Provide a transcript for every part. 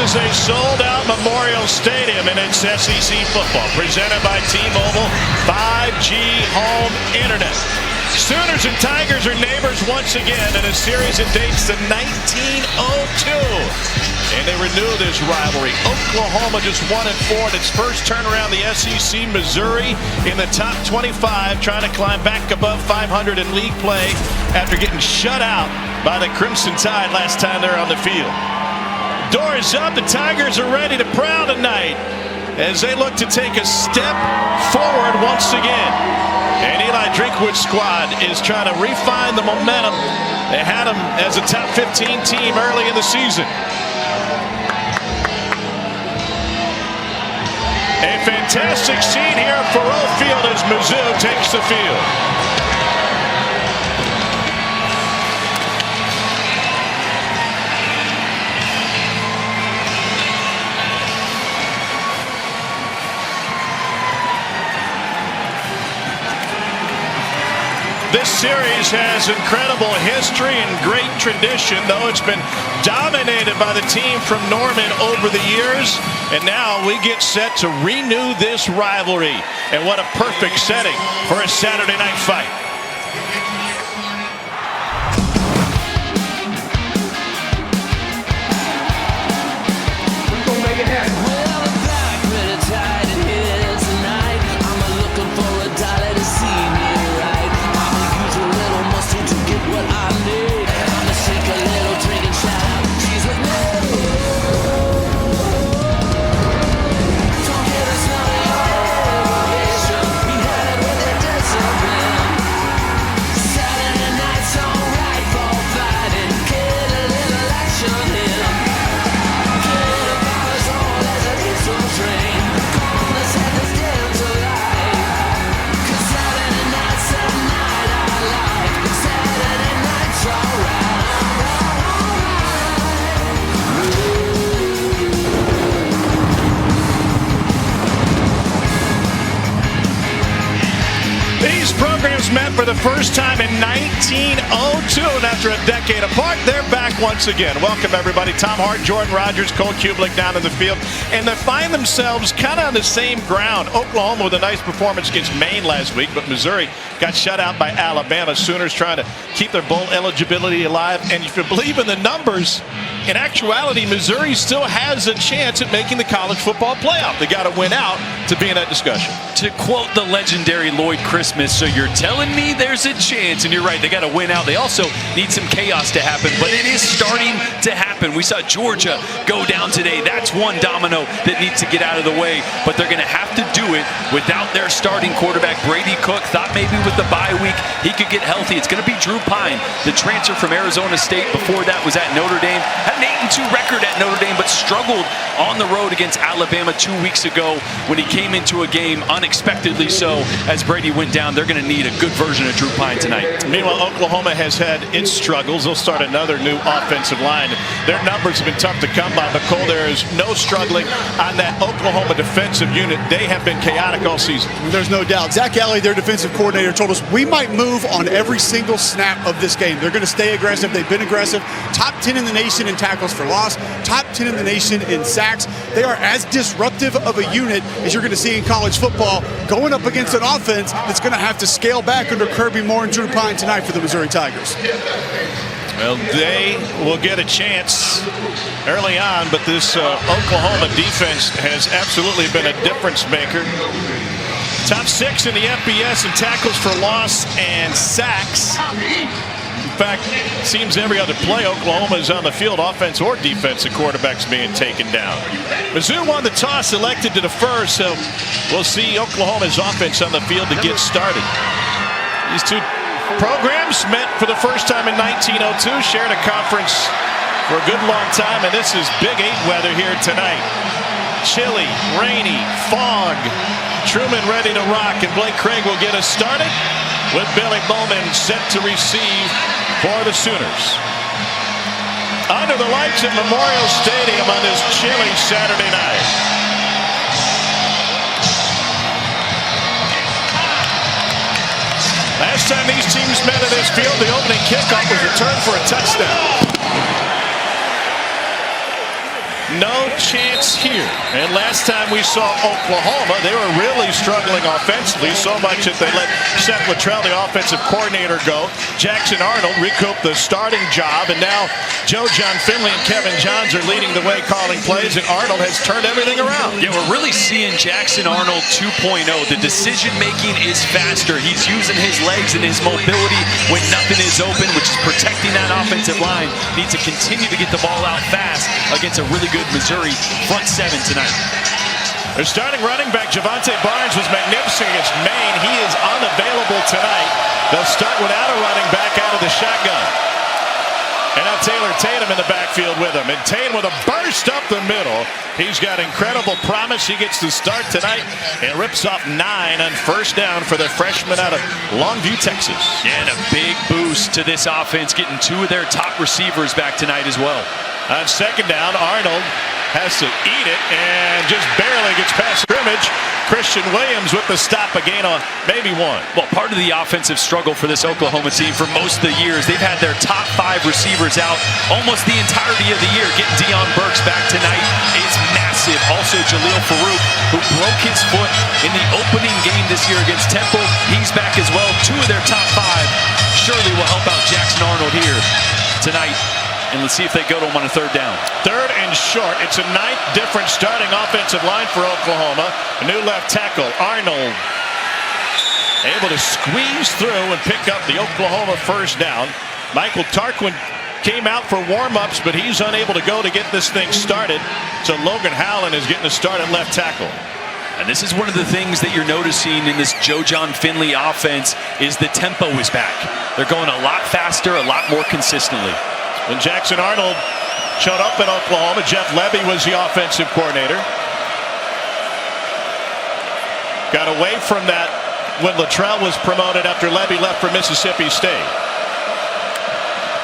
is a sold-out Memorial Stadium, and it's SEC football, presented by T-Mobile 5G home internet. Sooners and Tigers are neighbors once again in a series that dates to 1902. And they renew this rivalry. Oklahoma just 1-4 in its first turnaround the SEC. Missouri in the top 25, trying to climb back above 500 in league play after getting shut out by the Crimson Tide last time they're on the field. Door is up. The Tigers are ready to prowl tonight as they look to take a step forward once again. And Eli Drinkwood's squad is trying to refine the momentum. They had them as a top 15 team early in the season. A fantastic scene here at Faurot Field as Mizzou takes the field. This series has incredible history and great tradition, though it's been dominated by the team from Norman over the years. And now we get set to renew this rivalry. And what a perfect setting for a Saturday night fight. We're gonna make it happen. Well, the back pretty tight in here tonight. I'm looking for a dollar to see me right. I'ma use a little muscle to get what I need. I'ma shake a little drink and shout. She's with me. Don't get us on elevation. We had it with a discipline. Saturday night's alright for fighting. Get a little action in. Get a ball's all as a diesel train. Come on, let's have this dance alive. 'Cause Saturday night's a night I like. Saturday night's alright. These programs met for the first time in 1902, and after a decade apart, they're back once again. Welcome, everybody. Tom Hart, Jordan Rogers, Cole Kublik down in the field, and they find themselves kind of on the same ground. Oklahoma with a nice performance against Maine last week, but Missouri got shut out by Alabama. Sooners trying to keep their bowl eligibility alive, and if you believe in the numbers, in actuality, Missouri still has a chance at making the college football playoff. They got to win out to be in that discussion. To quote the legendary Lloyd Christmas, so you're telling me there's a chance, and you're right, they got to win out. They also need some chaos to happen, but it is starting to happen. We saw Georgia go down today. That's one domino that needs to get out of the way, but they're going to have to do it without their starting quarterback. Brady Cook thought maybe with the bye week he could get healthy. It's going to be Drew Pine, the transfer from Arizona State. Before that was at Notre Dame. Had an 8-2 record at Notre Dame, but struggled on the road against Alabama 2 weeks ago when he came into a game unexpectedly so. As Brady went down, they're going to need a good version of Drew Pine tonight. Meanwhile, Oklahoma has had its struggles. They'll start another new offensive line. Their numbers have been tough to come by, but Cole, there is no struggling on that Oklahoma defensive unit. They have been chaotic all season. There's no doubt. Zach Alley, their defensive coordinator, told us we might move on every single snap of this game. They're going to stay aggressive. They've been aggressive. Top 10 in the nation in tackles for loss. Top 10 in the nation in sacks. They are as disruptive of a unit as you're going to see in college football, going up against an offense that's going to have to scale back under Kirby Moore and Drew Pine tonight for the Missouri Tigers. Well, they will get a chance early on, but this Oklahoma defense has absolutely been a difference maker. Top 6 in the FBS in tackles for loss and sacks. In fact, it seems every other play Oklahoma is on the field, offense or defense, the quarterback's being taken down. Mizzou won the toss, elected to defer, so we'll see Oklahoma's offense on the field to get started. These two programs met for the first time in 1902, shared a conference for a good long time, and this is Big 8 weather here tonight. Chilly, rainy, fog. Truman ready to rock, and Blake Craig will get us started with Billy Bowman set to receive for the Sooners. Under the lights at Memorial Stadium on this chilly Saturday night. Last time these teams met at this field, the opening kickoff was returned for a touchdown. No chance here. And last time we saw Oklahoma, they were really struggling offensively, so much that they let Seth Luttrell, the offensive coordinator, go. Jackson Arnold recouped the starting job, and now Joe John Finley and Kevin Johns are leading the way calling plays, and Arnold has turned everything around. Yeah, we're really seeing Jackson Arnold 2.0. The decision-making is faster. He's using his legs and his mobility when nothing is open, which is protecting that offensive line. Needs to continue to get the ball out fast against a really good Missouri front seven tonight. Their starting running back, Javante Barnes, was magnificent against Maine. He is unavailable tonight. They'll start without a running back out of the shotgun. And now Taylor Tatum in the backfield with him. And Tatum with a burst up the middle. He's got incredible promise. He gets the start tonight and rips off 9 on first down for the freshman out of Longview, Texas. Yeah, and a big boost to this offense, getting 2 of their top receivers back tonight as well. On second down, Arnold has to eat it and just barely gets past scrimmage. Christian Williams with the stop, a gain on maybe 1. Well, part of the offensive struggle for this Oklahoma team for most of the years, they've had their top 5 receivers out almost the entirety of the year. Getting Deion Burks back tonight is massive. Also, Jaleel Farouk, who broke his foot in the opening game this year against Temple, he's back as well. 2 of their top 5 surely will help out Jackson Arnold here tonight. And let's see if they go to him on a third down. Third and short. It's a 9th different starting offensive line for Oklahoma. A new left tackle, Arnold, able to squeeze through and pick up the Oklahoma first down. Michael Tarquin came out for warm-ups, but he's unable to go to get this thing started. So Logan Howland is getting a start at left tackle. And this is one of the things that you're noticing in this Joe John Finley offense is the tempo is back. They're going a lot faster, a lot more consistently. When Jackson Arnold showed up at Oklahoma, Jeff Lebby was the offensive coordinator. Got away from that when Luttrell was promoted after Lebby left for Mississippi State.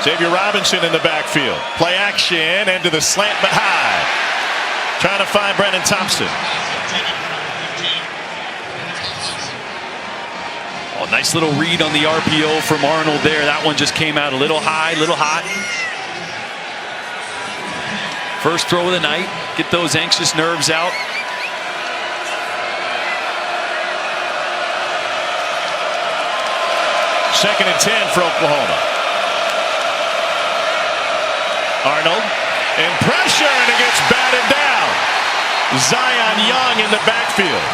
Xavier Robinson in the backfield. Play action into the slant but high. Trying to find Brennan Thompson. Oh, nice little read on the RPO from Arnold there. That one just came out a little high, a little hot. First throw of the night. Get those anxious nerves out. Second and 10 for Oklahoma. Arnold in pressure, and it gets batted down. Zion Young in the backfield.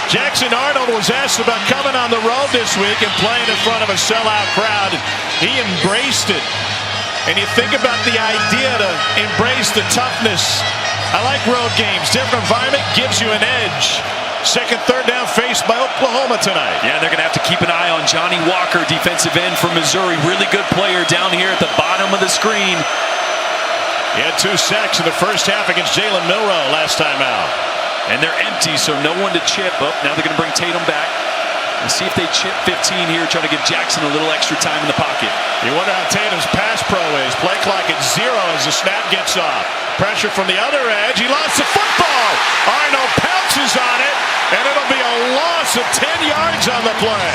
Jackson Arnold was asked about coming on the road this week and playing in front of a sellout crowd. He embraced it. And you think about the idea to embrace the toughness. I like road games. Different environment gives you an edge. Second, third down faced by Oklahoma tonight. Yeah, they're going to have to keep an eye on Johnny Walker, defensive end from Missouri. Really good player down here at the bottom of the screen. He had 2 sacks in the first half against Jalen Milroe last time out. And they're empty, so no one to chip. Oh, now they're going to bring Tatum back. Let's see if they chip 15 here, try to give Jackson a little extra time in the pocket. You wonder how Tatum's pass pro is. Play clock at 0 as the snap gets off. Pressure from the other edge. He lost the football. Arnold pounces on it, and it'll be a loss of 10 yards on the play.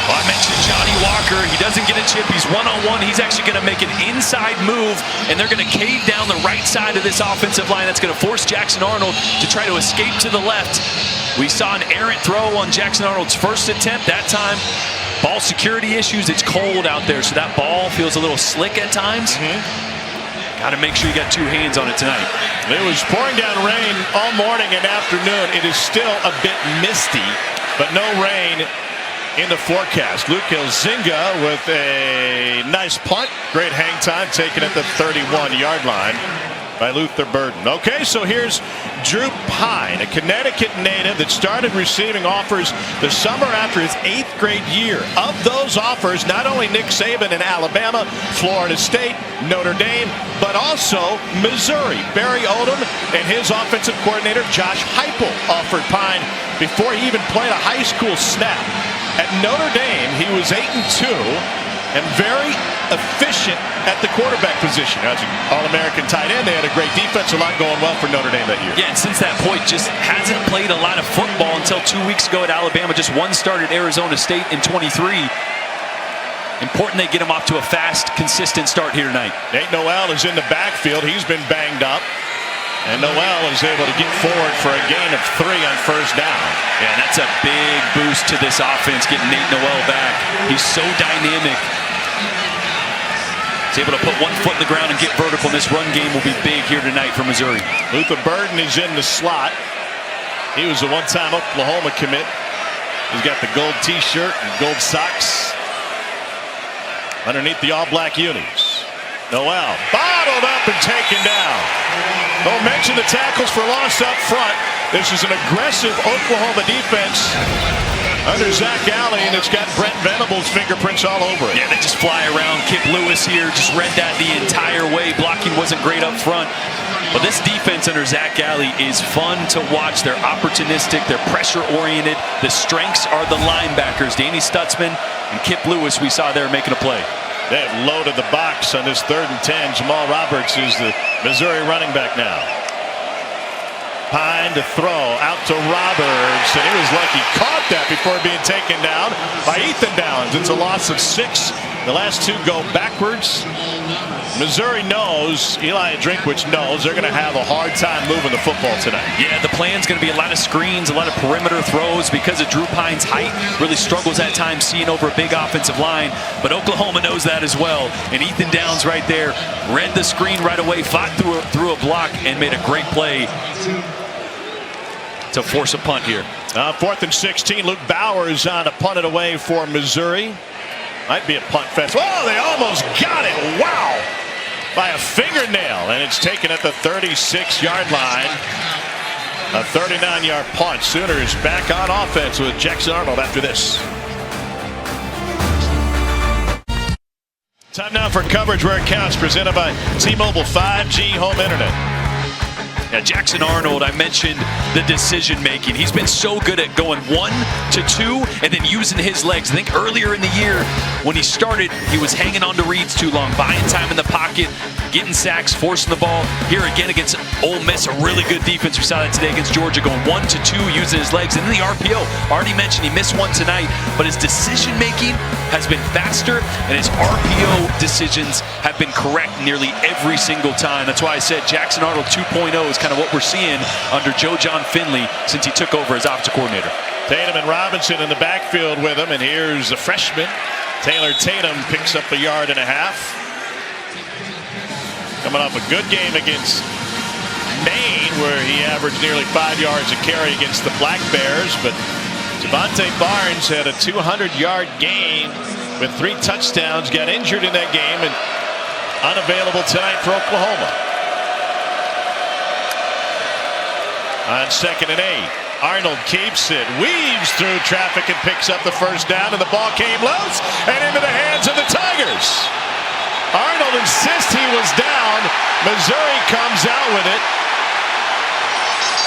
Well, I mentioned Johnny Walker. He doesn't get a chip. He's one-on-one. He's actually going to make an inside move, and they're going to cave down the right side of this offensive line. That's going to force Jackson Arnold to try to escape to the left. We saw an errant throw on Jackson Arnold's first attempt. That time, ball security issues. It's cold out there, so that ball feels a little slick at times. Got to make sure you got 2 hands on it tonight. It was pouring down rain all morning and afternoon. It is still a bit misty, but no rain in the forecast. Luke Elzinga with a nice punt. Great hang time taken at the 31-yard line by Luther Burden. Okay, so here's Drew Pine, a Connecticut native that started receiving offers the summer after his 8th grade year. Of those offers, not only Nick Saban in Alabama, Florida State, Notre Dame, but also Missouri. Barry Odom and his offensive coordinator, Josh Heupel, offered Pine before he even played a high school snap. At Notre Dame, he was 8-2 and very efficient at the quarterback position. As an All-American tight end, they had a great defense, a lot going well for Notre Dame that year. Yeah, and since that point, just hasn't played a lot of football until 2 weeks ago at Alabama. Just 1 start at Arizona State in 23. Important they get him off to a fast, consistent start here tonight. Nate Noel is in the backfield. He's been banged up. And Noel is able to get forward for a gain of 3 on first down. Yeah, that's a big boost to this offense, getting Nate Noel back. He's so dynamic. He's able to put one foot in the ground and get vertical. This run game will be big here tonight for Missouri. Luther Burden is in the slot. He was a one-time Oklahoma commit. He's got the gold t-shirt and gold socks underneath the all-black unis. Noel bottled up and taken down. Don't mention the tackles for loss up front. This is an aggressive Oklahoma defense under Zach Alley, and it's got Brent Venables' fingerprints all over it. Yeah, they just fly around. Kip Lewis here just read that the entire way. Blocking wasn't great up front. But this defense under Zach Alley is fun to watch. They're opportunistic. They're pressure-oriented. The strengths are the linebackers. Danny Stutzman and Kip Lewis we saw there making a play. They have loaded the box on this 3rd and 10. Jamal Roberts is the Missouri running back now. Pine to throw out to Roberts, and he was lucky caught that before being taken down by Ethan Downs. It's a loss of 6. The last 2 go backwards. Missouri knows, Eli Drinkwitz knows, they're going to have a hard time moving the football tonight. Yeah, the plan's going to be a lot of screens, a lot of perimeter throws because of Drew Pine's height. Really struggles at times seeing over a big offensive line, but Oklahoma knows that as well. And Ethan Downs right there read the screen right away, fought through a block, and made a great play to force a punt here. 4th and 16. Luke Bowers on to punt it away for Missouri. Might be a punt fest. Oh, they almost got it. Wow. By a fingernail, and it's taken at the 36-yard line. A 39-yard punt. Sooners back on offense with Jackson Arnold after this. Time now for coverage where it counts, presented by T-Mobile 5G home internet. Yeah, Jackson Arnold, I mentioned the decision making. He's been so good at going 1 to 2 and then using his legs. I think earlier in the year when he started, he was hanging on to reads too long, buying time in the pocket, getting sacks, forcing the ball. Here again against Ole Miss, a really good defense. We saw that today against Georgia, going 1 to 2, using his legs. And then the RPO, already mentioned he missed one tonight, but his decision making has been faster, and his RPO decisions have been correct nearly every single time. That's why I said Jackson Arnold 2.0 is kind of what we're seeing under Joe John Finley since he took over as offensive coordinator. Tatum and Robinson in the backfield with him, and here's the freshman. Taylor Tatum picks up a 1.5 yards. Coming off a good game against Maine, where he averaged nearly 5 yards a carry against the Black Bears, but Javante Barnes had a 200-yard game with 3 touchdowns, got injured in that game, and unavailable tonight for Oklahoma. On 2nd and 8, Arnold keeps it, weaves through traffic and picks up the first down, and the ball came loose and into the hands of the Tigers. Arnold insists he was down. Missouri comes out with it.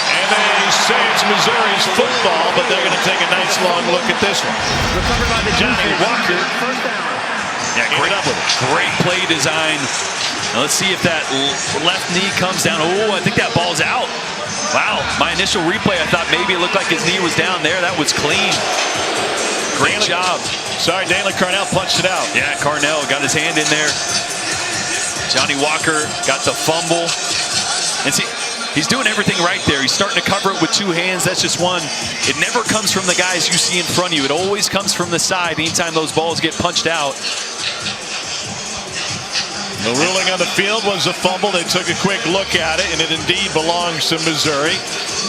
And they say it's Missouri's football, but they're going to take a nice long look at this one. Recovered by the Johnny Walker. First down. Yeah, great play design. Now let's see if that left knee comes down. Oh, I think that ball's out. Wow, my initial replay, I thought maybe it looked like his knee was down there. That was clean. Great job. Sorry, Dalen Carnell punched it out. Yeah, Carnell got his hand in there. Johnny Walker got the fumble. And see, he's doing everything right there. He's starting to cover it with 2 hands. That's just one. It never comes from the guys you see in front of you. It always comes from the side anytime those balls get punched out. The ruling on the field was a fumble. They took a quick look at it, and it indeed belongs to Missouri.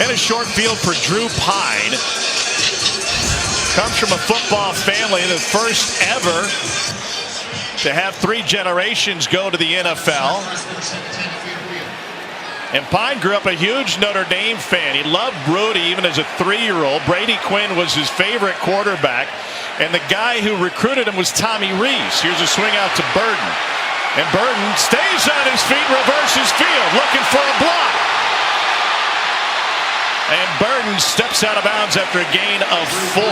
And a short field for Drew Pine. Comes from a football family, the first ever to have 3 generations go to the NFL. And Pine grew up a huge Notre Dame fan. He loved Rudy even as a 3-year-old. Brady Quinn was his favorite quarterback. And the guy who recruited him was Tommy Rees. Here's a swing out to Burden. And Burden stays on his feet, reverses field, looking for a block. And Burden steps out of bounds after a gain of 4.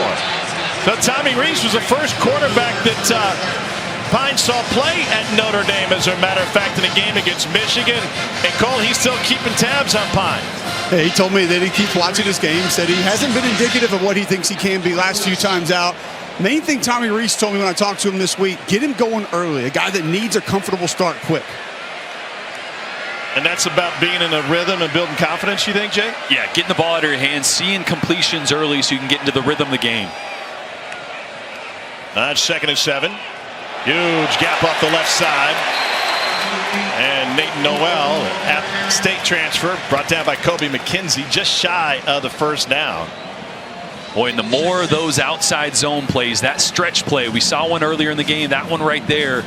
So Tommy Rees was the first quarterback that Pine saw play at Notre Dame, as a matter of fact, in a game against Michigan. And Cole, he's still keeping tabs on Pine. Hey, he told me that he keeps watching this game, said he hasn't been indicative of what he thinks he can be last few times out. Main thing Tommy Reese told me when I talked to him this week, get him going early, a guy that needs a comfortable start quick. And that's about being in a rhythm and building confidence, you think, Jay? Yeah, getting the ball out of your hands, seeing completions early so you can get into the rhythm of the game. That's 2nd and 7. Huge gap off the left side. And Nathan Noel, App State transfer, brought down by Kobe McKenzie, just shy of the first down. Boy, and the more of those outside zone plays, that stretch play, we saw one earlier in the game, that one right there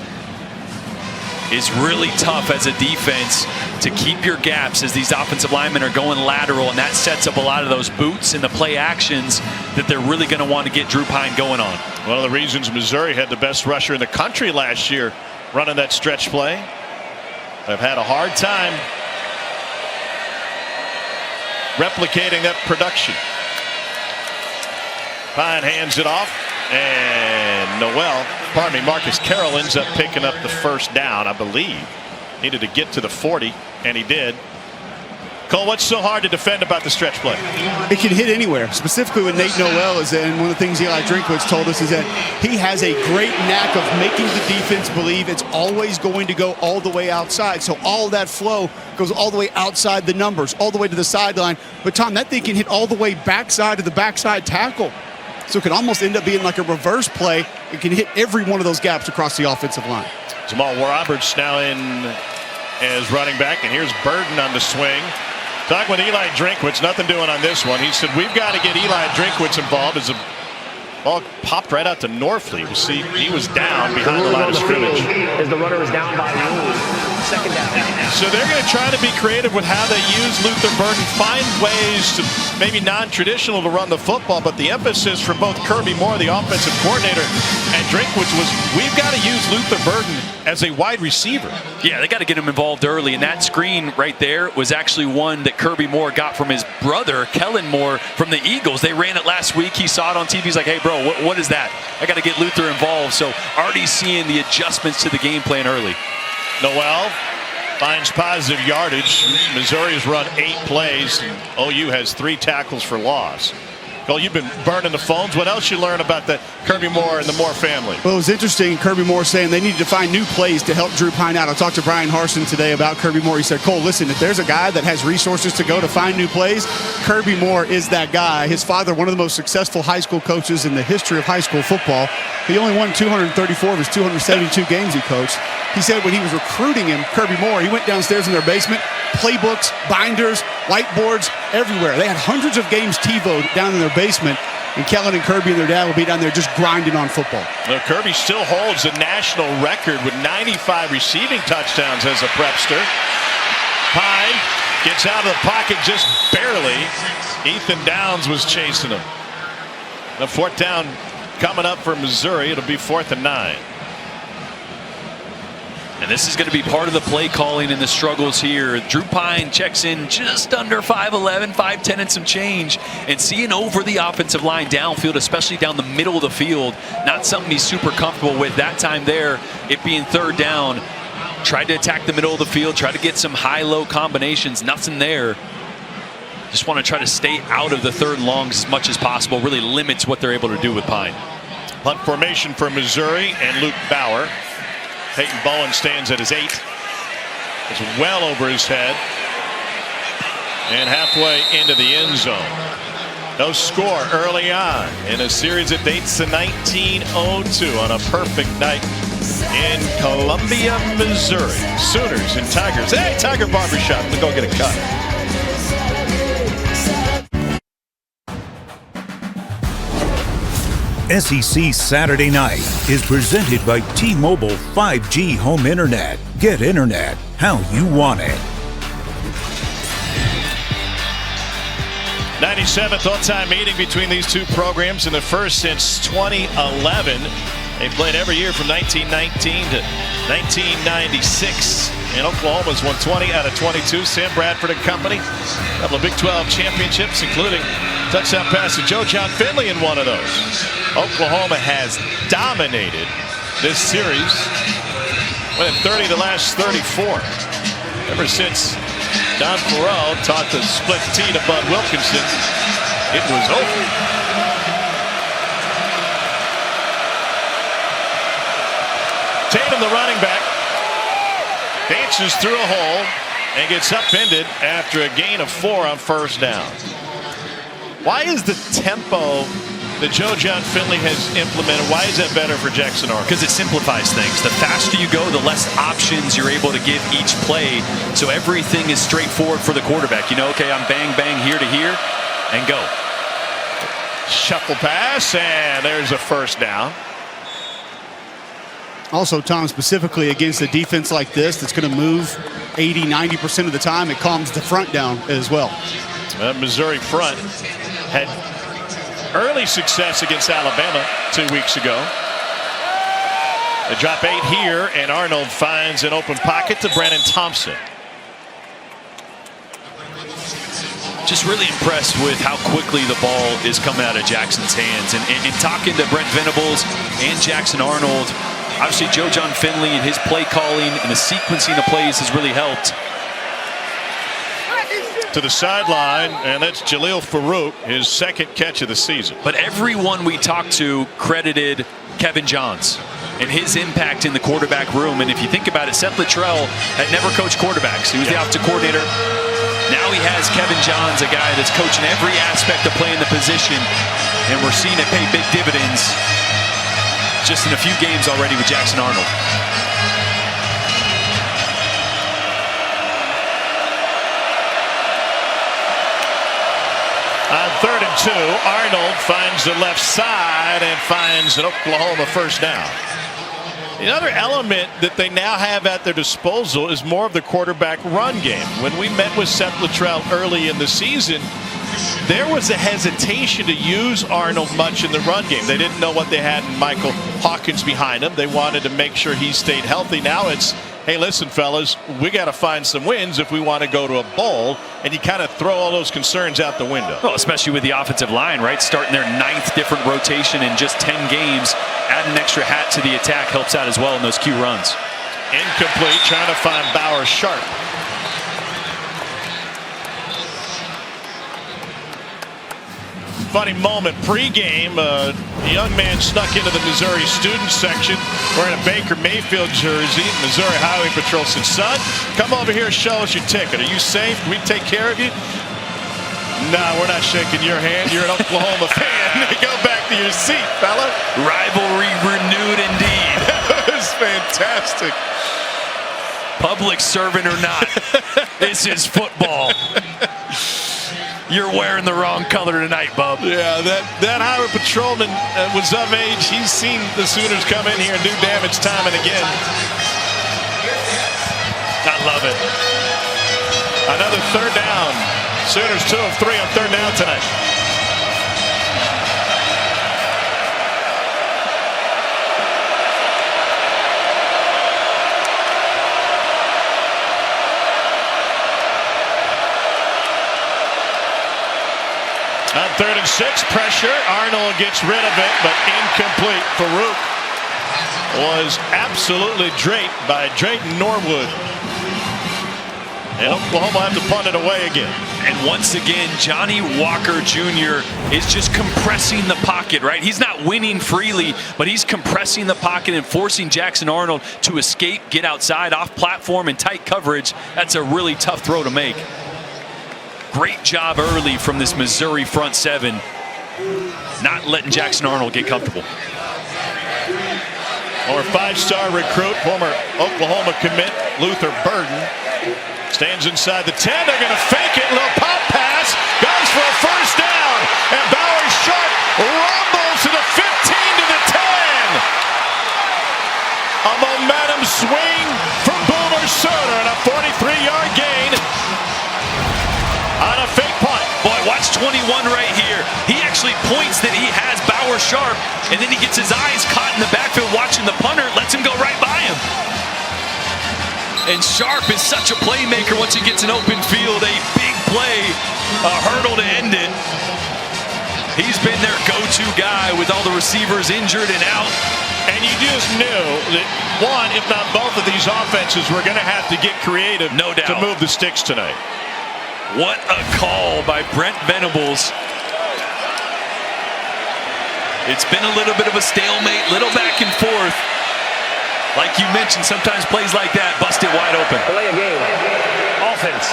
is really tough as a defense to keep your gaps as these offensive linemen are going lateral, and that sets up a lot of those boots and the play actions that they're really going to want to get Drew Pine going on. One of the reasons Missouri had the best rusher in the country last year running that stretch play. They've had a hard time replicating that production. Pine hands it off, and Marcus Carroll ends up picking up the first down, I believe. Needed to get to the 40, and he did. Cole, what's so hard to defend about the stretch play? It can hit anywhere. Specifically with Nate Noel, and one of the things Eli Drinkwitz told us is that he has a great knack of making the defense believe it's always going to go all the way outside. So all that flow goes all the way outside the numbers, all the way to the sideline. But Tom, that thing can hit all the way backside to the backside tackle. So it can almost end up being like a reverse play. It can hit every one of those gaps across the offensive line. Jamal Roberts now in as running back, and here's Burden on the swing. Talking with Eli Drinkwitz, nothing doing on this one. He said, we've got to get Eli Drinkwitz involved as the ball popped right out to Norfleet. We'll see, he was down behind the line of scrimmage. As the runner is down by 2nd down. So they're going to try to be creative with how they use Luther Burden, find ways to maybe non-traditional to run the football, but the emphasis for both Kirby Moore, the offensive coordinator, and Drinkwitz was, we've got to use Luther Burden as a wide receiver. Yeah, they got to get him involved early, and that screen right there was actually one that Kirby Moore got from his brother, Kellen Moore, from the Eagles. They ran it last week. He saw it on TV. He's like, hey, bro, what is that? I got to get Luther involved. So already seeing the adjustments to the game plan early. Noel finds positive yardage. Missouri has run 8 plays. OU has 3 tackles for loss. Cole, you've been burning the phones. What else you learn about the Kirby Moore and the Moore family? Well, it was interesting. Kirby Moore saying they needed to find new plays to help Drew Pine out. I talked to Brian Harsin today about Kirby Moore. He said, Cole, listen, if there's a guy that has resources to go to find new plays, Kirby Moore is that guy. His father, one of the most successful high school coaches in the history of high school football. He only won 234 of his 272 games he coached. He said when he was recruiting him, Kirby Moore, he went downstairs in their basement, playbooks, binders, whiteboards, everywhere. They had hundreds of games TiVo'd down in their basement, and Kellen and Kirby and their dad will be down there just grinding on football. Now, Kirby still holds a national record with 95 receiving touchdowns as a prepster. Pine gets out of the pocket just barely. Ethan Downs was chasing him. The 4th down coming up for Missouri. It'll be 4th and 9. And this is going to be part of the play calling and the struggles here. Drew Pine checks in just under 5'11", 5'10", and some change. And seeing over the offensive line downfield, especially down the middle of the field, not something he's super comfortable with. That time there, it being 3rd down, tried to attack the middle of the field, tried to get some high-low combinations, nothing there. Just want to try to stay out of the 3rd and longs as much as possible. Really limits what they're able to do with Pine. Punt formation for Missouri and Luke Bauer. Peyton Bowen stands at his 8. It's well over his head. And halfway into the end zone. No score early on in a series that dates to 1902 on a perfect night in Columbia, Missouri. Sooners and Tigers. Hey, Tiger Barbershop. Let's go get a cut. SEC Saturday Night is presented by T-Mobile 5G Home Internet. Get internet how you want it. 97th all-time meeting between these two programs, in the first since 2011. They played every year from 1919 to 1996. And Oklahoma's won 20 out of 22. Sam Bradford and company. A couple of Big 12 championships, including touchdown pass to Joe John Finley in one of those. Oklahoma has dominated this series, winning 30 of the last 34. Ever since Don Farrell taught the split T to Bud Wilkinson, it was over. passes through a hole and gets upended after a gain of 4 on first down. Why is the tempo that Joe John Finley has implemented, why is that better for Jackson Arnold? Because it simplifies things. The faster you go, the less options you're able to give each play. So everything is straightforward for the quarterback. You know, okay, I'm bang, bang, here to here, and go. Shuffle pass, and there's a first down. Also, Tom, specifically against a defense like this that's going to move 80–90% of the time, it calms the front down as well. Missouri front had early success against Alabama 2 weeks ago. They drop 8 here, and Arnold finds an open pocket to Brandon Thompson. Just really impressed with how quickly the ball is coming out of Jackson's hands. And talking to Brent Venables and Jackson Arnold, obviously Joe John Finley and his play calling and the sequencing of plays has really helped. To the sideline, and that's Jaleel Farouk, his second catch of the season. But everyone we talked to credited Kevin Johns and his impact in the quarterback room. And if you think about it, Seth Littrell had never coached quarterbacks. He was the offensive coordinator. Now he has Kevin Johns, a guy that's coaching every aspect of playing the position. And we're seeing it pay big dividends just in a few games already with Jackson Arnold. On 3rd and 2, Arnold finds the left side and finds an Oklahoma first down. Another element that they now have at their disposal is more of the quarterback run game. When we met with Seth Littrell early in the season, there was a hesitation to use Arnold much in the run game. They didn't know what they had in Michael Hawkins behind him. They wanted to make sure he stayed healthy. Now it's, hey, listen, fellas, we got to find some wins if we want to go to a bowl. And you kind of throw all those concerns out the window. Well, especially with the offensive line, right? Starting their 9th different rotation in just 10 games. Adding an extra hat to the attack helps out as well in those key runs. Incomplete, trying to find Bauer Sharp. Funny moment pregame. A young man snuck into the Missouri student section wearing a Baker Mayfield jersey. Missouri Highway Patrol said, son, come over here, show us your ticket. Are you safe? Can we take care of you? Nah, we're not shaking your hand. You're an Oklahoma fan. Go back to your seat, fella. Rivalry renewed indeed. That was fantastic. Public servant or not, this is football. You're wearing the wrong color tonight, bub. Yeah, that highway patrolman was of age. He's seen the Sooners come in here and do damage time and again. I love it. Another 3rd down. Sooners 2 of 3 on 3rd down tonight. On 3rd and 6, pressure. Arnold gets rid of it, but incomplete. Farouk was absolutely draped by Drayton Norwood. And Oklahoma have to punt it away again. And once again, Johnny Walker Jr. is just compressing the pocket, right? He's not winning freely, but he's compressing the pocket and forcing Jackson Arnold to escape, get outside, off platform, and tight coverage. That's a really tough throw to make. Great job early from this Missouri front 7, not letting Jackson Arnold get comfortable. Our 5-star recruit, former Oklahoma commit, Luther Burden, stands inside the 10. They're going to fake it. Little pop pass. Goes for a first down. And Bauer Sharp rumbles to the 15 to the 10. A momentum swing for Boomer Sooner and a 43-yard gain on a fake punt. Boy, watch 21 right here. He actually points that he has Bauer Sharp, and then he gets his eyes caught in the backfield watching the punter, lets him go right by him. And Sharp is such a playmaker once he gets an open field, a big play, a hurdle to end it. He's been their go-to guy with all the receivers injured and out. And you just knew that one, if not both of these offenses were going to have to get creative, no doubt, to move the sticks tonight. What a call by Brent Venables. It's been a little bit of a stalemate, little back and forth. Like you mentioned, sometimes plays like that bust it wide open. Delay a game. Offense.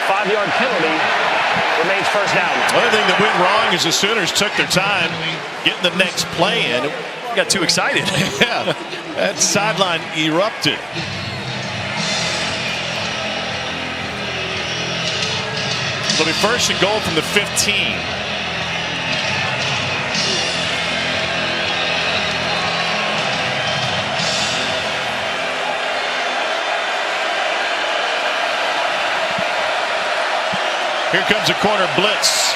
5-yard penalty. Remains first down. One thing that went wrong is the Sooners took their time getting the next play in. Got too excited. Yeah, that sideline erupted. It'll be first and goal from the 15. Here comes a corner blitz.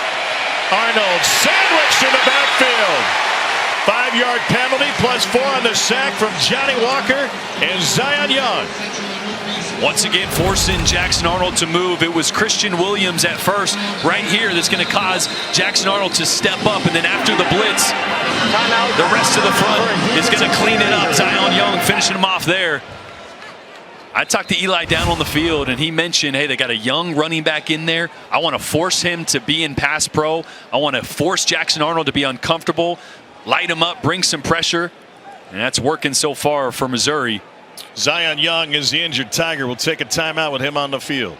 Arnold sandwiched in the backfield. 5-yard penalty plus 4 on the sack from Johnny Walker and Zion Young. Once again, forcing Jackson Arnold to move. It was Christian Williams at first right here that's going to cause Jackson Arnold to step up. And then after the blitz, the rest of the front is going to clean it up. Zion Young finishing him off there. I talked to Eli down on the field, and he mentioned, hey, they got a young running back in there. I want to force him to be in pass pro. I want to force Jackson Arnold to be uncomfortable, light him up, bring some pressure. And that's working so far for Missouri. Zion Young is the injured Tiger. Will take a timeout with him on the field.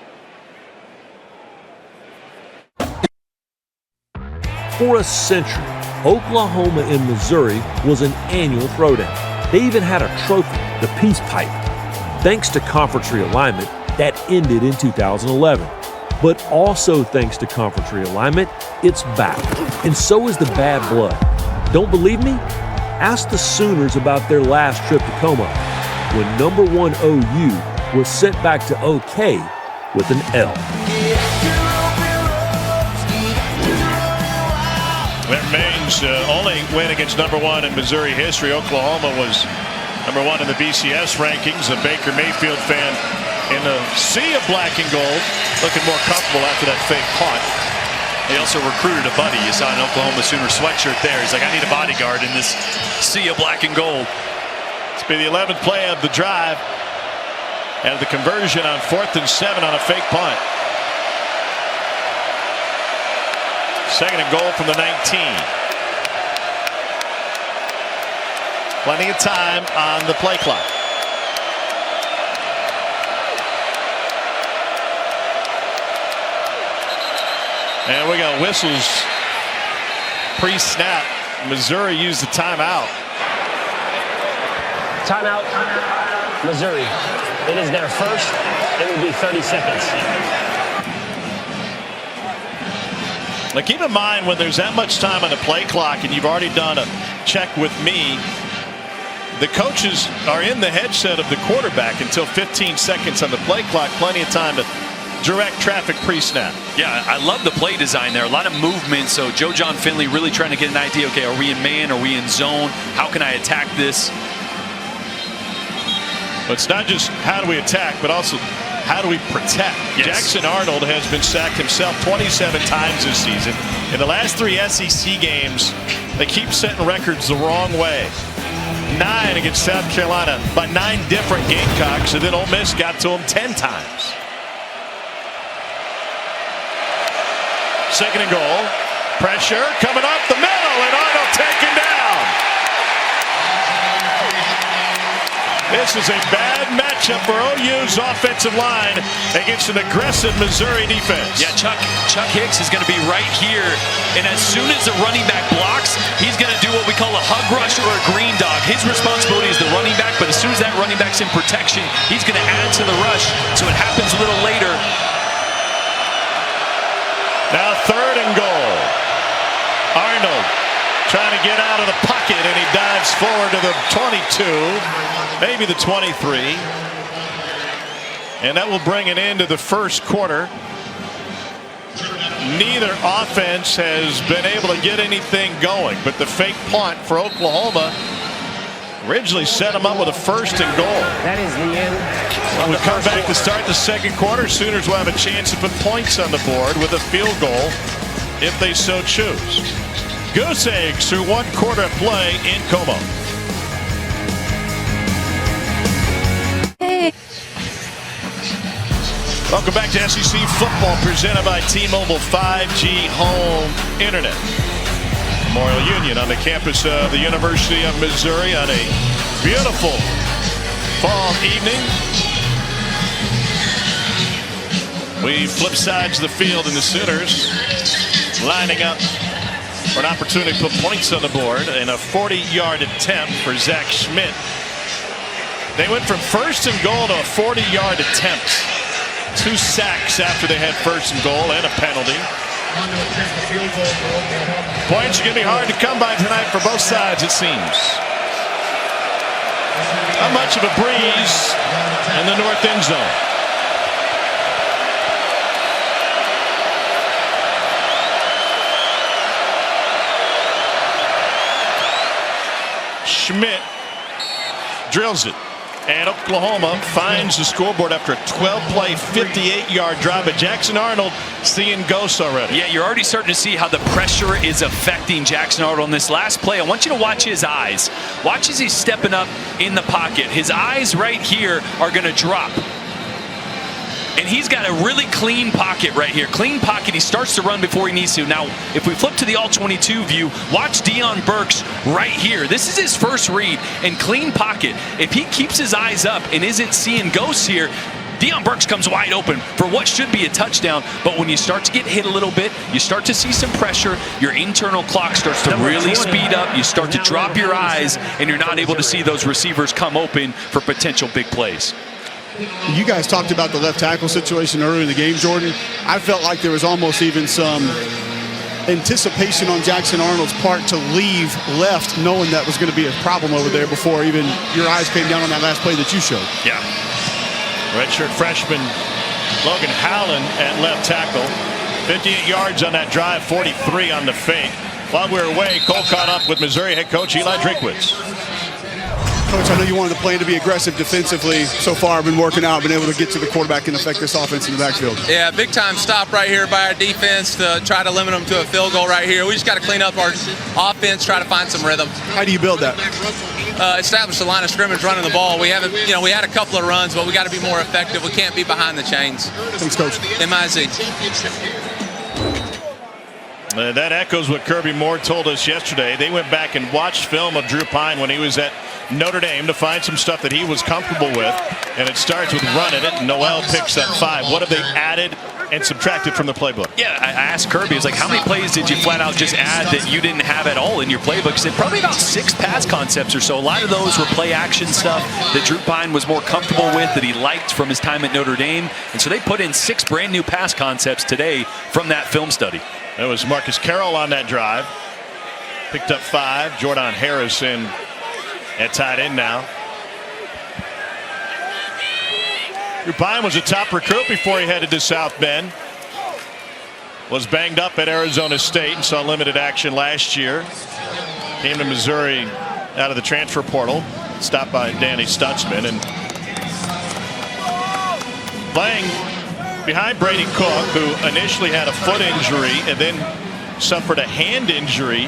For a century, Oklahoma and Missouri was an annual throwdown. They even had a trophy, the Peace Pipe. Thanks to conference realignment, that ended in 2011. But also thanks to conference realignment, it's back. And so is the bad blood. Don't believe me? Ask the Sooners about their last trip to Como, when #1 OU was sent back to OK with an L. That remains only win against #1 in Missouri history. Oklahoma was #1 in the BCS rankings. A Baker Mayfield fan in a sea of black and gold, looking more comfortable after that fake punt. He also recruited a buddy. You saw an Oklahoma Sooner sweatshirt there. He's like, I need a bodyguard in this sea of black and gold. It's been the 11th play of the drive, and the conversion on 4th and 7 on a fake punt. 2nd and goal from the 19. Plenty of time on the play clock. And we got whistles pre-snap. Missouri used the timeout. Timeout, Missouri. It is their first. It will be 30 seconds. Now keep in mind, when there's that much time on the play clock and you've already done a check with me, the coaches are in the headset of the quarterback until 15 seconds on the play clock. Plenty of time to direct traffic pre-snap. Yeah, I love the play design there. A lot of movement. So Joe John Finley really trying to get an idea. Okay, are we in man? Are we in zone? How can I attack this? But it's not just how do we attack, but also how do we protect? Yes. Jackson Arnold has been sacked himself 27 times this season. In the last 3 SEC games, they keep setting records the wrong way. 9 against South Carolina by 9 different Gamecocks, and then Ole Miss got to him 10 times. 2nd and goal. Pressure coming up the middle, and Arnold taken down. This is a bad matchup for OU's offensive line against an aggressive Missouri defense. Yeah, Chuck Hicks is going to be right here, and as soon as the running back blocks, he's going to do what we call a hug rush or a green dog. His responsibility is the running back, but as soon as that running back's in protection, he's going to add to the rush, so it happens a little later. Now 3rd and goal. Arnold trying to get out of the pocket, and he dives forward to the 22, maybe the 23. And that will bring an end to the first quarter. Neither offense has been able to get anything going, but the fake punt for Oklahoma originally set them up with a 1st and goal. That is the end. When we come back to start the second quarter, Sooners will have a chance to put points on the board with a field goal if they so choose. Goose Eggs through 1 quarter of play in Como. Hey. Welcome back to SEC football, presented by T-Mobile 5G Home Internet. Memorial Union on the campus of the University of Missouri on a beautiful fall evening. We flip sides of the field, and the Sooners lining up for an opportunity to put points on the board in a 40-yard attempt for Zach Schmidt. They went from first and goal to a 40-yard attempt. 2 sacks after they had first and goal and a penalty. Points are going to be hard to come by tonight for both sides, it seems. Not much of a breeze in the north end zone. Schmidt drills it. And Oklahoma finds the scoreboard after a 12-play, 58-yard drive. But Jackson Arnold seeing ghosts already. Yeah, you're already starting to see how the pressure is affecting Jackson Arnold on this last play. I want you to watch his eyes. Watch as he's stepping up in the pocket. His eyes right here are going to drop. And he's got a really clean pocket right here. Clean pocket. He starts to run before he needs to. Now, if we flip to the all-22 view, watch Deion Burks right here. This is his first read and clean pocket. If he keeps his eyes up and isn't seeing ghosts here, Deion Burks comes wide open for what should be a touchdown. But when you start to get hit a little bit, you start to see some pressure, your internal clock starts to really speed up, you start to drop your eyes, and you're not able to see those receivers come open for potential big plays. You guys talked about the left tackle situation earlier in the game, Jordan. I felt like there was almost even some anticipation on Jackson Arnold's part to leave left, knowing that was going to be a problem over there before even your eyes came down on that last play that you showed. Yeah. Redshirt freshman Logan Howland at left tackle. 58 yards on that drive, 43 on the fake. While we were away, Cole caught up with Missouri head coach Eli Drinkwitz. Coach, I know you wanted the plan to be aggressive defensively. So far, I've been working out, been able to get to the quarterback and affect this offense in the backfield. Yeah, big time stop right here by our defense to try to limit them to a field goal right here. We just got to clean up our offense, try to find some rhythm. How do you build that? Establish the line of scrimmage running the ball. We haven't, we had a couple of runs, but we got to be more effective. We can't be behind the chains. Thanks, Coach. MIZ. That echoes what Kirby Moore told us yesterday. They went back and watched film of Drew Pine when he was at Notre Dame to find some stuff that he was comfortable with, and it starts with running it. Noel picks up 5. What have they added and subtracted from the playbook? Yeah, I asked Kirby, it's like, how many plays did you flat out just add that you didn't have at all in your playbook? He said probably about 6 pass concepts or so. A lot of those were play action stuff that Drew Pine was more comfortable with, that he liked from his time at Notre Dame. And so they put in 6 brand new pass concepts today from that film study. That was Marcus Carroll on that drive. Picked up 5. Jordan Harrison at tight end now. Drew Pine was a top recruit before he headed to South Bend. Was banged up at Arizona State and saw limited action last year. Came to Missouri out of the transfer portal. Stopped by Danny Stutzman and playing behind Brady Cook, who initially had a foot injury and then suffered a hand injury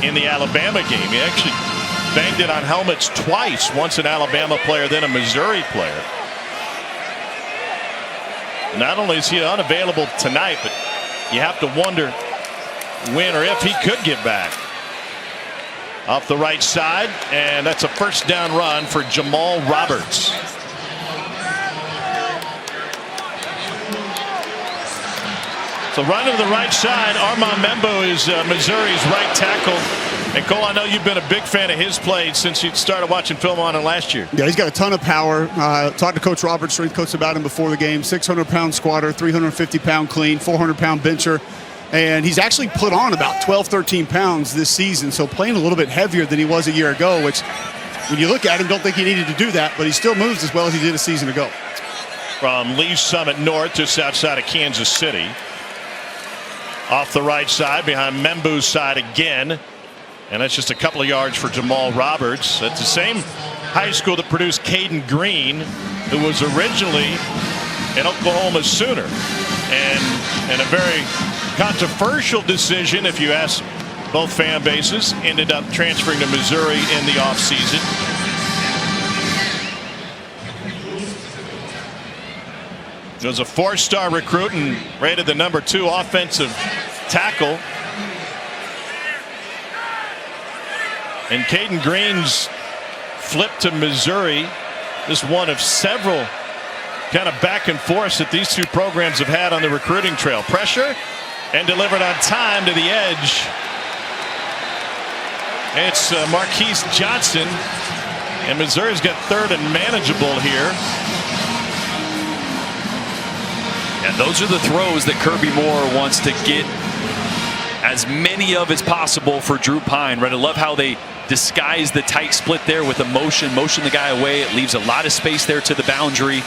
in the Alabama game. He actually banged it on helmets twice, once an Alabama player, then a Missouri player. Not only is he unavailable tonight, but you have to wonder when or if he could get back. Off the right side, and that's a first down run for Jamal Roberts. So running to the right side, Armand Membo is Missouri's right tackle. And Cole, I know you've been a big fan of his play since you started watching film on him last year. Yeah, he's got a ton of power. Talked to Coach Roberts, strength coach, about him before the game. 600-pound squatter, 350-pound clean, 400-pound bencher. And he's actually put on about 12, 13 pounds this season, so playing a little bit heavier than he was a year ago, which when you look at him, don't think he needed to do that, but he still moves as well as he did a season ago. From Lee's Summit North, just outside of Kansas City. Off the right side, behind Membu's side again. And that's just a couple of yards for Jamal Roberts. That's the same high school that produced Caden Green, who was originally an Oklahoma Sooner. And a very controversial decision, if you ask both fan bases, ended up transferring to Missouri in the offseason. He was a 4-star recruit and rated the #2 offensive tackle. And Caden Green's flip to Missouri Just one of several kind of back and forth that these two programs have had on the recruiting trail. Pressure and delivered on time to the edge. It's Marquise Johnson, and Missouri's got third and manageable here. And those are the throws that Kirby Moore wants to get as many of as possible for Drew Pine. Right, I love how they disguise the tight split there with a motion the guy away. It leaves a lot of space there to the boundary.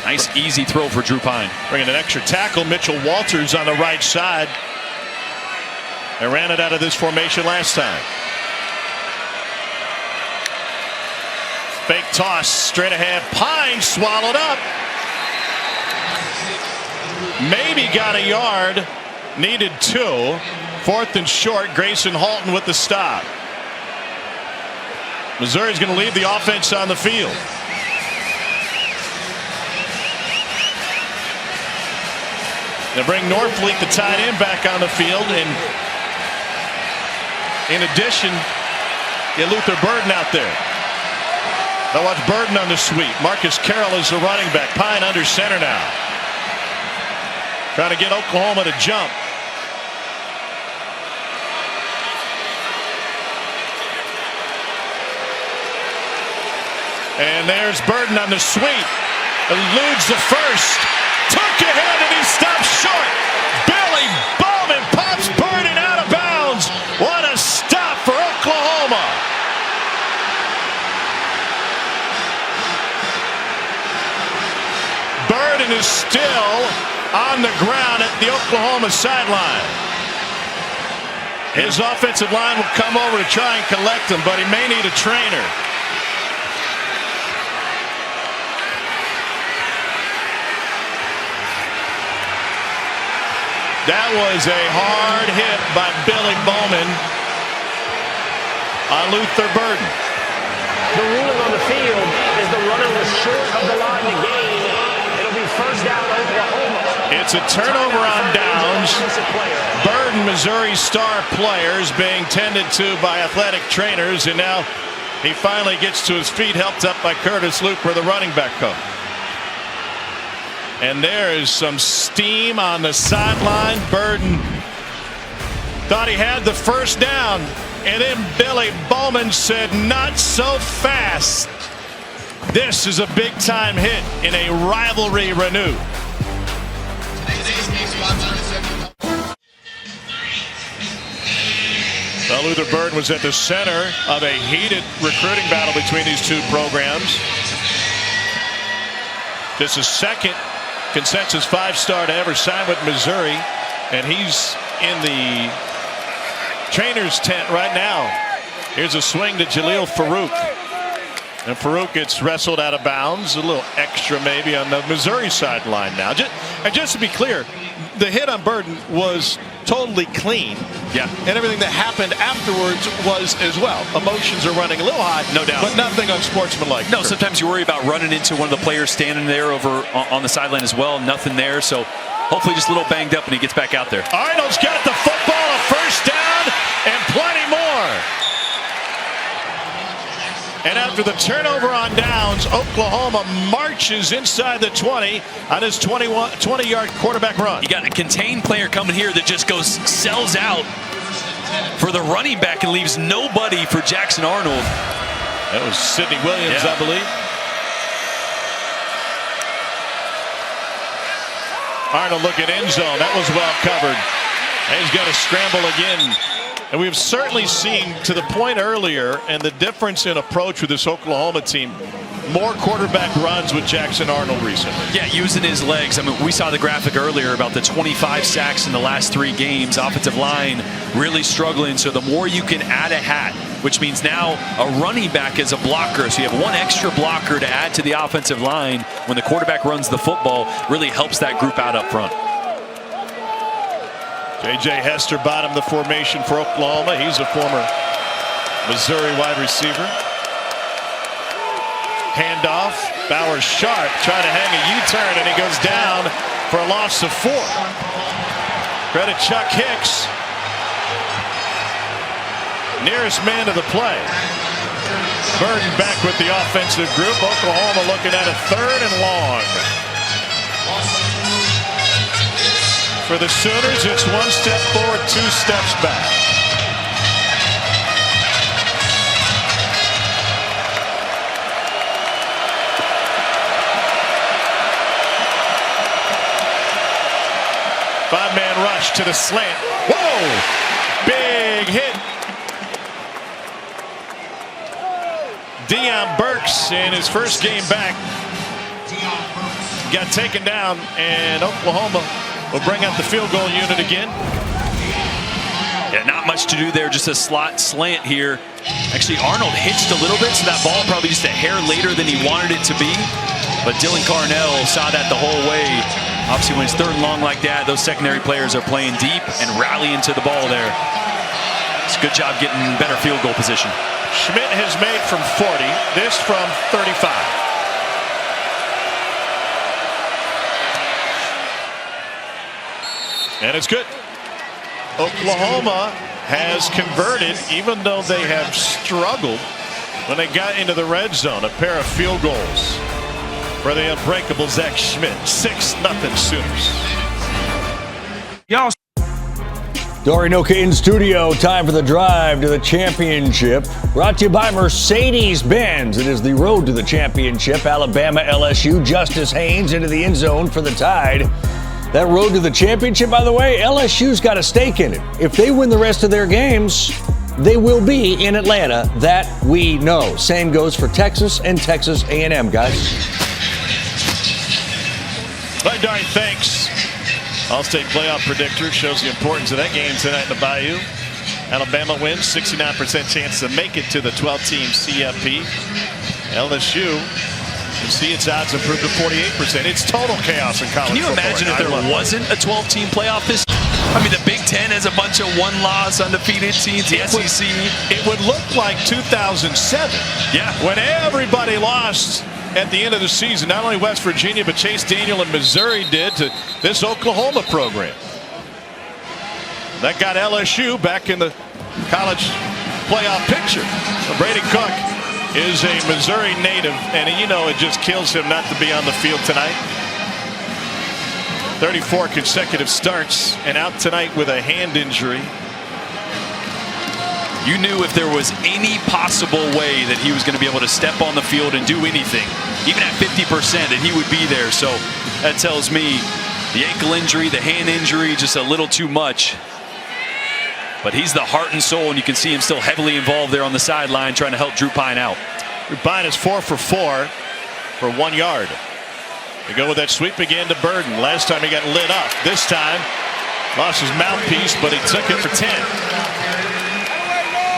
Nice easy throw for Drew Pine. Bringing an extra tackle, Mitchell Walters on the right side. They ran it out of this formation last time. Fake toss straight ahead. Pine swallowed up. Maybe got a yard. Needed 2. 4th and short. Grayson Halton with the stop. Missouri's going to leave the offense on the field. They bring Norfleet, the tight end, back on the field, and in addition, get Luther Burden out there. Now watch Burden on the sweep. Marcus Carroll is the running back. Pine under center now, trying to get Oklahoma to jump. And there's Burden on the sweep. Eludes the first. Took ahead and he stopped short. Billy Bowman pops Burden out of bounds. What a stop for Oklahoma. Burden is still on the ground at the Oklahoma sideline. His offensive line will come over to try and collect him, but he may need a trainer. That was a hard hit by Billy Bowman on Luther Burden. The ruling on the field is the runner was short of the line to gain. It'll be first down Oklahoma. It's a turnover on downs. Burden, Missouri star players, being tended to by athletic trainers, and now he finally gets to his feet, helped up by Curtis Luper, the running back coach. And there is some steam on the sideline. Burden thought he had the first down, and then Billy Bowman said, "Not so fast." This is a big-time hit in a rivalry renewed. Well, Luther Burden was at the center of a heated recruiting battle between these two programs. Just his second consensus 5-star to ever sign with Missouri, and he's in the trainer's tent right now. Here's a swing to Jaleel Farouk, and Farouk gets wrestled out of bounds. A little extra maybe on the Missouri sideline now. Just to be clear, the hit on Burden was totally clean. Yeah. And everything that happened afterwards was as well. Emotions are running a little high. No doubt. But nothing unsportsmanlike. No, sometimes you worry about running into one of the players standing there over on the sideline as well. Nothing there. So hopefully just a little banged up and he gets back out there. Arnold's got the football, a first down, and plenty more. And after the turnover on downs, Oklahoma marches inside the 20 on his 20-yard quarterback run. You got a contained player coming here that just goes, sells out for the running back and leaves nobody for Jackson Arnold. That was Sidney Williams, I believe. Arnold looking end zone. That was well covered. And he's got to scramble again. And we've certainly seen, to the point earlier, and the difference in approach with this Oklahoma team, more quarterback runs with Jackson Arnold recently. Yeah, using his legs. I mean, we saw the graphic earlier about the 25 sacks in the last 3 games. Offensive line really struggling. So the more you can add a hat, which means now a running back is a blocker. So you have one extra blocker to add to the offensive line when the quarterback runs the football, really helps that group out up front. J.J. Hester bottomed the formation for Oklahoma. He's a former Missouri wide receiver. Handoff. Bowers sharp, trying to hang a U-turn, and he goes down for a loss of 4. Credit Chuck Hicks. Nearest man to the play. Burden back with the offensive group. Oklahoma looking at a 3rd and long. For the Sooners, it's 1 step forward, 2 steps back. Five-man rush to the slant. Whoa! Big hit. Deion Burks in his first game back got taken down, and Oklahoma will bring out the field goal unit again. Yeah, not much to do there, just a slot slant here. Actually, Arnold hitched a little bit, so that ball probably just a hair later than he wanted it to be. But Dylan Carnell saw that the whole way. Obviously, when it's 3rd and long like that, those secondary players are playing deep and rallying to the ball there. It's a good job getting better field goal position. Schmidt has made from 40, this from 35. And it's good. Oklahoma has converted, even though they have struggled when they got into the red zone. A pair of field goals for the unbreakable Zach Schmidt. 6-0 Sooners. Y'all. Dory Noka in studio. Time for the drive to the championship. Brought to you by Mercedes-Benz. It is the road to the championship. Alabama LSU. Justice Haynes into the end zone for the Tide. That road to the championship, by the way, LSU's got a stake in it. If they win the rest of their games, they will be in Atlanta. That we know. Same goes for Texas and Texas A&M, guys. Bye, Dory, thanks. All-State playoff predictor shows the importance of that game tonight in the Bayou. Alabama wins, 69% chance to make it to the 12-team CFB. LSU can see its odds improve to 48%. It's total chaos in college football. Can you imagine if there wasn't a 12-team playoff this? I mean, the Big Ten has a bunch of one-loss undefeated teams. The SEC. It would look like 2007. Yeah. When everybody lost at the end of the season. Not only West Virginia, but Chase Daniel and Missouri did to this Oklahoma program. That got LSU back in the college playoff picture. Brady Cook is a Missouri native, and you know it just kills him not to be on the field tonight. 34 consecutive starts, and out tonight with a hand injury. You knew if there was any possible way that he was going to be able to step on the field and do anything, even at 50%, that he would be there. So that tells me the ankle injury, the hand injury, just a little too much. But he's the heart and soul, and you can see him still heavily involved there on the sideline trying to help Drew Pine out. Drew Pine is 4 for 4 for 1 yard. They go with that sweep again to Burden. Last time he got lit up. This time lost his mouthpiece, but he took it for 10.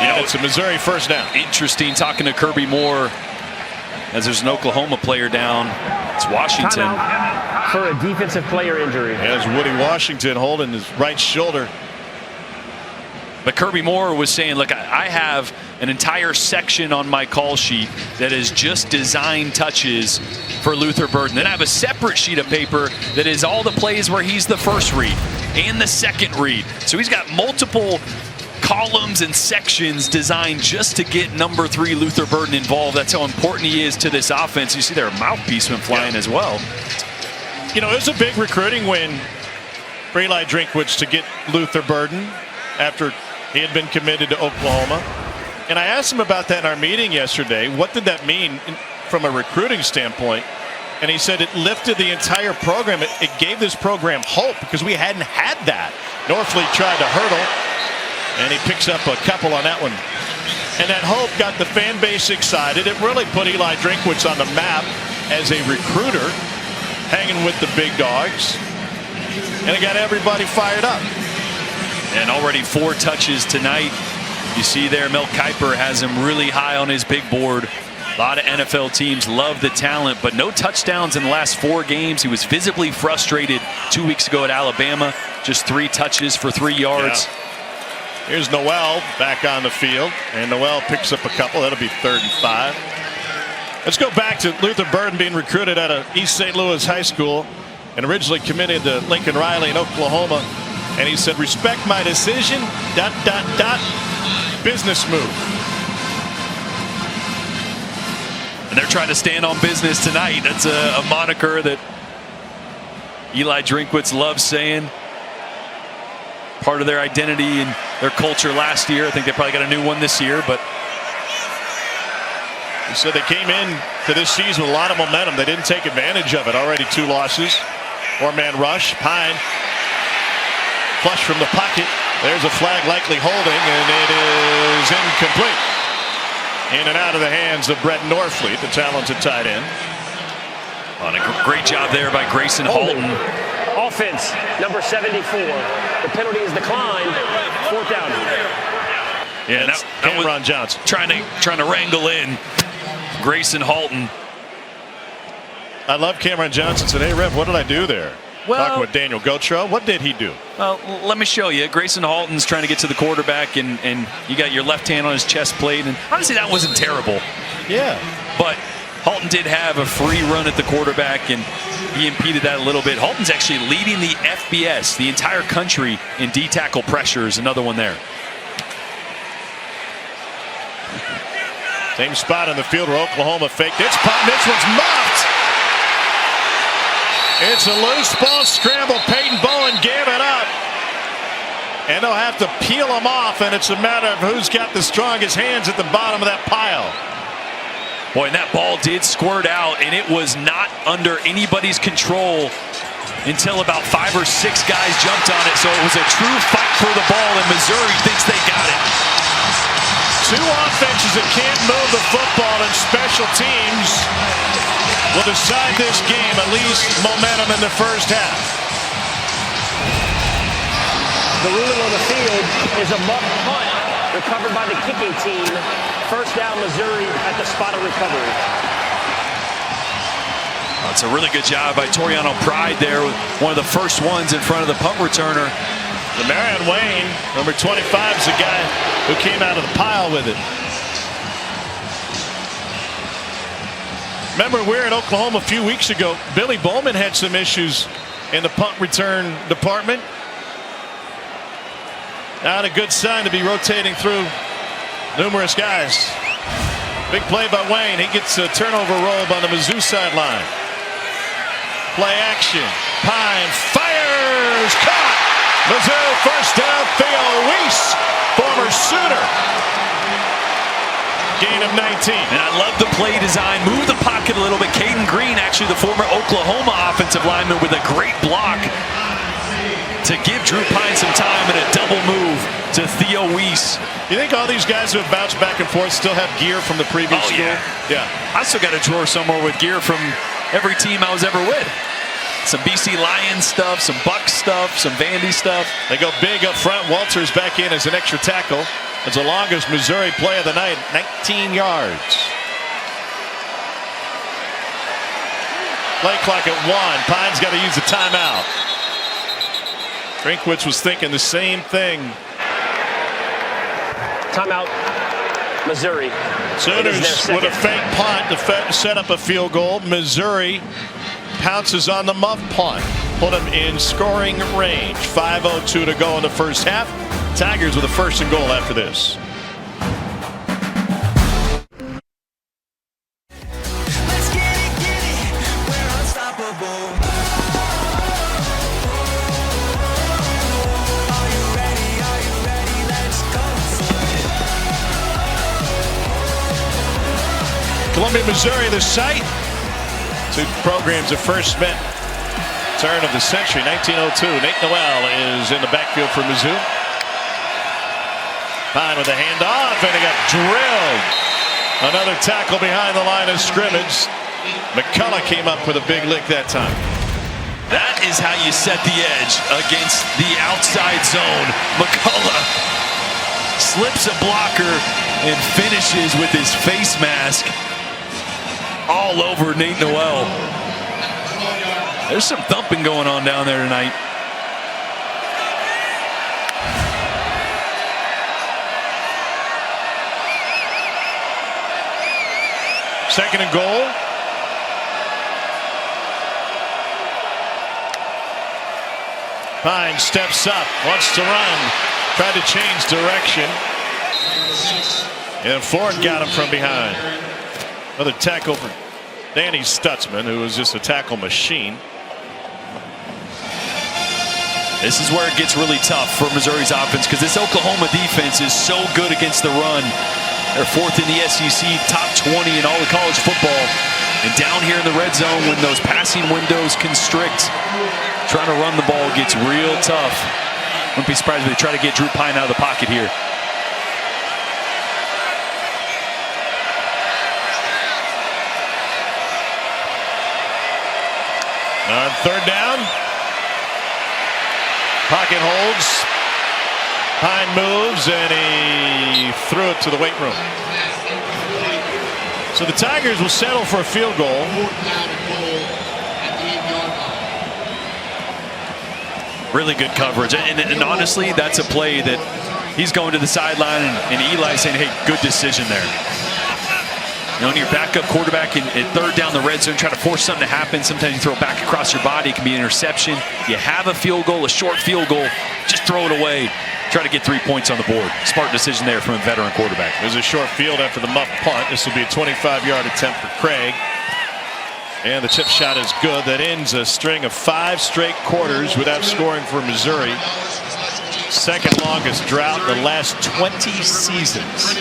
You know, it's a Missouri first down. Interesting talking to Kirby Moore as there's an Oklahoma player down. It's Washington. Timeout for a defensive player injury. As Woody Washington holding his right shoulder. But Kirby Moore was saying, look, I have an entire section on my call sheet that is just design touches for Luther Burden. Then I have a separate sheet of paper that is all the plays where he's the first read and the second read. So he's got multiple columns and sections designed just to get number 3 Luther Burden involved. That's how important he is to this offense. You see their mouthpiece went flying as well. You know, it was a big recruiting win for Eli Drinkwitz to get Luther Burden after he had been committed to Oklahoma. And I asked him about that in our meeting yesterday. What did that mean from a recruiting standpoint? And he said it lifted the entire program. It gave this program hope because we hadn't had that. Norfleet tried to hurdle, and he picks up a couple on that one. And that hope got the fan base excited. It really put Eli Drinkwitz on the map as a recruiter, hanging with the big dogs. And it got everybody fired up. And already 4 touches tonight. You see there, Mel Kiper has him really high on his big board. A lot of NFL teams love the talent, but no touchdowns in the last 4 games. He was visibly frustrated 2 weeks ago at Alabama. Just 3 touches for 3 yards. Yeah. Here's Noel back on the field, and Noel picks up a couple. That'll be 3rd and 5. Let's go back to Luther Burden being recruited out of East St. Louis High School and originally committed to Lincoln Riley in Oklahoma. And he said, respect my decision, ... business move. And they're trying to stand on business tonight. That's a moniker that Eli Drinkwitz loves saying. Part of their identity and their culture last year. I think they probably got a new one this year, but he said they came in to this season with a lot of momentum. They didn't take advantage of it. Already 2 losses. 4-man rush. Pine flush from the pocket. There's a flag likely holding, and it is incomplete. In and out of the hands of Brett Norfleet, the talented tight end. On a great job there by Grayson Halton. Offense, number 74. The penalty is declined. 4th down. Yeah, that Cameron Johnson trying to wrangle in Grayson Halton. I love Cameron Johnson. Said, "Hey, Rev, what did I do there?" Well, talking with Daniel Gotro. What did he do? Well, let me show you. Grayson Halton's trying to get to the quarterback, and you got your left hand on his chest plate. And honestly, that wasn't terrible. Yeah. But Halton did have a free run at the quarterback, and he impeded that a little bit. Halton's actually leading the FBS, the entire country, in D-tackle pressures. Another one there. Same spot on the field where Oklahoma faked its punt. This one's muffed. It's a loose ball scramble. Peyton Bowen gave it up. And they'll have to peel him off, and it's a matter of who's got the strongest hands at the bottom of that pile. Boy, and that ball did squirt out, and it was not under anybody's control until about 5 or 6 guys jumped on it. So it was a true fight for the ball, and Missouri thinks they got it. 2 offenses that can't move the football, and special teams will decide this game, at least momentum in the first half. The ruling on the field is a muff punt recovered by the kicking team. 1st down, Missouri at the spot of recovery. It's a really good job by Toriano Pride there, with one of the first ones in front of the punt returner. Marion Wayne, number 25, is the guy who came out of the pile with it. Remember, we were in Oklahoma a few weeks ago. Billy Bowman had some issues in the punt return department. Not a good sign to be rotating through numerous guys. Big play by Wayne. He gets a turnover roll on the Mizzou sideline. Play action. Pine fires. Caught. Mizzou first down. Theo Weiss, former Sooner. Gain of 19. And I love the play design. Move the pocket a little bit. Caden Green, actually the former Oklahoma offensive lineman, with a great block to give Drew Pine some time, and a double move to Theo Weiss. You think all these guys who have bounced back and forth still have gear from the previous school? Yeah. I still got a drawer somewhere with gear from every team I was ever with. Some BC Lions stuff, some Bucks stuff, some Vandy stuff. They go big up front. Walters back in as an extra tackle. It's the longest Missouri play of the night, 19 yards. Play clock at 1. Pine's got to use the timeout. Drinkwitz was thinking the same thing. Timeout, Missouri. Sooners with a fake punt to set up a field goal. Missouri pounces on the muff punt. Put them in scoring range. 5:02 to go in the first half. Tigers with a 1st and goal after this. Let's get it, we're unstoppable. Are you ready, let's go. Columbia, Missouri, the site. 2 programs that first met turn of the century, 1902. Nate Noel is in the backfield for Mizzou. Pine with a handoff, and he got drilled. Another tackle behind the line of scrimmage. McCullough came up with a big lick that time. That is how you set the edge against the outside zone. McCullough slips a blocker and finishes with his face mask all over Nate Noel. There's some thumping going on down there tonight. Second and goal. Pine steps up, wants to run, tried to change direction. And Ford got him from behind. Another tackle for Danny Stutzman, who was just a tackle machine. This is where it gets really tough for Missouri's offense because this Oklahoma defense is so good against the run. They're 4th in the SEC, top 20 in all of college football. And down here in the red zone, when those passing windows constrict, trying to run the ball gets real tough. Wouldn't be surprised if they try to get Drew Pine out of the pocket here. On 3rd down, pocket holds, Pine moves, and he threw it to the weight room. So the Tigers will settle for a field goal. Really good coverage, and honestly, that's a play that he's going to the sideline, and Eli saying, hey, good decision there. You know, when you're backup quarterback and 3rd down the red zone, try to force something to happen. Sometimes you throw it back across your body. It can be an interception. You have a field goal, a short field goal. Just throw it away. Try to get 3 points on the board. Smart decision there from a veteran quarterback. There's a short field after the muff punt. This will be a 25-yard attempt for Craig. And the chip shot is good. That ends a string of 5 straight quarters without scoring for Missouri. Second longest drought in the last 20 seasons.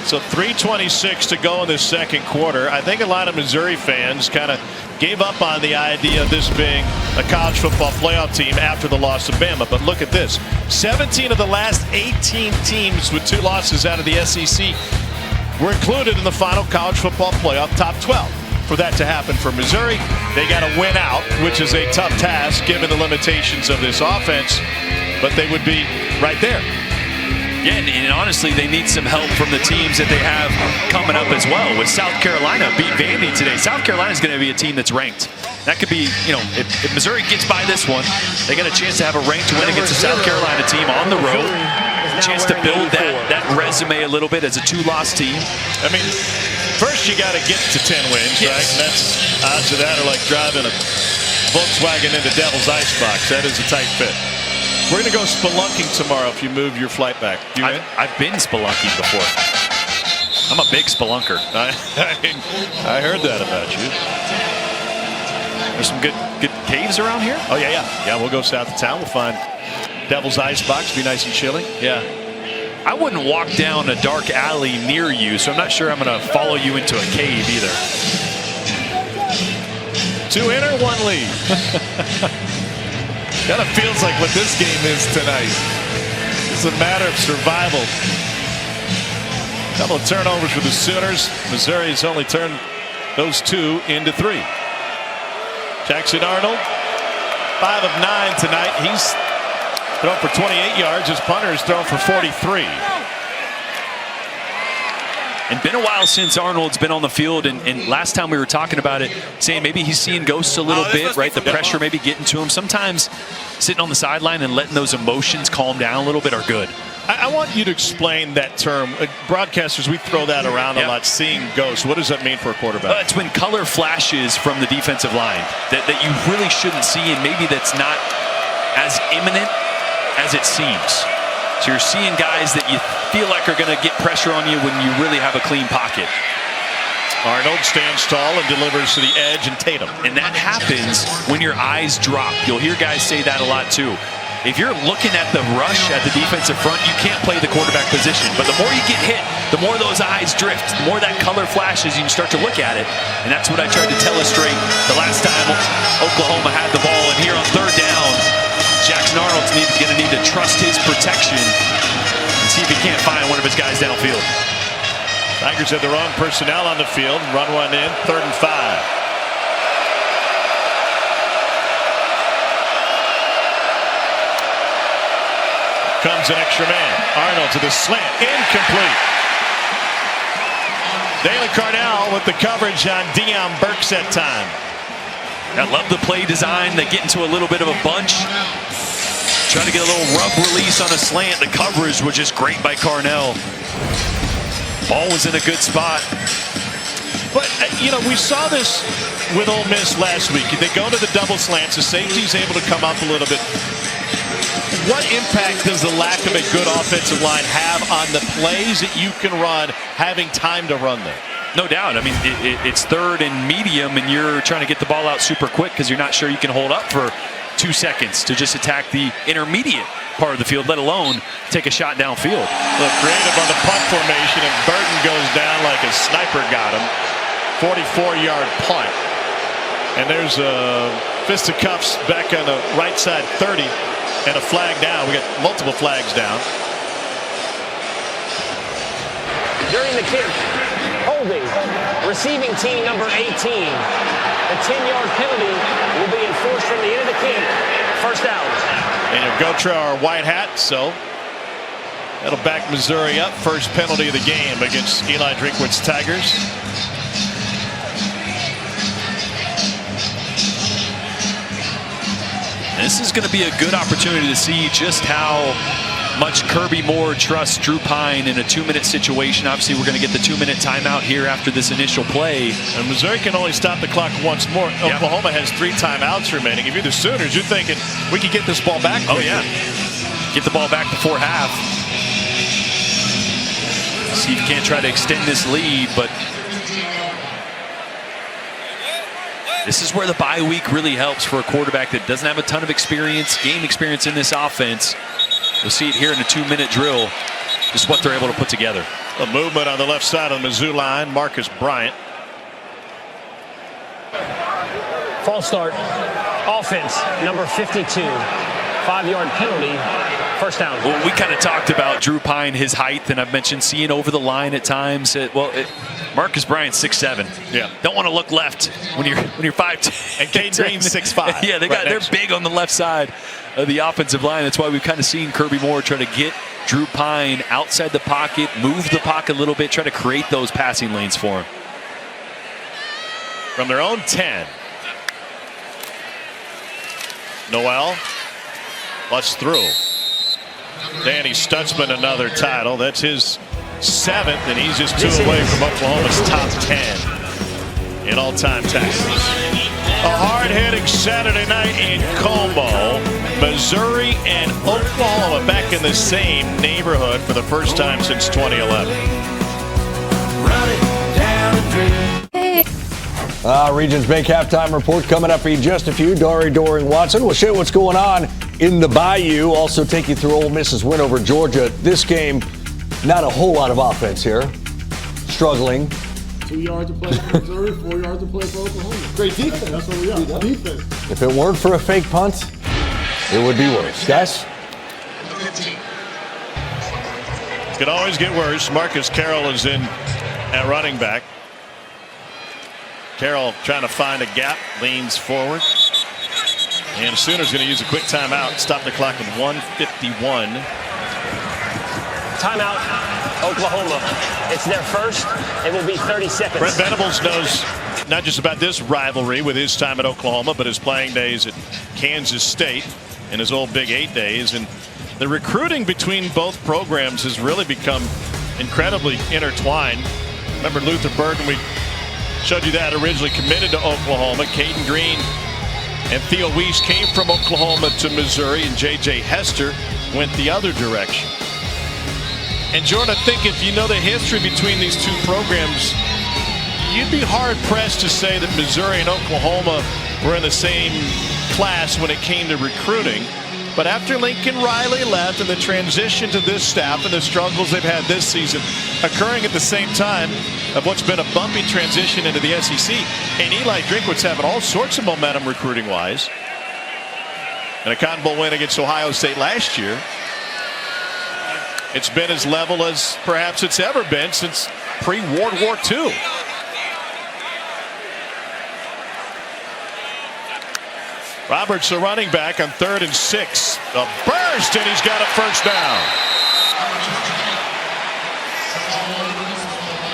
So 3:26 to go in this second quarter. I think a lot of Missouri fans kind of gave up on the idea of this being a college football playoff team after the loss of Bama. But look at this. 17 of the last 18 teams with 2 losses out of the SEC were included in the final college football playoff top 12. For that to happen for Missouri, they got to win out, which is a tough task given the limitations of this offense. But they would be right there. Yeah, and honestly, they need some help from the teams that they have coming up as well. With South Carolina beat Vandy today, South Carolina is going to be a team that's ranked. That could be, you know, if Missouri gets by this one, they got a chance to have a ranked win against a South Carolina team on the road. A chance to build that resume a little bit as a 2-loss team. I mean, first you got to get to 10 wins, right? And that's odds of that are like driving a Volkswagen into Devil's Icebox. That is a tight fit. We're going to go spelunking tomorrow if you move your flight back. I've been spelunking before. I'm a big spelunker. I heard that about you. There's some good caves around here? Oh, yeah. Yeah, we'll go south of town. We'll find Devil's Icebox. Be nice and chilly. Yeah. I wouldn't walk down a dark alley near you, so I'm not sure I'm going to follow you into a cave either. 2 in or 1 lead. Kind of feels like what this game is tonight. It's a matter of survival. Couple of turnovers for the Sooners. Missouri's only turned those 2 into 3. Jackson Arnold, 5 of 9 tonight. He's thrown for 28 yards. His punter is thrown for 43. And been a while since Arnold's been on the field, and last time we were talking about it, saying maybe he's seeing ghosts a little bit, right? The pressure maybe getting to him. Sometimes sitting on the sideline and letting those emotions calm down a little bit are good. I want you to explain that term. Broadcasters, we throw that around a lot, seeing ghosts. What does that mean for a quarterback? It's when color flashes from the defensive line that you really shouldn't see, and maybe that's not as imminent as it seems. So you're seeing guys that you feel like are going to get pressure on you when you really have a clean pocket. Arnold stands tall and delivers to the edge and Tatum. And that happens when your eyes drop. You'll hear guys say that a lot too. If you're looking at the rush at the defensive front, you can't play the quarterback position. But the more you get hit, the more those eyes drift, the more that color flashes, you can start to look at it. And that's what I tried to illustrate the last time Oklahoma had the ball. And here on 3rd down, Jackson Arnold's going to need to trust his protection and see if he can't find one of his guys downfield. Tigers had the wrong personnel on the field. Run one in, 3rd and 5. Comes an extra man. Arnold to the slant. Incomplete. Dalen Carnell with the coverage on Deion Burks that time. I love the play design. They get into a little bit of a bunch. Trying to get a little rub release on a slant. The coverage was just great by Carnell. Ball was in a good spot. But, you know, we saw this with Ole Miss last week. They go to the double slants. The safety's able to come up a little bit What impact does the lack of a good offensive line have on the plays that you can run, having time to run them? No doubt. I mean, it's third and medium, and you're trying to get the ball out super quick because you're not sure you can hold up for 2 seconds to just attack the intermediate part of the field, let alone take a shot downfield. Look, creative on the punt formation, and Burton goes down like a sniper got him. 44-yard punt. And there's a fisticuffs back on the right side 30 and a flag down. We got multiple flags down. During the kick, holding, receiving team number 18. The 10-yard penalty will be enforced from the end of the kick. First down. And Gotra, our white hat, so that'll back Missouri up. First penalty of the game against Eli Drinkwitz's Tigers. This is going to be a good opportunity to see just how much Kirby Moore trusts Drew Pine in a 2-minute situation. Obviously, we're going to get the 2-minute timeout here after this initial play. And Missouri can only stop the clock once more. Yep. Oklahoma has 3 timeouts remaining. If you're the Sooners, you're thinking we can get this ball back. Oh, yeah. Get the ball back before half. See if you can't try to extend this lead, but this is where the bye week really helps for a quarterback that doesn't have a ton of experience, game experience in this offense. You'll see it here in a 2-minute drill, just what they're able to put together. A movement on the left side of the Mizzou line, Marcus Bryant. False start. Offense, number 52. 5-yard penalty. First down. Well, we kind of talked about Drew Pine, his height, and I've mentioned seeing over the line at times. Marcus Bryant's 6'7". Yeah. Don't want to look left when you're 5'10". And Caden Green's 6'5". Yeah, they're big on the left side of the offensive line. That's why we've kind of seen Kirby Moore try to get Drew Pine outside the pocket, move the pocket a little bit, try to create those passing lanes for him. From their own 10. Noel bust through. Danny Stutzman, another title. That's his 7th, and he's just 2 away from Oklahoma's top 10 in all-time tackles. A hard-hitting Saturday night in Como. Missouri and Oklahoma back in the same neighborhood for the first time since 2011. Regions Bank halftime report coming up in just a few. Doring Watson will show you what's going on in the Bayou. Also take you through Ole Miss's win over Georgia. This game, not a whole lot of offense here. Struggling. 2 yards to play for Missouri, 4 yards to play for Oklahoma. Great defense. That's what we are. Defense. If it weren't for a fake punt, it would be worse. Guys? Could always get worse. Marcus Carroll is in at running back. Carroll trying to find a gap, leans forward. And Sooners going to use a quick timeout, stop the clock with 1:51. Timeout, Oklahoma. It's their first. It will be 30 seconds. Brent Venables knows not just about this rivalry with his time at Oklahoma, but his playing days at Kansas State and his old Big 8 days. And the recruiting between both programs has really become incredibly intertwined. Remember Luther Burden, we showed you that, originally committed to Oklahoma. Caden Green and Theo Weiss came from Oklahoma to Missouri, and J.J. Hester went the other direction. And Jordan, I think if you know the history between these two programs, you'd be hard-pressed to say that Missouri and Oklahoma were in the same class when it came to recruiting. But after Lincoln Riley left and the transition to this staff and the struggles they've had this season occurring at the same time of what's been a bumpy transition into the SEC, and Eli Drinkwitz having all sorts of momentum recruiting-wise, and a Cotton Bowl win against Ohio State last year, it's been as level as perhaps it's ever been since pre-World War II. Roberts, the running back, on 3rd and 6. A burst, and he's got a first down.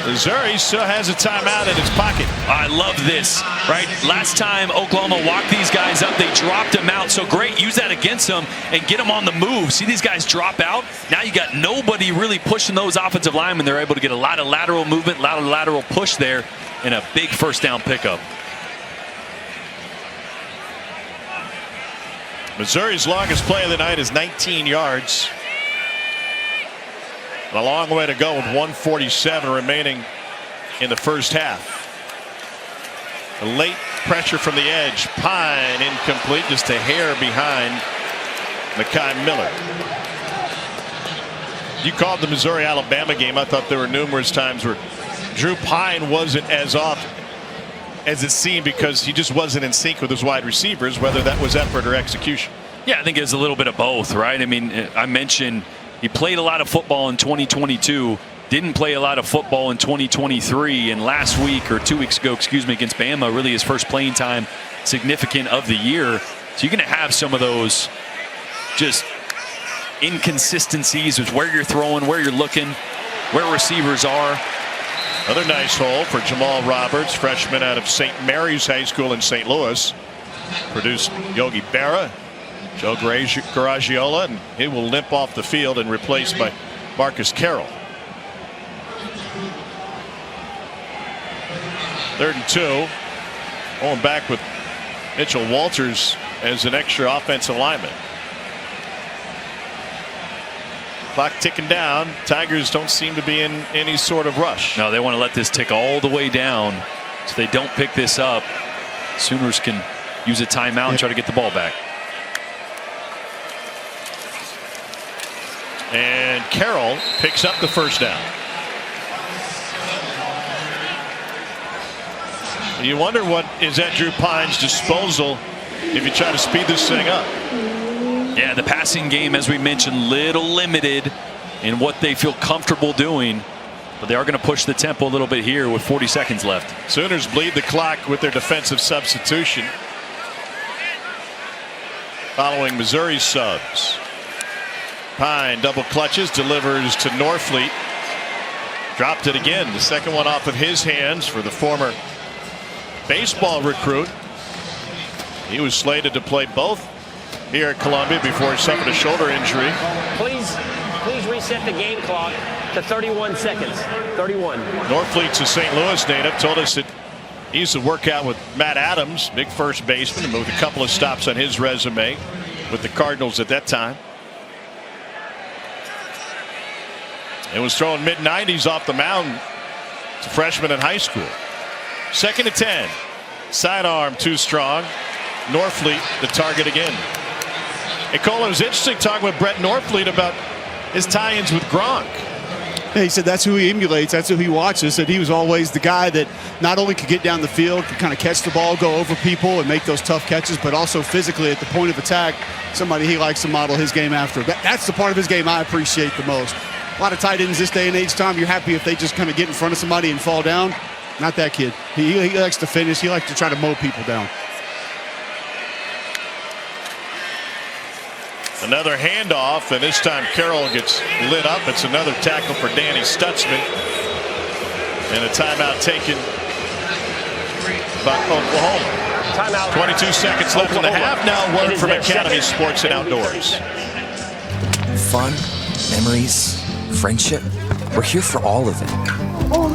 Missouri still has a timeout in his pocket. I love this, right? Last time Oklahoma walked these guys up, they dropped them out. So great, use that against them and get them on the move. See these guys drop out? Now you got nobody really pushing those offensive linemen. They're able to get a lot of lateral movement, a lot of lateral push there, and a big first down pickup. Missouri's longest play of the night is 19 yards. A long way to go with 1:47 remaining in the first half. A late pressure from the edge. Pine incomplete, just a hair behind Mekhi Miller. You called the Missouri-Alabama game. I thought there were numerous times where Drew Pine wasn't as off as it seemed because he just wasn't in sync with his wide receivers, whether that was effort or execution. Yeah, I think it's a little bit of both, right? I mean, I mentioned he played a lot of football in 2022, didn't play a lot of football in 2023, and last week or 2 weeks ago, excuse me, against Bama, really his first playing time significant of the year. So you're going to have some of those just inconsistencies with where you're throwing, where you're looking, where receivers are. Another nice hole for Jamal Roberts, freshman out of St. Mary's High School in St. Louis. Produced Yogi Berra, Joe Garagiola, and he will limp off the field and replaced by Marcus Carroll. 3rd and 2. Going back with Mitchell Walters as an extra offensive lineman. Clock ticking down. Tigers don't seem to be in any sort of rush. No, they want to let this tick all the way down so they don't pick this up. Sooners can use a timeout and try to get the ball back. And Carroll picks up the first down. You wonder what is at Drew Pine's disposal if you try to speed this thing up. Yeah, the passing game, as we mentioned, little limited in what they feel comfortable doing, but they are going to push the tempo a little bit here with 40 seconds left. Sooners bleed the clock with their defensive substitution following Missouri's subs. Pine double clutches, delivers to Norfleet. Dropped it again. The second one off of his hands for the former baseball recruit. He was slated to play both here at Columbia before he suffered a shoulder injury. Please reset the game clock to 31 seconds. 31. Norfleet's a St. Louis native. Told us that he used to work out with Matt Adams, big first baseman, and moved a couple of stops on his resume with the Cardinals at that time. It was throwing mid-90s off the mound to freshmen in high school. 2nd and 10. Sidearm too strong. Norfleet the target again. Hey, Cole, it was interesting talking with Brett Norfleet about his tie-ins with Gronk. Yeah, he said that's who he emulates. That's who he watches. That he was always the guy that not only could get down the field, could kind of catch the ball, go over people, and make those tough catches, but also physically at the point of attack, somebody he likes to model his game after. That's the part of his game I appreciate the most. A lot of tight ends this day and age, Tom, you're happy if they just kind of get in front of somebody and fall down. Not that kid. He likes to finish. He likes to try to mow people down. Another handoff, and this time Carroll gets lit up. It's another tackle for Danny Stutzman. And a timeout taken by Oklahoma. Timeout. 22 seconds left in the half. Now a word from Academy Sports and Outdoors. Fun, memories, friendship. We're here for all of it.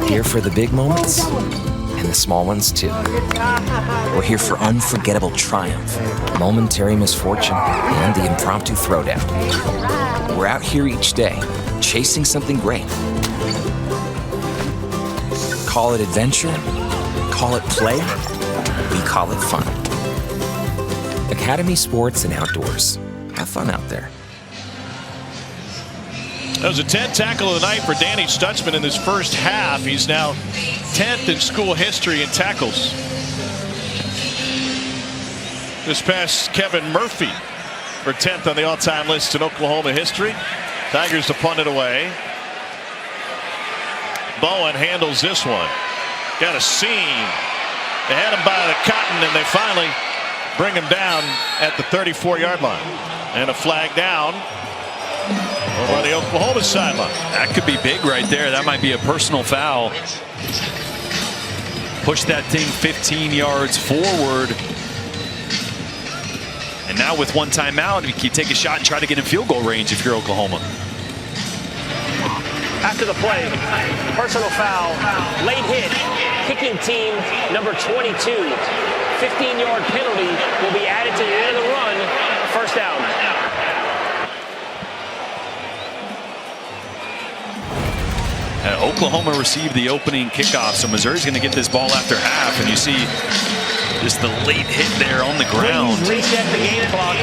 Here for the big moments and the small ones too. We're here for unforgettable triumph, momentary misfortune, and the impromptu throwdown. We're out here each day, chasing something great. Call it adventure, call it play, we call it fun. Academy Sports and Outdoors. Have fun out there. That was a 10th tackle of the night for Danny Stutzman in this first half. He's now 10th in school history in tackles. This past Kevin Murphy for 10th on the all-time list in Oklahoma history. Tigers to punt it away. Bowen handles this one. Got a seam. They had him by the cotton, and they finally bring him down at the 34-yard line. And a flag down over on the Oklahoma sideline. That could be big right there. That might be a personal foul. Push that thing 15 yards forward. And now with one timeout, you can take a shot and try to get in field goal range if you're Oklahoma. After the play, personal foul, late hit, kicking team number 22. 15-yard penalty will be added to the end of the run. First down. Oklahoma received the opening kickoff, so Missouri's going to get this ball after half, and you see just the late hit there on the ground. Please reset the game clock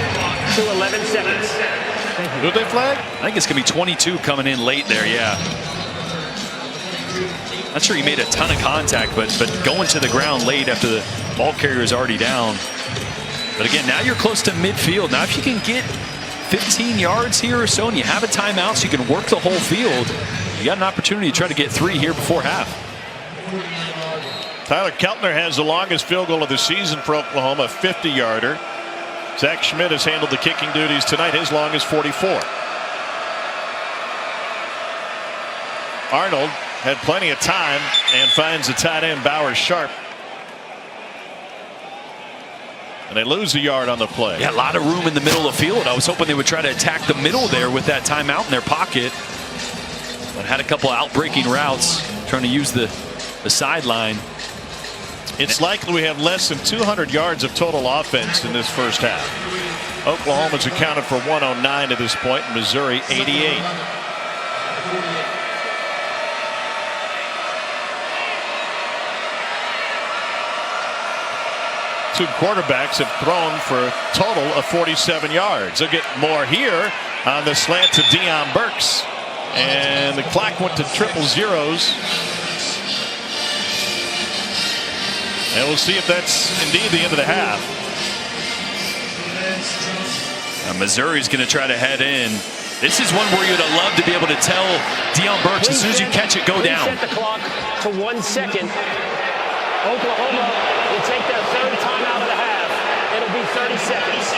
to 11 seconds. Who'd they flag? I think it's going to be 22 coming in late there, yeah. Not sure he made a ton of contact, but going to the ground late after the ball carrier is already down. But again, now you're close to midfield. Now if you can get 15 yards here or so and you have a timeout so you can work the whole field, you got an opportunity to try to get 3 here before half. Tyler Keltner has the longest field goal of the season for Oklahoma, a 50-yarder. Zach Schmidt has handled the kicking duties tonight. His long is 44. Arnold had plenty of time and finds the tight end Bowers Sharp. And they lose a yard on the play. Yeah, a lot of room in the middle of the field. I was hoping they would try to attack the middle there with that timeout in their pocket. But had a couple of out-breaking routes trying to use the sideline. It's likely we have less than 200 yards of total offense in this first half. Oklahoma's accounted for 109 at this point, and Missouri 88. Two quarterbacks have thrown for a total of 47 yards. They'll get more here on the slant to Deion Burks. And the clock went to triple zeros. And we'll see if that's indeed the end of the half. Now Missouri's going to try to head in. This is one where you'd have loved to be able to tell Deion Burks as soon as you catch it, go down. Set the clock to 1 second. Oklahoma will take their third timeout of the half. It'll be 30 seconds.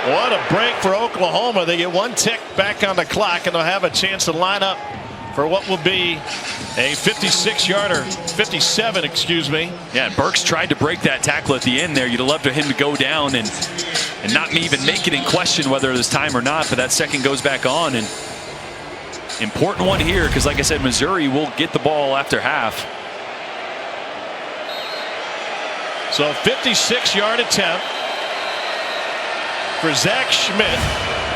What a break for Oklahoma. They get 1 tick back on the clock, and they'll have a chance to line up for what will be a 56-yarder, 57, excuse me. Yeah, Burks tried to break that tackle at the end there. You'd have loved for him to go down and not even make it in question whether it was time or not, but that second goes back on. And important one here because, like I said, Missouri will get the ball after half. So 56-yard attempt for Zach Schmidt,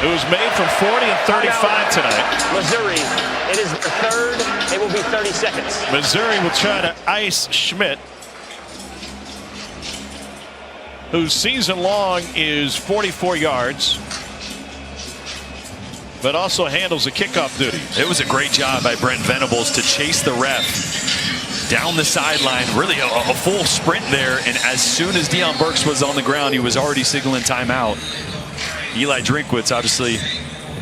who was made from 40 and 35 tonight. Missouri, it is the third. It will be 30 seconds. Missouri will try to ice Schmidt, whose season long is 44 yards, but also handles the kickoff duties. It was a great job by Brent Venables to chase the ref down the sideline, really a full sprint there, and as soon as Deion Burks was on the ground, he was already signaling timeout. Eli Drinkwitz obviously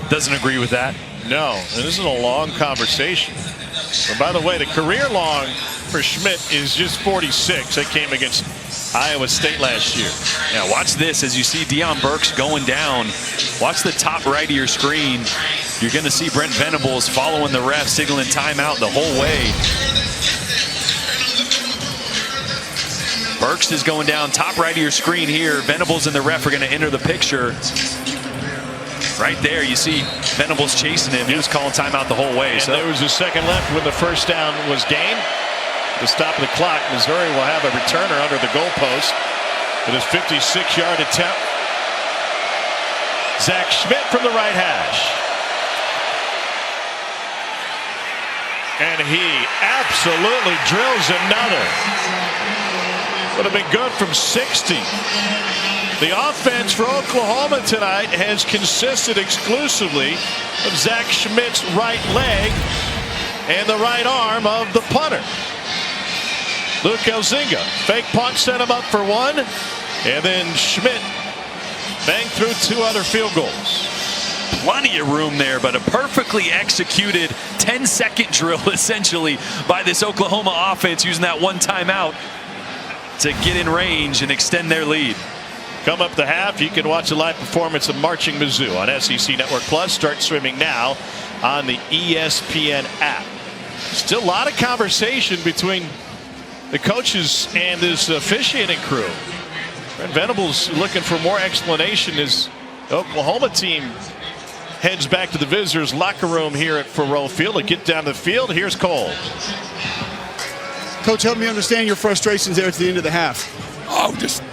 doesn't agree with that. No, and this is a long conversation. And by the way, the career long for Schmidt is just 46. That came against Iowa State last year. Yeah, watch this as you see Deion Burks going down. Watch the top right of your screen. You're going to see Brent Venables following the ref, signaling timeout the whole way. Burks is going down top right of your screen here. Venables and the ref are going to enter the picture. Right there, you see Venables chasing him. He was calling timeout the whole way. And so there was a second left when the first down was gained. The stop of the clock. Missouri will have a returner under the goalpost. It is 56-yard attempt. Zach Schmidt from the right hash. And he absolutely drills another. Would have been good from 60. The offense for Oklahoma tonight has consisted exclusively of Zach Schmidt's right leg and the right arm of the punter. Luke Elzinga, fake punt, set him up for one, and then Schmidt banged through 2 other field goals. Plenty of room there, but a perfectly executed 10-second drill essentially by this Oklahoma offense using that one timeout to get in range and extend their lead. Come up the half, you can watch a live performance of Marching Mizzou on SEC Network Plus. Start streaming now on the ESPN app. Still a lot of conversation between the coaches and this officiating crew. Brent Venables looking for more explanation as the Oklahoma team heads back to the visitors' locker room here at Faurot Field to get down the field. Here's Cole. Coach, help me understand your frustrations there at the end of the half. Oh, just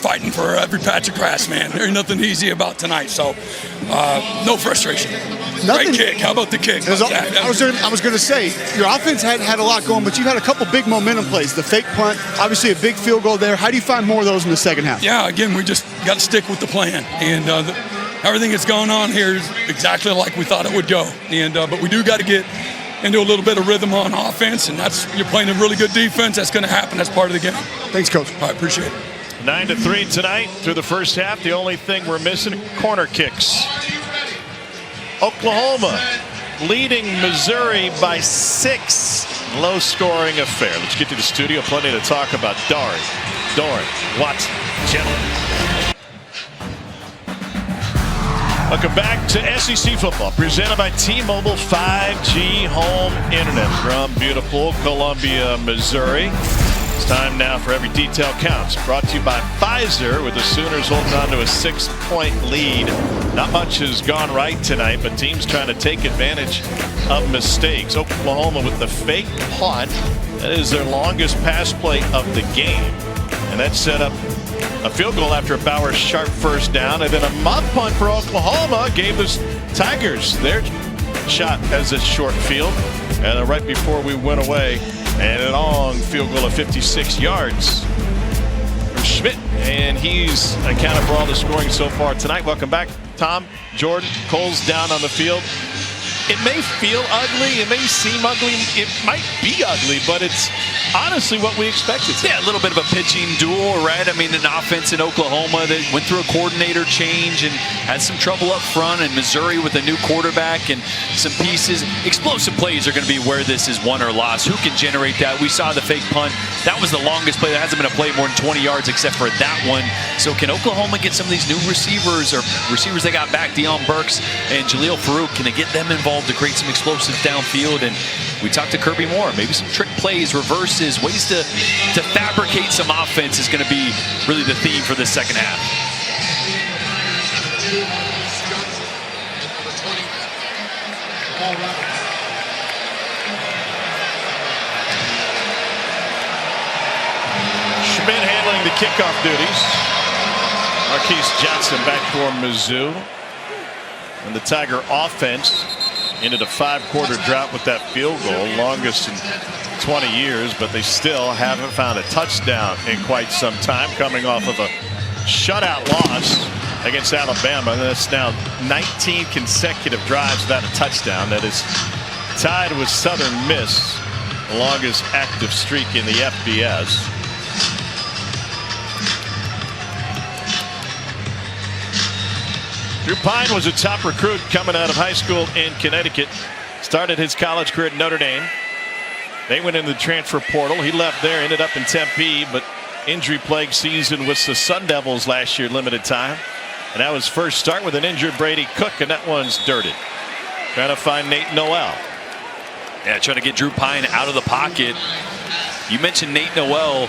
fighting for every patch of grass, man. There ain't nothing easy about tonight, so no frustration. Nothing. Great kick. How about the kick? I was going to say, your offense hadn't had a lot going, but you've had a couple big momentum plays. The fake punt, obviously a big field goal there. How do you find more of those in the second half? Yeah, again, we just got to stick with the plan. And everything that's going on here is exactly like we thought it would go. And but we do got to get into a little bit of rhythm on offense, and you're playing a really good defense. That's going to happen. That's part of the game. Thanks, Coach. I appreciate it. 9-3 tonight through the first half. The only thing we're missing, corner kicks. Oklahoma leading Missouri by 6. Low-scoring affair. Let's get to the studio. Plenty to talk about. Doran, Watson, gentlemen. Welcome back to SEC football, presented by T-Mobile 5G home internet from beautiful Columbia, Missouri. It's time now for Every Detail Counts, brought to you by Pfizer, with the Sooners holding on to a 6-point lead. Not much has gone right tonight, but teams trying to take advantage of mistakes. Oklahoma with the fake punt. That is their longest pass play of the game. And that set up a field goal after a Bowers sharp first down. And then a muff punt for Oklahoma gave the Tigers their shot as a short field. And right before we went away, and a long field goal of 56 yards from Schmidt. And he's accounted for all the scoring so far tonight. Welcome back, Tom. Jordan, Cole's down on the field. It may feel ugly. It may seem ugly. It might be ugly, but it's honestly what we expected. Yeah, a little bit of a pitching duel, right? I mean, an offense in Oklahoma that went through a coordinator change and had some trouble up front, and Missouri with a new quarterback and some pieces. Explosive plays are going to be where this is won or lost. Who can generate that? We saw the fake punt. That was the longest play. There hasn't been a play more than 20 yards except for that one. So can Oklahoma get some of these new receivers or receivers they got back, Deion Burks and Jaleel Farouk, can they get them involved to create some explosives downfield? And we talked to Kirby Moore. Maybe some trick plays, reverses, ways to fabricate some offense is going to be really the theme for this second half. Schmidt handling the kickoff duties. Marquise Johnson back for Mizzou. And the Tiger offense ended a 5-quarter drought with that field goal, longest in 20 years, but they still haven't found a touchdown in quite some time, coming off of a shutout loss against Alabama. That's now 19 consecutive drives without a touchdown. That is tied with Southern Miss, the longest active streak in the FBS. Drew Pine was a top recruit coming out of high school in Connecticut. Started his college career at Notre Dame. They went into the transfer portal. He left there, ended up in Tempe, but injury-plagued season with the Sun Devils last year, limited time. And that was first start with an injured Brady Cook, and that one's dirted. Trying to find Nate Noel. Yeah, trying to get Drew Pine out of the pocket. You mentioned Nate Noel.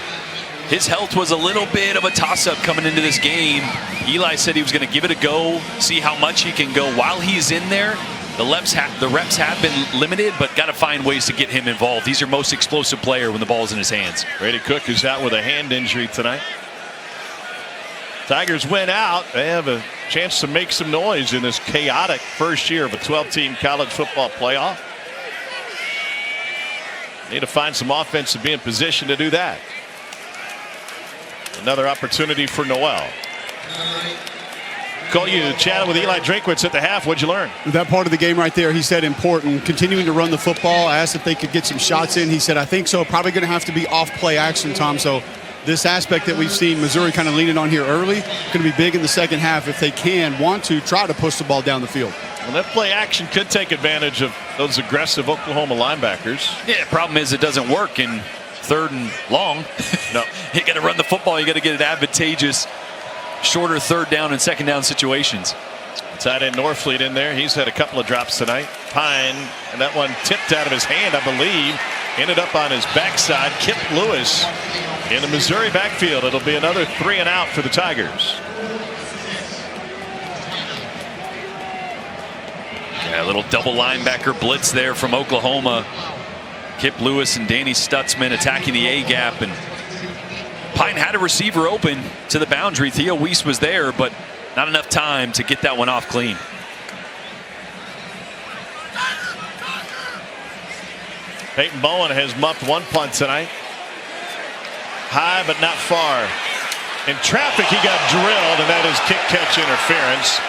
His health was a little bit of a toss-up coming into this game. Eli said he was going to give it a go, see how much he can go. While he's in there, the reps have been limited, but got to find ways to get him involved. He's your most explosive player when the ball's in his hands. Brady Cook is out with a hand injury tonight. Tigers win out. They have a chance to make some noise in this chaotic first year of a 12-team college football playoff. Need to find some offense to be in position to do that. Another opportunity for Noel. Cole, you chatted with Eli Drinkwitz at the half. What'd you learn? That part of the game right there, he said important. Continuing to run the football. I asked if they could get some shots in. He said, I think so. Probably going to have to be off play action, Tom. So this aspect that we've seen Missouri kind of leaning on here early, going to be big in the second half if they want to try to push the ball down the field. Well, that play action could take advantage of those aggressive Oklahoma linebackers. Yeah, problem is it doesn't work in third and long. No. You got to run the football. You got to get it advantageous, shorter third down and second down situations. Tight end Norfleet in there. He's had a couple of drops tonight. Pine, and that one tipped out of his hand, I believe. Ended up on his backside. Kip Lewis in the Missouri backfield. It'll be another 3 and out for the Tigers. Yeah, a little double linebacker blitz there from Oklahoma. Kip Lewis and Danny Stutzman attacking the A gap, and Pine had a receiver open to the boundary. Theo Weiss was there, but not enough time to get that one off clean. Peyton Bowen has muffed one punt tonight. High but not far. In traffic, he got drilled, and that is kick-catch interference.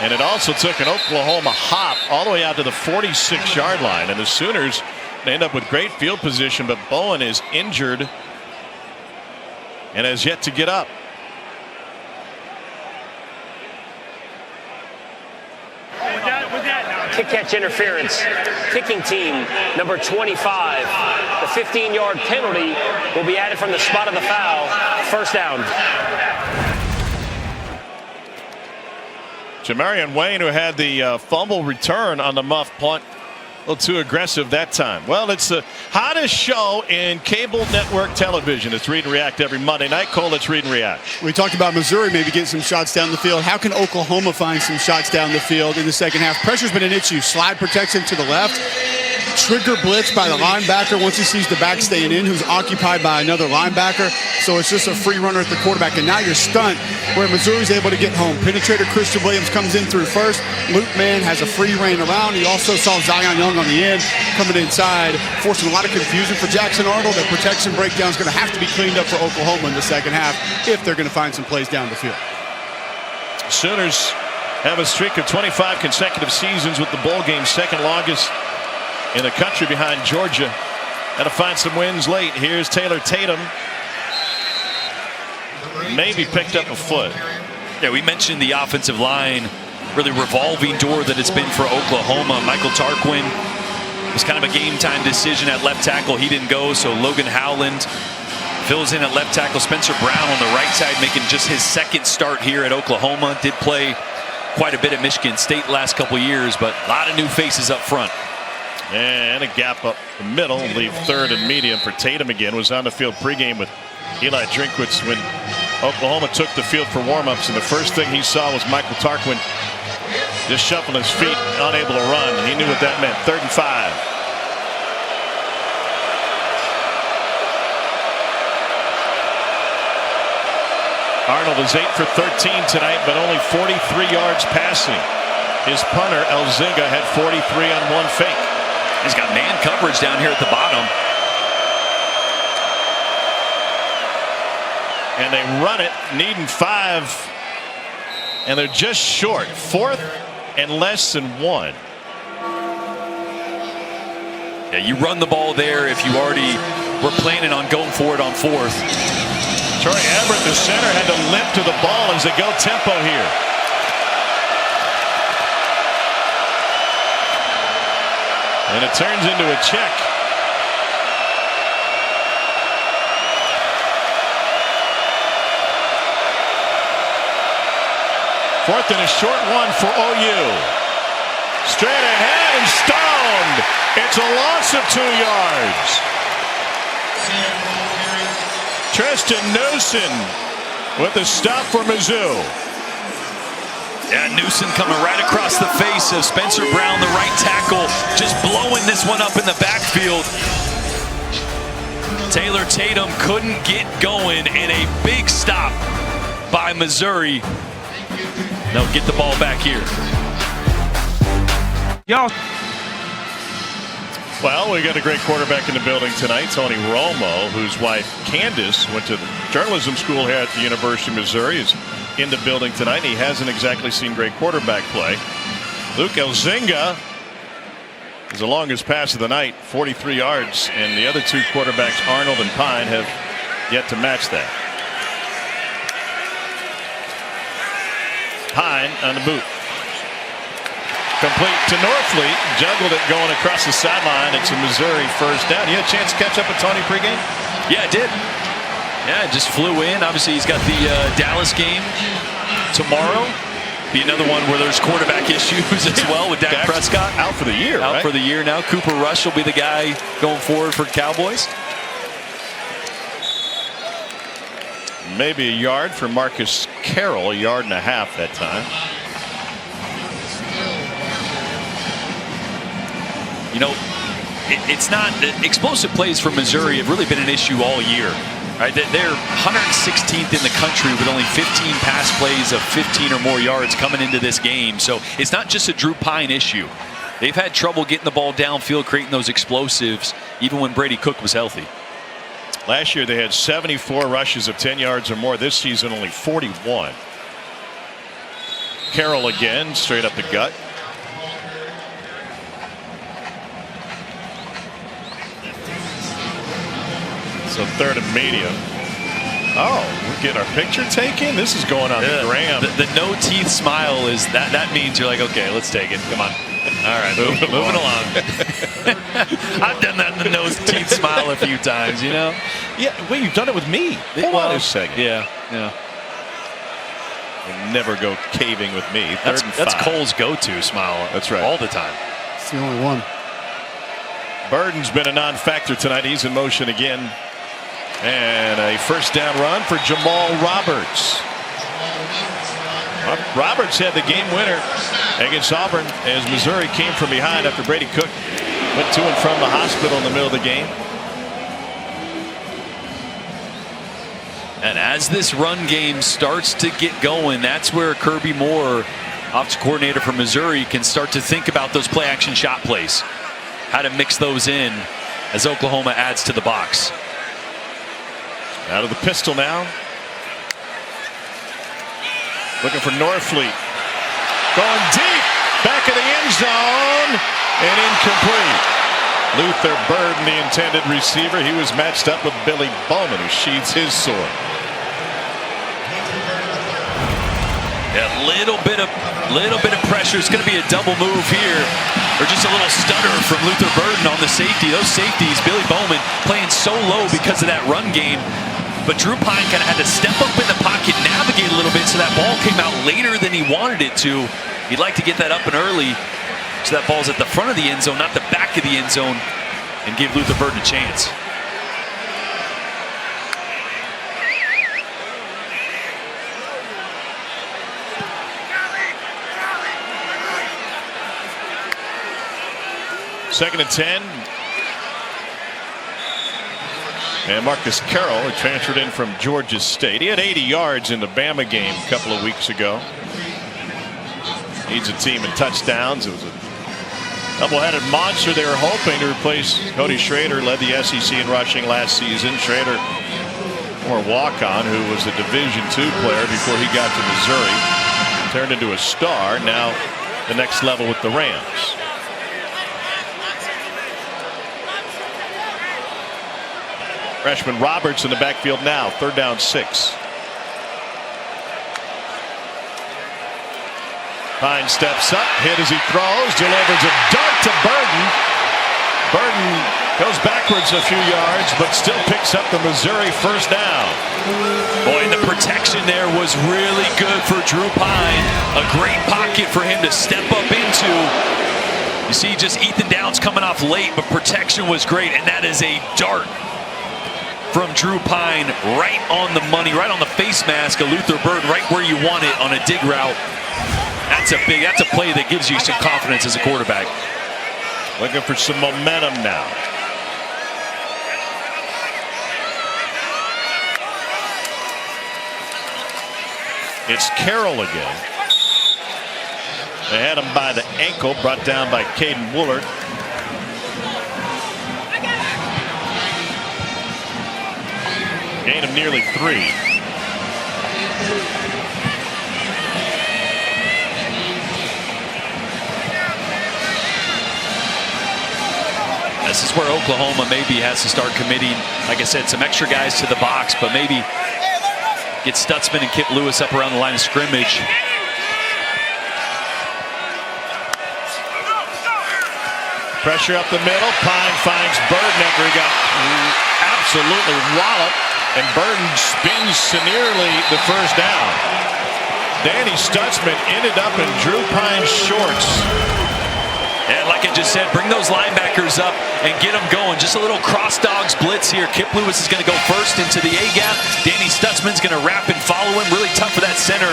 And it also took an Oklahoma hop all the way out to the 46-yard line. And the Sooners end up with great field position, but Bowen is injured and has yet to get up. Kick-catch interference. Kicking team number 25. The 15-yard penalty will be added from the spot of the foul. First down. Jamarian Wayne, who had the fumble return on the muff punt, a little too aggressive that time. Well, it's the hottest show in cable network television. It's Read and React every Monday night. Cole, let's Read and React. We talked about Missouri maybe getting some shots down the field. How can Oklahoma find some shots down the field in the second half? Pressure's been an issue. Slide protection to the left. Trigger blitz by the linebacker once he sees the back staying in, who's occupied by another linebacker. So it's just a free runner at the quarterback. And now you're stunt where Missouri's able to get home. Penetrator Christian Williams comes in through first. Luke Mann has a free reign around. He also saw Zion Young on the end coming inside, forcing a lot of confusion for Jackson Arnold. That protection breakdown is going to have to be cleaned up for Oklahoma in the second half if they're going to find some plays down the field. Sooners have a streak of 25 consecutive seasons with the bowl game, second longest in the country behind Georgia. Got to find some wins late. Here's Taylor Tatum. Maybe picked up a foot. Yeah, we mentioned the offensive line, really revolving door that it's been for Oklahoma. Michael Tarquin was kind of a game time decision at left tackle. He didn't go, so Logan Howland fills in at left tackle. Spencer Brown on the right side making just his second start here at Oklahoma. Did play quite a bit at Michigan State the last couple years, but a lot of new faces up front. And a gap up the middle. Leave third and medium for Tatum again. Was on the field pregame with Eli Drinkwitz when Oklahoma took the field for warmups. And the first thing he saw was Michael Tarquin just shuffling his feet, unable to run. He knew what that meant. 3rd and 5. Arnold is 8 for 13 tonight, but only 43 yards passing. His punter, Elzinga, had 43 on one fake. He's got man coverage down here at the bottom. And they run it, needing 5. And they're just short. 4th and less than 1. Yeah, you run the ball there if you already were planning on going for it on 4th. Troy Everett, the center, had to limp to the ball as they go tempo here. And it turns into a check. Fourth and a short one for OU. Straight ahead and stoned. It's a loss of 2 yards. Tristan Newsom with the stop for Mizzou. Yeah, Newsom coming right across the face of Spencer Brown, the right tackle, just blowing this one up in the backfield. Taylor Tatum couldn't get going, and a big stop by Missouri. They'll get the ball back here. Y'all. Well, we got a great quarterback in the building tonight, Tony Romo, whose wife Candace went to the journalism school here at the University of Missouri, is in the building tonight. He hasn't exactly seen great quarterback play. Luke Elzinga is the longest pass of the night, 43 yards, and the other two quarterbacks, Arnold and Pine, have yet to match that. Pine on the boot. Complete to Norfleet, juggled it going across the sideline. It's a Missouri first down. You had a chance to catch up with Tony pregame? Yeah, I did. Yeah, just flew in. Obviously, he's got the Dallas game tomorrow. Be another one where there's quarterback issues as well with Dak Prescott. Out for the year, Out right? for the year now. Cooper Rush will be the guy going forward for Cowboys. Maybe a yard for Marcus Carroll, a yard and a half that time. You know, it's not explosive plays for Missouri have really been an issue all year. Right, they're 116th in the country with only 15 pass plays of 15 or more yards coming into this game. So it's not just a Drew Pine issue. They've had trouble getting the ball downfield, creating those explosives, even when Brady Cook was healthy. Last year they had 74 rushes of 10 yards or more. This season only 41. Carroll again, straight up the gut. So third and medium. Oh, we get our picture taken. This is going on the gram. The no teeth smile is that means you're like, okay, let's take it. Come on. All right, moving along. I've done that in the nose teeth smile a few times, you know. Yeah, well, you've done it with me. Hold on a second. Yeah. You'll never go caving with me. That's Cole's go-to smile. That's right. All the time. It's the only one. Burden's been a non-factor tonight. He's in motion again. And a first down run for Jamal Roberts. Roberts had the game winner against Auburn as Missouri came from behind after Brady Cook went to and from the hospital in the middle of the game. And as this run game starts to get going, that's where Kirby Moore, offensive coordinator for Missouri, can start to think about those play action shot plays. How to mix those in as Oklahoma adds to the box. Out of the pistol now. Looking for Norfleet. Going deep. Back of the end zone. And incomplete. Luther Burden, the intended receiver. He was matched up with Billy Bowman, who sheathes his sword. A little bit of pressure. It's going to be a double move here. Or just a little stutter from Luther Burden on the safety. Those safeties, Billy Bowman playing so low because of that run game. But Drew Pine kind of had to step up in the pocket, navigate a little bit, so that ball came out later than he wanted it to. He'd like to get that up and early, so that ball's at the front of the end zone, not the back of the end zone, and give Luther Burden a chance. Second and 10. And Marcus Carroll, who transferred in from Georgia State. He had 80 yards in the Bama game a couple of weeks ago. Leads a team in touchdowns. It was a double-headed monster they were hoping to replace Cody Schrader, led the SEC in rushing last season. Schrader, former walk-on, who was a Division II player before he got to Missouri. Turned into a star, now the next level with the Rams. Freshman Roberts in the backfield now. Third down 6. Pine steps up, hit as he throws, delivers a dart to Burden. Burden goes backwards a few yards, but still picks up the Missouri first down. Boy, the protection there was really good for Drew Pine. A great pocket for him to step up into. You see just Ethan Downs coming off late, but protection was great, and that is a dart from Drew Pine, right on the money, right on the face mask of Luther Burden, right where you want it on a dig route. That's a play that gives you some confidence as a quarterback. Looking for some momentum now. It's Carroll again. They had him by the ankle, brought down by Caden Woolard. Gain of nearly 3. This is where Oklahoma maybe has to start committing, like I said, some extra guys to the box, but maybe get Stutzman and Kip Lewis up around the line of scrimmage. Pressure up the middle. Pine finds Burden after he got absolutely walloped, and Burden spins to nearly the first down. Danny Stutzman ended up in Drew Pine's shorts. And like I just said, bring those linebackers up and get them going. Just a little cross dogs blitz here. Kip Lewis is going to go first into the A-gap. Danny Stutzman's going to wrap and follow him. Really tough for that center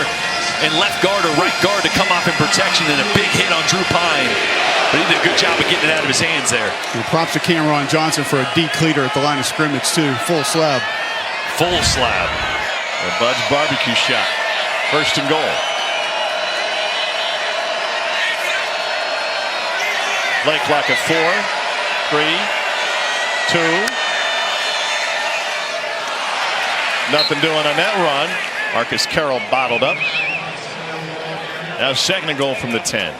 and left guard or right guard to come off in protection, and a big hit on Drew Pine. But he did a good job of getting it out of his hands there. And props to Cameron Johnson for a decleater at the line of scrimmage, too. Full slab. Full slab. Bud's barbecue shot. 1st and goal. Play clock at 4, 3, 2. Nothing doing on that run. Marcus Carroll bottled up. Now 2nd and goal from the 10.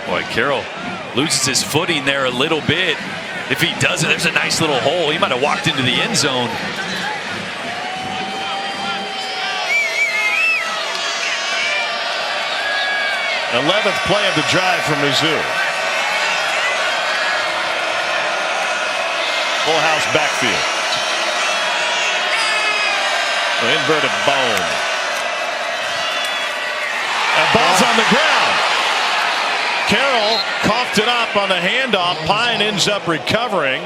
Boy, Carroll loses his footing there a little bit. If he doesn't, there's a nice little hole. He might have walked into the end zone. The 11th play of the drive from Mizzou. Full house backfield. An inverted bone. And ball's on the ground. Carroll coughed it up on the handoff. Pine ends up recovering.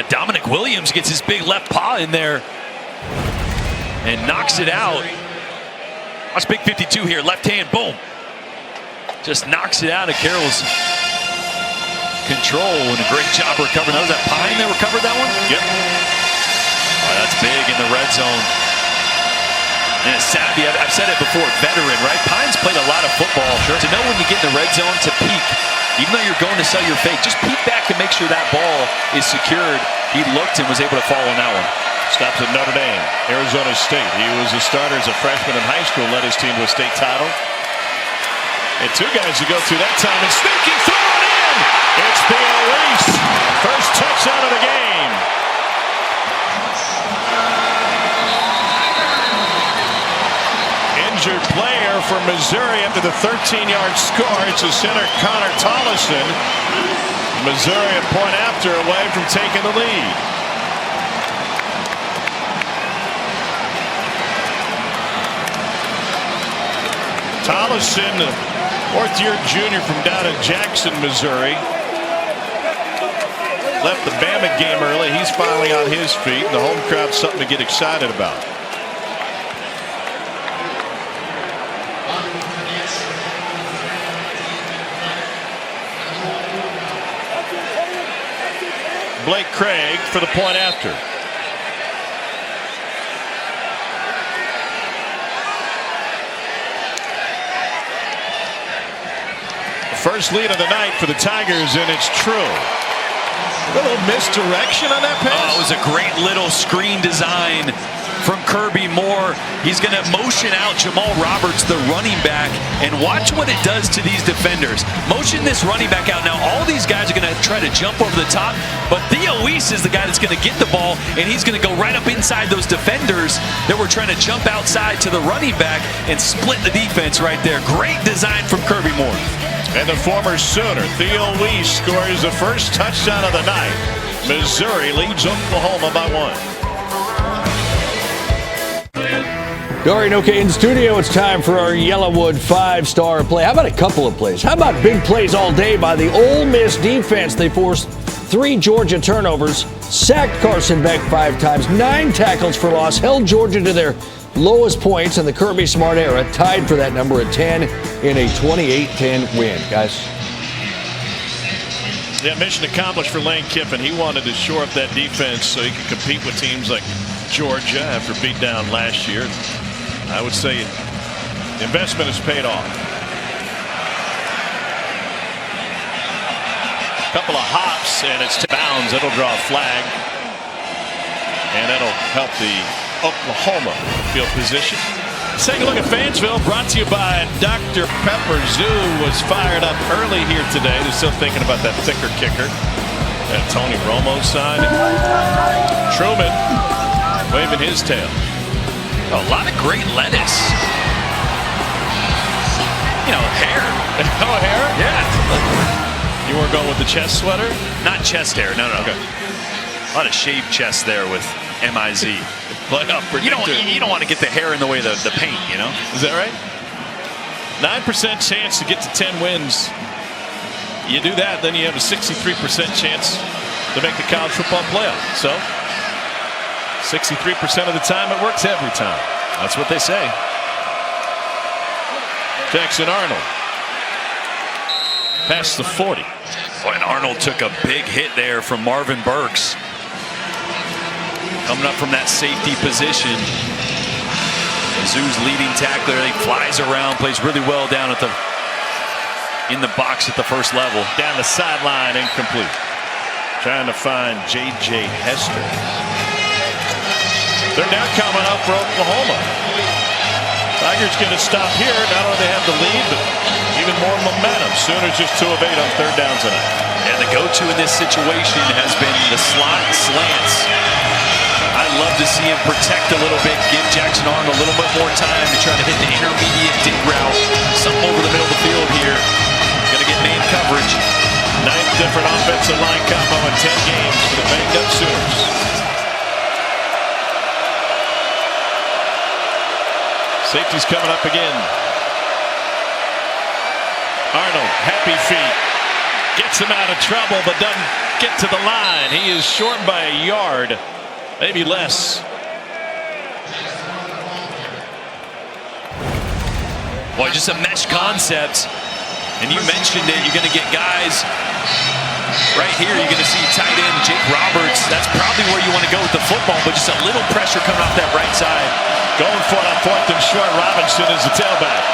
Dominic Williams gets his big left paw in there and knocks it out. Watch big 52 here. Left hand, boom. Just knocks it out of Carroll's control, and a great job recovering. Was that Pine that recovered that one? Yep. Oh, that's big in the red zone. And it's savvy. I've said it before, veteran, right? Pine's played a lot of football. Sure. To know when you get in the red zone to peek, even though you're going to sell your fake, just peek back and make sure that ball is secured. He looked and was able to fall on that one. Stops at Notre Dame, Arizona State. He was a starter as a freshman in high school, led his team to a state title. And 2 guys to go through that time, and sneaky throw it in. It's Theo Weiss. First touchdown of the game. Injured player for Missouri after the 13-yard score. It's a center, Connor Tollison. Missouri a point after away from taking the lead. Tollison, 4th-year junior from down in Jackson, Missouri. Left the Bama game early. He's finally on his feet. The home crowd's something to get excited about. Blake Craig for the point after. First lead of the night for the Tigers, and it's true. A little misdirection on that pass. Oh, it was a great little screen design from Kirby Moore. He's going to motion out Jamal Roberts, the running back, and watch what it does to these defenders. Motion this running back out. Now, all these guys are going to try to jump over the top, but Theo Weiss is the guy that's going to get the ball, and he's going to go right up inside those defenders that were trying to jump outside to the running back and split the defense right there. Great design from Kirby Moore. And the former Sooner, Theo Weiss, scores the first touchdown of the night. Missouri leads Oklahoma by 1. Dorian Oke in studio. It's time for our Yellowwood 5-star play. How about a couple of plays? How about big plays all day by the Ole Miss defense? They forced 3 Georgia turnovers, sacked Carson Beck 5 times, 9 tackles for loss, held Georgia to their lowest points in the Kirby Smart era, tied for that number at 10 in a 28-10 win, guys. Yeah, mission accomplished for Lane Kiffin. He wanted to shore up that defense so he could compete with teams like Georgia after beat down last year. I would say the investment has paid off. A couple of hops and it's to bounds. It'll draw a flag. And that'll help the Oklahoma field position. Let's take a look at Fansville, brought to you by Dr. Pepper. Zoo was fired up early here today. They're still thinking about that thicker kicker. That Tony Romo sign. Truman waving his tail. A lot of great lettuce. You know, hair. Oh, hair? Yeah. You weren't going with the chest sweater? Not chest hair. No, no. Okay. A lot of shaved chest there with MIZ. You don't want to get the hair in the way of the paint, you know? Is that right? 9% chance to get to 10 wins. You do that, then you have a 63% chance to make the college football playoff. So 63% of the time, it works every time. That's what they say. Jackson Arnold past the 40. Boy, and Arnold took a big hit there from Marvin Burks. Coming up from that safety position. Mizzou's leading tackler, he flies around, plays really well down at in the box at the first level. Down the sideline, incomplete. Trying to find J.J. Hester. They're now coming up for Oklahoma. Tigers going to stop here. Not only they have the lead, but even more momentum. Sooners just 2 of 8 on third down tonight. And the go-to in this situation has been the slot slants. I'd love to see him protect a little bit, give Jackson Arnold a little bit more time to try to hit the intermediate dig route. Something over the middle of the field here. Going to get man coverage. 9th different offensive line combo in 10 games for the banged up Sooners. Safety's coming up again. Arnold, happy feet. Gets him out of trouble, but doesn't get to the line. He is short by a yard, maybe less. Boy, just a mesh concept. And you mentioned it, you're going to get guys right here. You're going to see tight end Jake Roberts. That's probably where you want to go with the football, but just a little pressure coming off that right side. Going for it on 4th and short. Robinson is the tailback.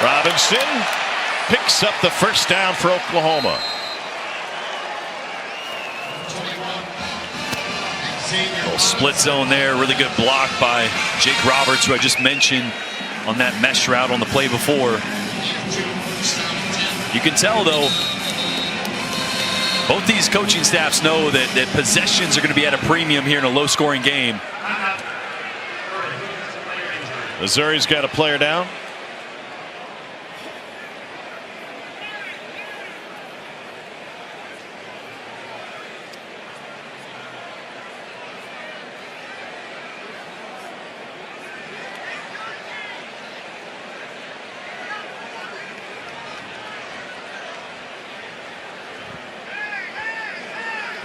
Robinson picks up the first down for Oklahoma. Little split zone there. Really good block by Jake Roberts, who I just mentioned on that mesh route on the play before. You can tell, though, both these coaching staffs know that possessions are going to be at a premium here in a low-scoring game. Missouri's got a player down.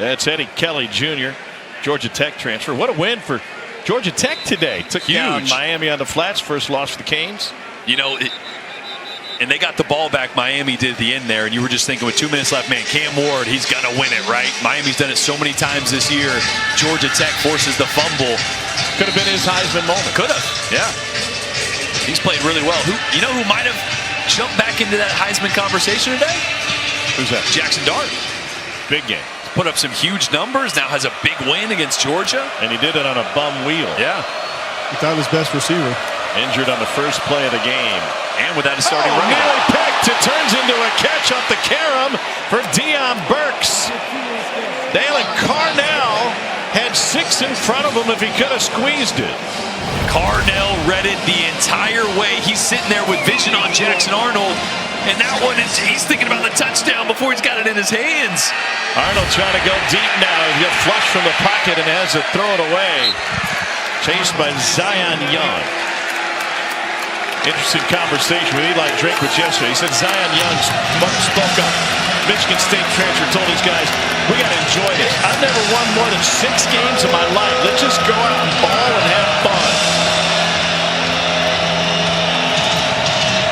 That's Eddie Kelly Jr., Georgia Tech transfer. What a win for Georgia Tech today. Took down Miami on the flats. First loss for the Canes. You know, and they got the ball back. Miami did at the end there, and you were just thinking with 2 minutes left, man, Cam Ward, he's going to win it, right? Miami's done it so many times this year. Georgia Tech forces the fumble. Could have been his Heisman moment. Could have, yeah. He's played really well. You know who might have jumped back into that Heisman conversation today? Who's that? Jackson Dart. Big game. Put up some huge numbers, now has a big win against Georgia. And he did it on a bum wheel. Yeah. Without his best receiver. Injured on the first play of the game. And without his starting running back. Nearly picked. It turns into a catch off the carom for Deion Burks. Dalen Carnell had 6 in front of him if he could have squeezed it. Carnell read it the entire way. He's sitting there with vision on Jackson Arnold. And that one, he's thinking about the touchdown before he's got it in his hands. Arnold trying to go deep now. He got flushed from the pocket and has to throw it away. Chased by Zion Young. Interesting conversation with Eli Drinkwitz yesterday. He said Zion Young spoke up. Michigan State transfer told his guys, we got to enjoy this. I've never won more than 6 games in my life. Let's just go out and ball and have fun.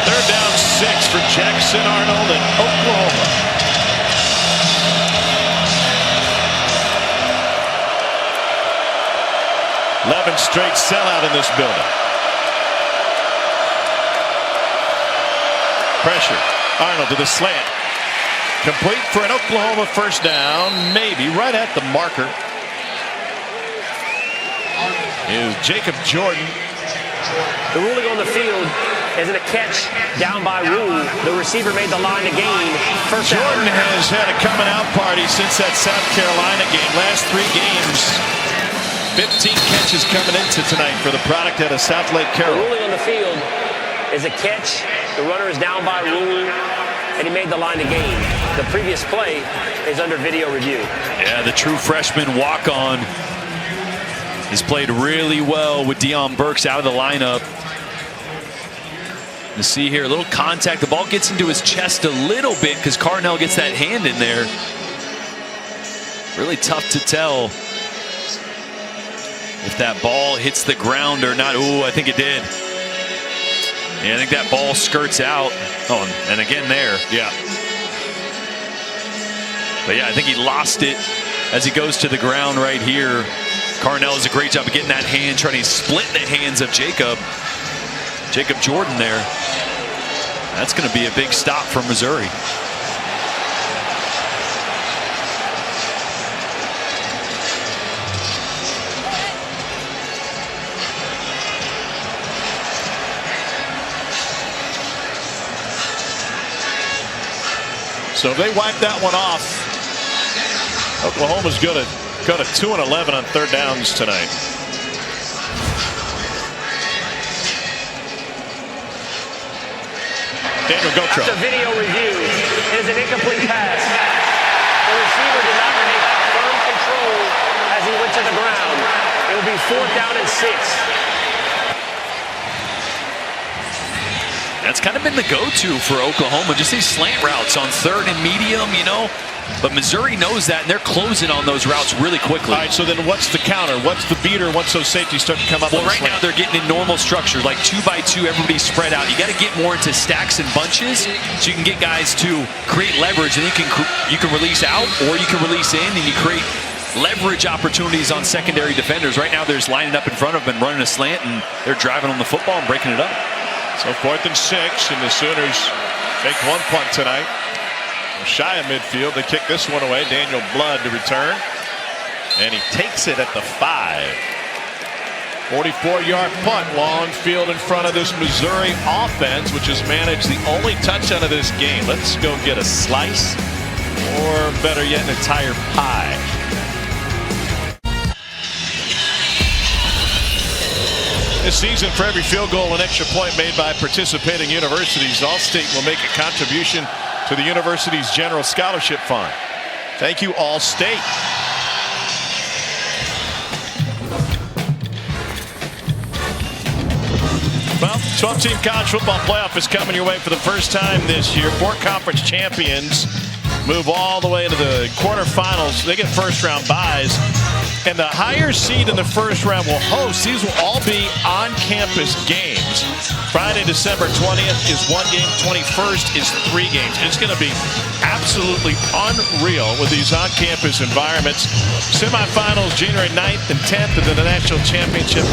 Third down 6 for Jackson Arnold in Oklahoma. Eleventh straight sellout in this building. Pressure. Arnold to the slant. Complete for an Oklahoma first down. Maybe right at the marker is Jacob Jordan. The ruling on the field is a catch down by Rule. The receiver made the line to gain. First Jordan down. has had a coming out party since that South Carolina game. Last 3 games, 15 catches coming into tonight for the product out of South Lake The Carroll. ruling on the field is a catch. The runner is down by Rule, and he made the line to gain. The previous play is under video review. Yeah, the true freshman walk-on has played really well with Deion Burks out of the lineup. You see here, a little contact. The ball gets into his chest a little bit because Carnell gets that hand in there. Really tough to tell if that ball hits the ground or not. Ooh, I think it did. Yeah, I think that ball skirts out. Oh, and again there. Yeah. But yeah, I think he lost it as he goes to the ground right here. Carnell does a great job of getting that hand, trying to split the hands of Jacob Jordan there. That's going to be a big stop for Missouri. So if they wipe that one off, Oklahoma's going to go to 2 and 11 on third downs tonight. Daniel Gotro. After video review, it is an incomplete pass. The receiver did not take firm control as he went to the ground. It will be 4th down and 6. That's kind of been the go-to for Oklahoma, just these slant routes on third and medium, you know. But Missouri knows that, and they're closing on those routes really quickly. All right, so then what's the counter? What's the beater once those safeties start to come up? Well, right now they're getting in normal structure, like 2 by 2, everybody's spread out. You got to get more into stacks and bunches so you can get guys to create leverage, and you can release out or you can release in, and you create leverage opportunities on secondary defenders. Right now they're just lining up in front of them and running a slant, and they're driving on the football and breaking it up. So 4th and 6, and the Sooners make one punt tonight. Shy of midfield, they kick this one away. Daniel Blood to return, and he takes it at the 5. 44-yard punt, long field in front of this Missouri offense, which has managed the only touchdown of this game. Let's go get a slice, or better yet, an entire pie. This season, for every field goal and extra point made by participating universities, All-State will make a contribution to the university's general scholarship fund. Thank you, All-State. Well, 12-team college football playoff is coming your way for the first time this year. 4 conference champions move all the way into the quarterfinals. They get first-round byes. And the higher seed in the first round will host. These will all be on-campus games. Friday, December 20th is 1 game. 21st is 3 games. It's going to be absolutely unreal with these on-campus environments. Semifinals January 9th and 10th, and then the national championship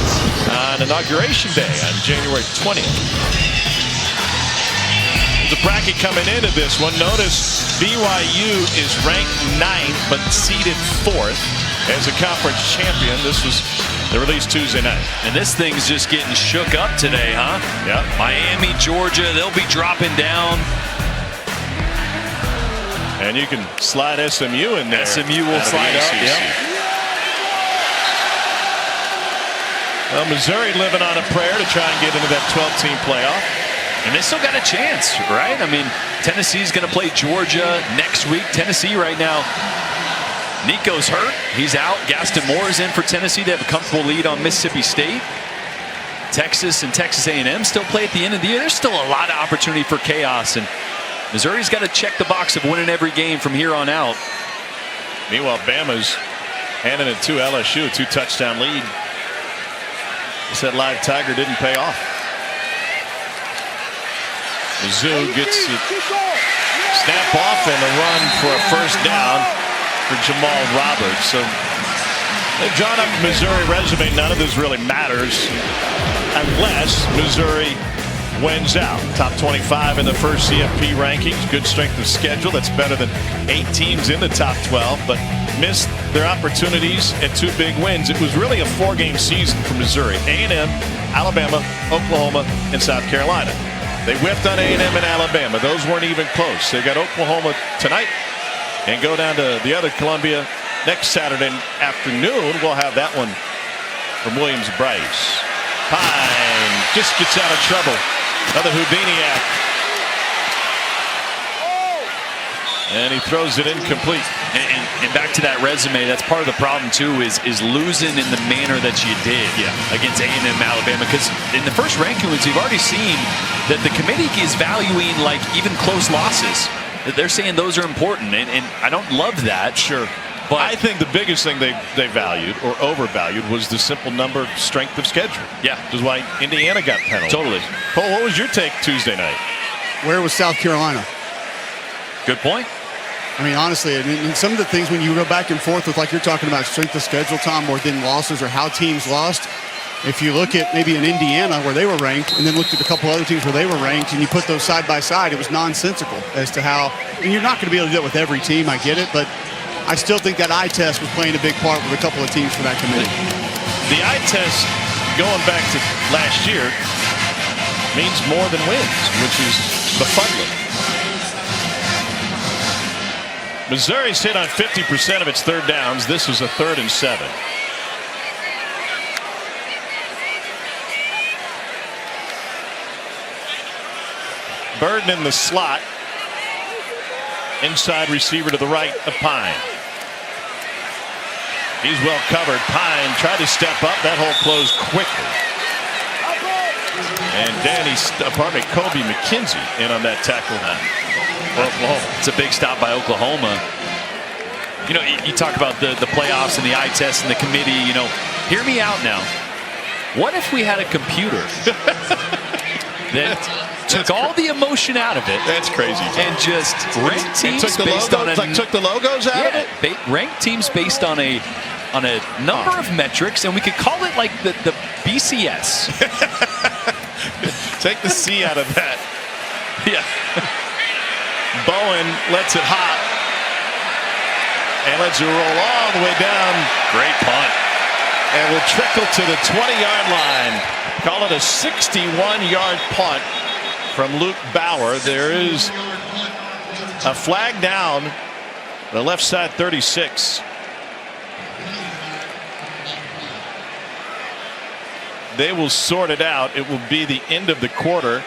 on Inauguration Day on January 20th. The bracket coming into this one. Notice BYU is ranked 9th but seeded 4th. As a conference champion. This was the release Tuesday night. And this thing's just getting shook up today, huh? Yeah. Miami, Georgia, they'll be dropping down. And you can slide SMU in there. SMU will slide up. Yep. Well, Missouri living on a prayer to try and get into that 12-team playoff. And they still got a chance, right? I mean, Tennessee's going to play Georgia next week. Tennessee right now, Nico's hurt. He's out. Gaston Moore is in for Tennessee. They have a comfortable lead on Mississippi State. Texas and Texas A&M still play at the end of the year. There's still a lot of opportunity for chaos, and Missouri's got to check the box of winning every game from here on out. Meanwhile, Bama's handing it to LSU, a 2-touchdown lead. Said Live Tiger didn't pay off. Mizzou gets it snap off and a run for a first down for Jamal Roberts. So they've drawn up a Missouri resume. None of this really matters unless Missouri wins out. Top 25 in the first CFP rankings. Good strength of schedule. That's better than 8 teams in the top 12, but missed their opportunities at 2 big wins. It was really a 4-game season for Missouri. A&M, Alabama, Oklahoma, and South Carolina. They whiffed on A&M and Alabama. Those weren't even close. They got Oklahoma tonight and go down to the other Columbia next Saturday afternoon. We'll have that one from Williams-Brice. Pine just gets out of trouble. Another Houdiniac. And he throws it incomplete. And back to that resume, that's part of the problem too, is losing in the manner that you did against A&M Alabama. Because in the first rankings, we've already seen that the committee is valuing like even close losses. They're saying those are important, and I don't love that. Sure. But I think the biggest thing they valued or overvalued was the simple number strength of schedule. Yeah. Which is why Indiana got penalized. Totally. Cole, what was your take Tuesday night? Where was South Carolina? Good point. I mean, honestly, and some of the things when you go back and forth with, like you're talking about strength of schedule, Tom, more than losses or how teams lost. If you look at maybe in Indiana where they were ranked and then looked at a couple other teams where they were ranked and you put those side by side, it was nonsensical as to how, and you're not going to be able to do it with every team, I get it, but I still think that eye test was playing a big part with a couple of teams for that committee. The eye test going back to last year means more than wins, which is befuddling. Missouri's hit on 50% of its third downs. This was a 3rd and 7. Burden in the slot. Inside receiver to the right of Pine. He's well covered. Pine tried to step up. That hole closed quickly. And Kobe McKenzie in on that tackle. Oklahoma. It's a big stop by Oklahoma. You know, you talk about the playoffs and the eye test and the committee. You know, hear me out now. What if we had a computer that took all the emotion out of it? That's crazy. And just ranked teams based on took the logos out of it. Ranked teams based on a number of metrics, and we could call it like the BCS. Take the C out of that. Yeah. Bowen lets it hop and lets it roll all the way down. Great punt. And will trickle to the 20-yard line. Call it a 61-yard punt from Luke Bauer. There is a flag down the left side 36. They will sort it out. It will be the end of the quarter.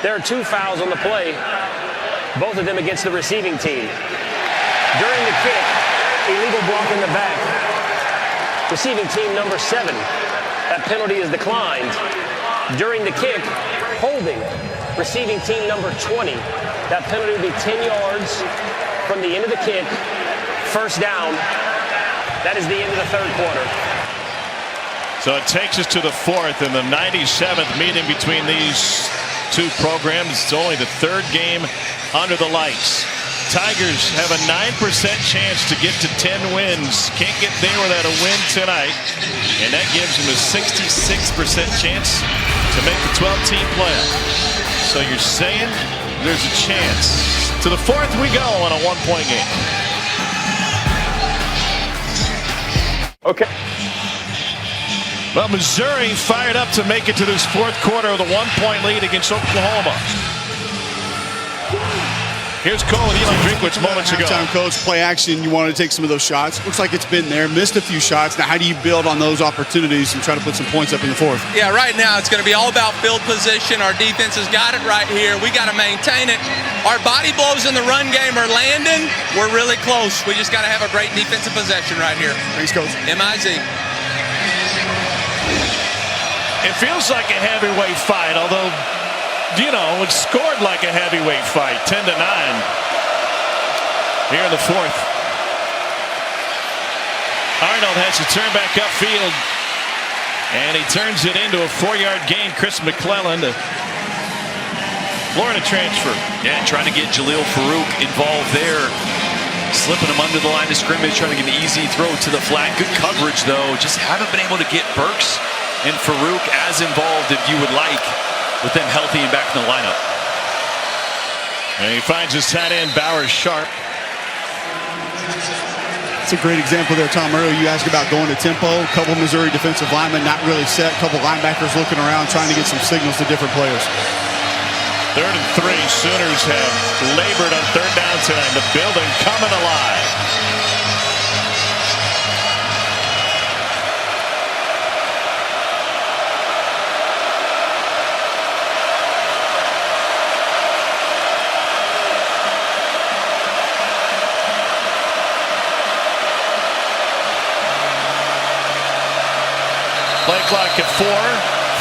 There are 2 fouls on the play, both of them against the receiving team. During the kick, illegal block in the back. Receiving team number 7. That penalty is declined. During the kick, holding. Receiving team number 20. That penalty will be 10 yards from the end of the kick. First down. That is the end of the third quarter. So it takes us to the 4th and the 97th meeting between these two programs. It's only the 3rd game under the lights. Tigers have a 9% chance to get to 10 wins. Can't get there without a win tonight. And that gives them a 66% chance to make the 12-team playoff. So you're saying there's a chance. To the 4th we go on a 1-point game. Okay. Well, Missouri fired up to make it to this 4th quarter with a 1-point lead against Oklahoma. Here's Cole with Eli Drinkwitz moments ago. Halftime coach, play action. You wanted to take some of those shots. Looks like it's been there. Missed a few shots. Now, how do you build on those opportunities and try to put some points up in the 4th? Yeah, right now it's going to be all about field position. Our defense has got it right here. We got to maintain it. Our body blows in the run game are landing. We're really close. We just got to have a great defensive possession right here. Thanks, Coach. MIZ. It feels like a heavyweight fight, although, you know, it's scored like a heavyweight fight, 10-9 here in the 4th. Arnold has to turn back upfield, and he turns it into a 4-yard gain. Chris McClellan, the Florida transfer. Yeah, trying to get Jaleel Farouk involved there. Slipping him under the line of scrimmage, trying to get an easy throw to the flat. Good coverage, though. Just haven't been able to get Burks and Farouk as involved if you would like, with them healthy and back in the lineup. And he finds his tight end, Bowers Sharp. It's a great example there, Tom. Earlier you asked about going to tempo. A couple Missouri defensive linemen not really set. A couple linebackers looking around, trying to get some signals to different players. 3rd and 3. Sooners have labored on 3rd down tonight. The building coming alive. Shot clock at 4,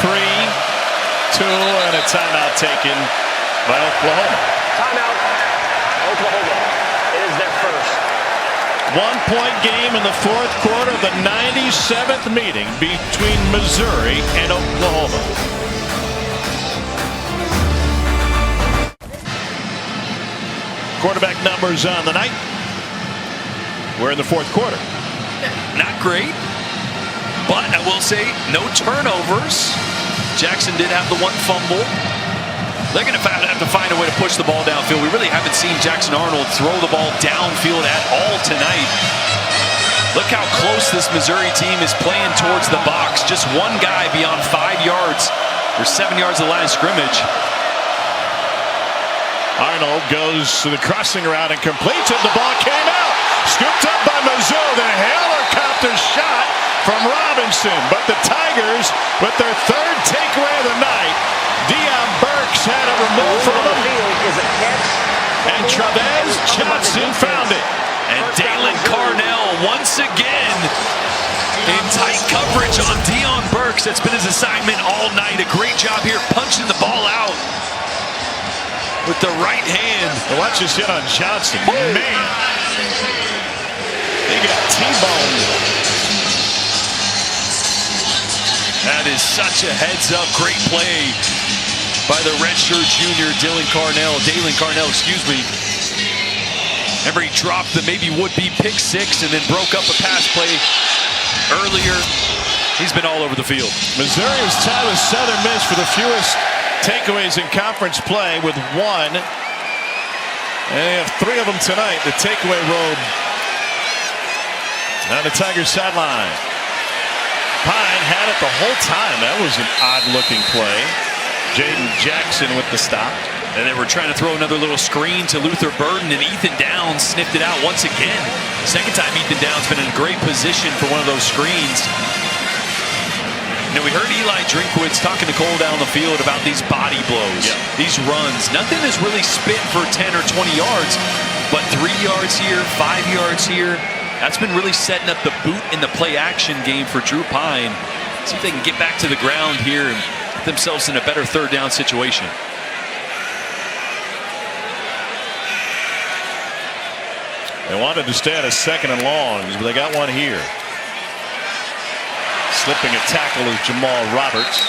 3, 2, and a timeout taken by Oklahoma. Timeout. Oklahoma. It is their first. 1-point game in the fourth quarter of the 97th meeting between Missouri and Oklahoma. Quarterback numbers on the night. We're in the fourth quarter. Not great, but I will say no turnovers. Jackson did have the one fumble. They're going to have to find a way to push the ball downfield. We really haven't seen Jackson Arnold throw the ball downfield at all tonight. Look how close this Missouri team is playing towards the box. Just one guy beyond 5 yards or 7 yards of the line of scrimmage. Arnold goes to the crossing route and completes it. The ball came out. Scooped up by Mizzou. The helicopter shot from Robinson. But the Tigers, with their third takeaway of the night, Deion Burks had it removed from the field. And Travis Johnson found it. And Dalen Carnell once again in tight coverage on Deion Burks. That's been his assignment all night. A great job here punching the ball out with the right hand. Well, watch this hit on Johnson. Man. He got T-boned. That is such a heads-up, great play by the redshirt junior Dalen Carnell, excuse me. Remember, he dropped the maybe would-be pick six and then broke up a pass play earlier. He's been all over the field. Missouri was tied with Southern Miss for the fewest takeaways in conference play with 1. And they have 3 of them tonight. The takeaway robe on the Tigers sideline. Pine had it the whole time. That was an odd-looking play. Jaden Jackson with the stop. And they were trying to throw another little screen to Luther Burden, and Ethan Downs sniffed it out once again. Second time Ethan Downs been in a great position for one of those screens. Now, we heard Eli Drinkwitz talking to Cole down the field about these body blows, these runs. Nothing is really spit for 10 or 20 yards, but 3 yards here, 5 yards here. That's been really setting up the boot in the play action game for Drew Pine. See if they can get back to the ground here and put themselves in a better third down situation. They wanted to stay at a 2nd and longs, but they got one here. Slipping a tackle is Jamal Roberts.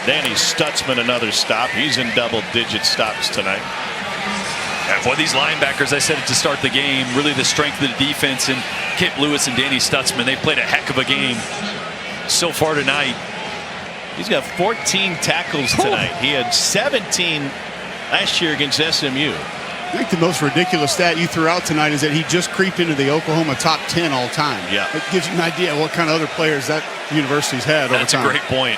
Danny Stutzman, another stop. He's in double-digit stops tonight. Yeah, boy, these linebackers, I said it to start the game, really the strength of the defense. And Kip Lewis and Danny Stutzman, they played a heck of a game so far tonight. He's got 14 tackles tonight. He had 17 last year against SMU. I think the most ridiculous stat you threw out tonight is that he just creeped into the Oklahoma top 10 all time. Yeah. It gives you an idea of what kind of other players that university's had over time. That's a great point.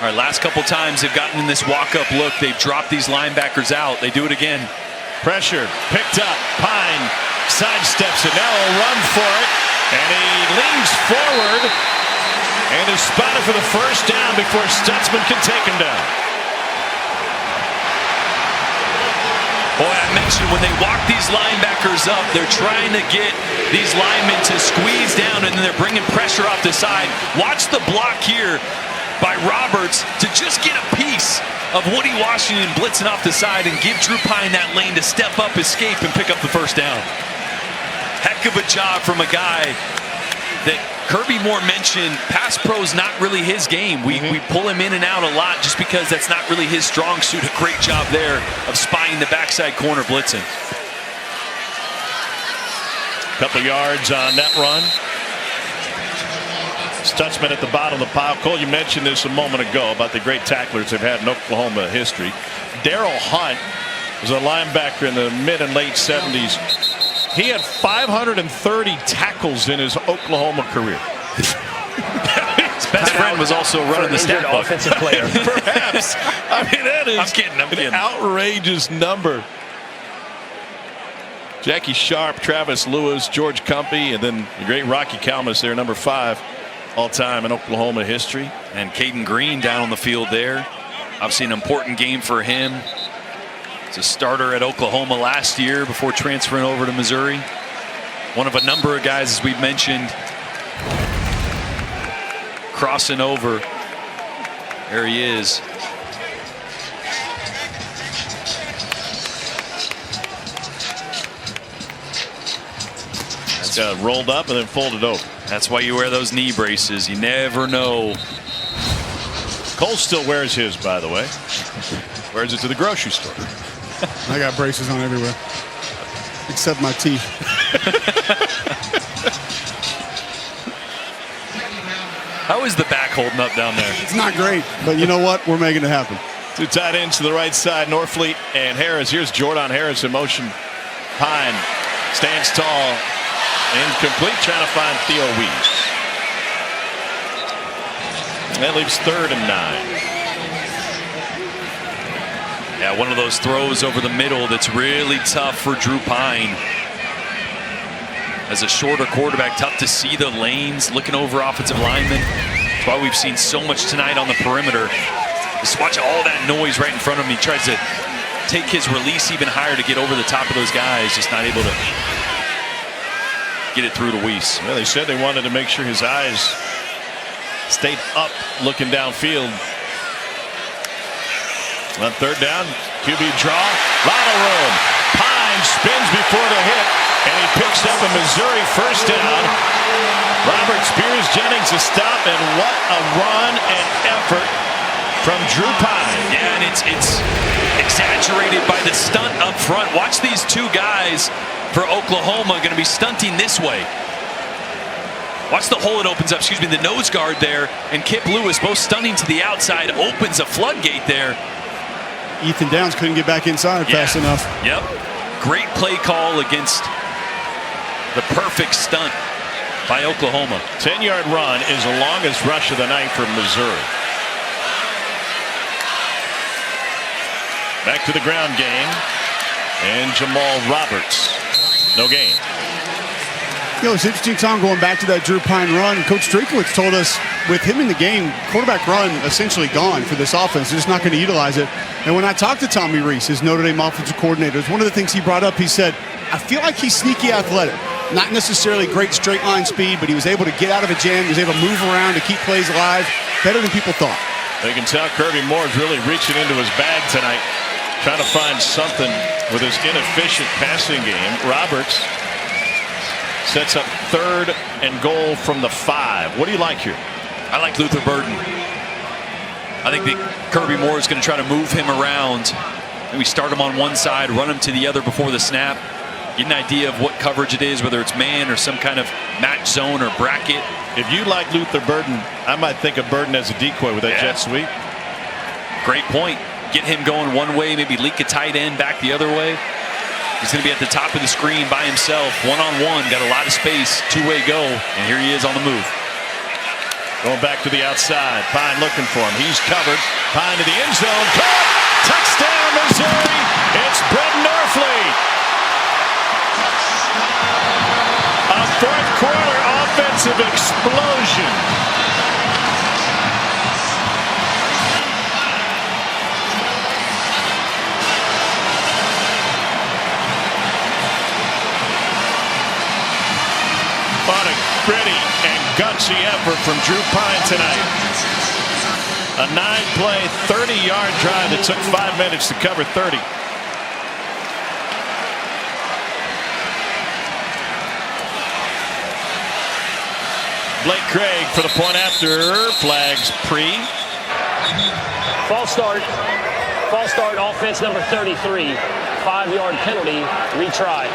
All right, last couple times they've gotten in this walk-up look. They've dropped these linebackers out. They do it again. Pressure picked up. Pine sidesteps it. Now a run for it. And he leans forward and is spotted for the first down before Stutzman can take him down. Boy, I mentioned when they walk these linebackers up, they're trying to get these linemen to squeeze down, and then they're bringing pressure off the side. Watch the block here by Roberts to just get a piece of Woody Washington blitzing off the side and give Drew Pine that lane to step up, escape, and pick up the first down. Heck of a job from a guy that Kirby Moore mentioned. Pass pro's not really his game. We pull him in and out a lot just because that's not really his strong suit. A great job there of spying the backside corner blitzing. Couple yards on that run. Stutzman at the bottom of the pile. Cole, you mentioned this a moment ago about the great tacklers they've had in Oklahoma history. Daryl Hunt was a linebacker in the mid and late 70s. He had 530 tackles in his Oklahoma career. His best friend was also running the stat book. Offensive player. Perhaps. I mean, that is I'm kidding. An outrageous number. Jackie Sharp, Travis Lewis, George Cumpy, and then the great Rocky Kalmus there, number 5 all-time in Oklahoma history. And Caden Green down on the field there. Obviously an important game for him. He's a starter at Oklahoma last year before transferring over to Missouri. One of a number of guys, as we've mentioned, crossing over. There he is. It's rolled up and then folded over. That's why you wear those knee braces. You never know. Cole still wears his, by the way. Wears it to the grocery store. I got braces on everywhere, except my teeth. How is the back holding up down there? It's not great, but you know what? We're making it happen. Two tight ends to the right side, Norfleet and Harris. Here's Jordan Harris in motion. Pine stands tall, incomplete, trying to find Theo Weiss. That leaves 3rd and 9. Yeah, one of those throws over the middle that's really tough for Drew Pine. As a shorter quarterback, tough to see the lanes, looking over offensive linemen. That's why we've seen so much tonight on the perimeter. Just watch all that noise right in front of him. He tries to take his release even higher to get over the top of those guys, just not able to get it through to Weiss. Well, they said they wanted to make sure his eyes stayed up looking downfield. On 3rd down, QB draw, lot of room. Pine spins before the hit, and he picks up a Missouri 1st down. Robert Spears Jennings a stop, and what a run and effort from Drew Pine. Yeah, and it's exaggerated by the stunt up front. Watch these two guys for Oklahoma going to be stunting this way. Watch the hole it opens up, the nose guard there, and Kip Lewis both stunting to the outside, opens a floodgate there. Ethan Downs couldn't get back inside fast enough. Yep. Great play call against the perfect stunt by Oklahoma. 10-yard run is the longest rush of the night for Missouri. Back to the ground game. And Jamal Roberts. No gain. You know, it's interesting, Tom, going back to that Drew Pine run. Coach Drinkwitz told us with him in the game, quarterback run essentially gone for this offense. They're just not going to utilize it. And when I talked to Tommy Rees, his Notre Dame offensive coordinator, one of the things he brought up, he said, I feel like he's sneaky athletic. Not necessarily great straight line speed, but he was able to get out of a jam. He was able to move around to keep plays alive better than people thought. You can tell Kirby Moore's really reaching into his bag tonight, trying to find something with his inefficient passing game. Roberts sets up 3rd and goal from the 5. What do you like here? I like Luther Burden. I think that Kirby Moore is going to try to move him around. Maybe start him on one side, run him to the other before the snap. Get an idea of what coverage it is, whether it's man or some kind of match zone or bracket. If you like Luther Burden, I might think of Burden as a decoy with that jet sweep. Great point. Get him going one way, maybe leak a tight end back the other way. He's going to be at the top of the screen by himself, one-on-one, got a lot of space, two-way go, and here he is on the move. Going back to the outside, Pine looking for him. He's covered. Pine to the end zone. Caught! Touchdown, Missouri! It's Brett Norfleet. A 4th quarter offensive explosion. What a gritty and gutsy effort from Drew Pine tonight. A 9-play, 30-yard drive that took 5 minutes to cover 30. Blake Craig for the point after. Flags pre. False start. False start, offense number 33. 5-yard penalty, retry.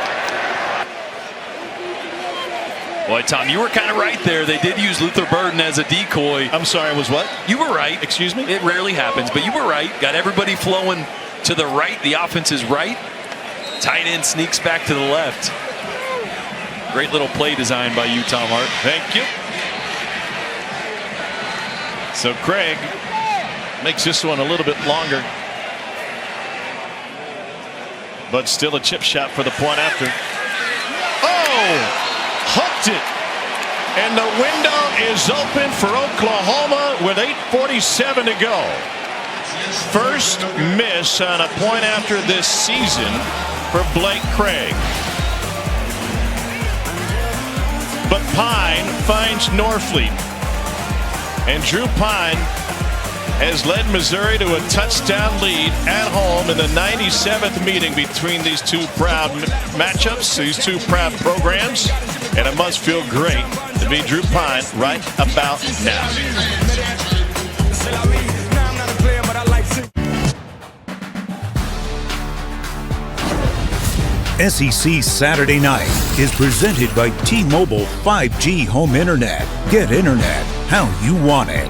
Boy, Tom, you were kind of right there. They did use Luther Burden as a decoy. I'm sorry, was what? You were right. Excuse me? It rarely happens, but you were right. Got everybody flowing to the right. The offense is right. Tight end sneaks back to the left. Great little play design by you, Tom Hart. Thank you. So Craig makes this one a little bit longer. But still a chip shot for the point after. Oh! Hooked it. And the window is open for Oklahoma with 8:47 to go. First miss on a point after this season for Blake Craig. Pine finds Norfleet. And Drew Pine has led Missouri to a touchdown lead at home in the 97th meeting between these two proud matchups, these two proud programs. And it must feel great to be Drew Pine right about now. SEC Saturday Night is presented by T-Mobile 5G Home Internet. Get internet how you want it.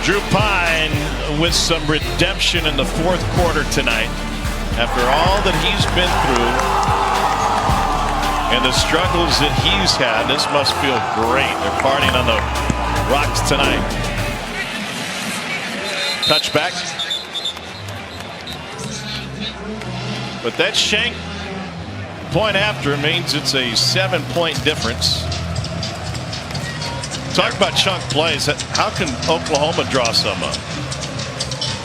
Drew Pine with some redemption in the fourth quarter tonight. After all that he's been through and the struggles that he's had, this must feel great. They're partying on the rocks tonight. Touchback. But that shank point after means it's a 7-point difference. Talk about chunk plays. How can Oklahoma draw some up?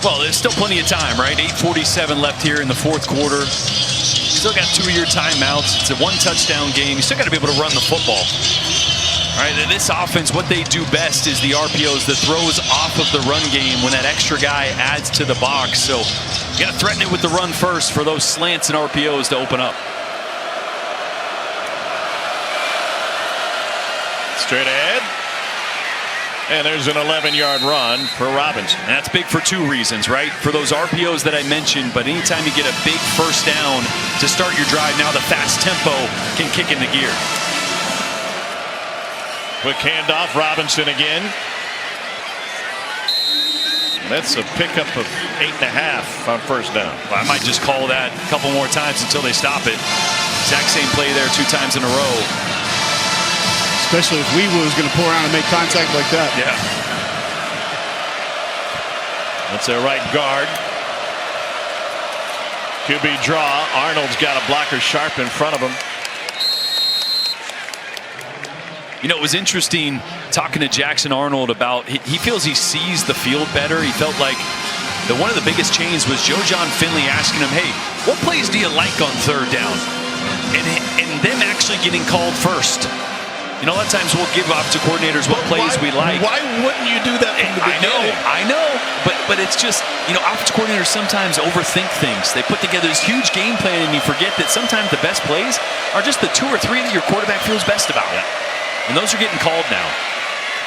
Well, there's still plenty of time, right? 8:47 left here in the fourth quarter. Still got 2-year timeouts. It's a 1-touchdown game. You still got to be able to run the football. All right, this offense, what they do best is the RPOs, the throws off of the run game when that extra guy adds to the box. So you got to threaten it with the run first for those slants and RPOs to open up. Straight ahead. And there's an 11-yard run for Robinson. And that's big for two reasons, right? For those RPOs that I mentioned, but anytime you get a big first down to start your drive, now the fast tempo can kick into gear. Quick handoff, Robinson again. That's a pickup of 8.5 on first down. Well, I might just call that a couple more times until they stop it. Exact same play there 2 times in a row. Especially if Weewu is going to pull around and make contact like that. Yeah. That's their right guard. QB draw. Arnold's got a blocker sharp in front of him. You know, it was interesting talking to Jackson Arnold about he feels he sees the field better. He felt like one of the biggest changes was Joe John Finley asking him, hey, what plays do you like on third down? And them actually getting called first. You know, a lot of times we'll give offensive coordinators what plays we like. Why wouldn't you do that from the beginning? I know. But it's just, you know, offensive coordinators sometimes overthink things. They put together this huge game plan and you forget that sometimes the best plays are just the 2 or 3 that your quarterback feels best about. Yeah. And those are getting called now.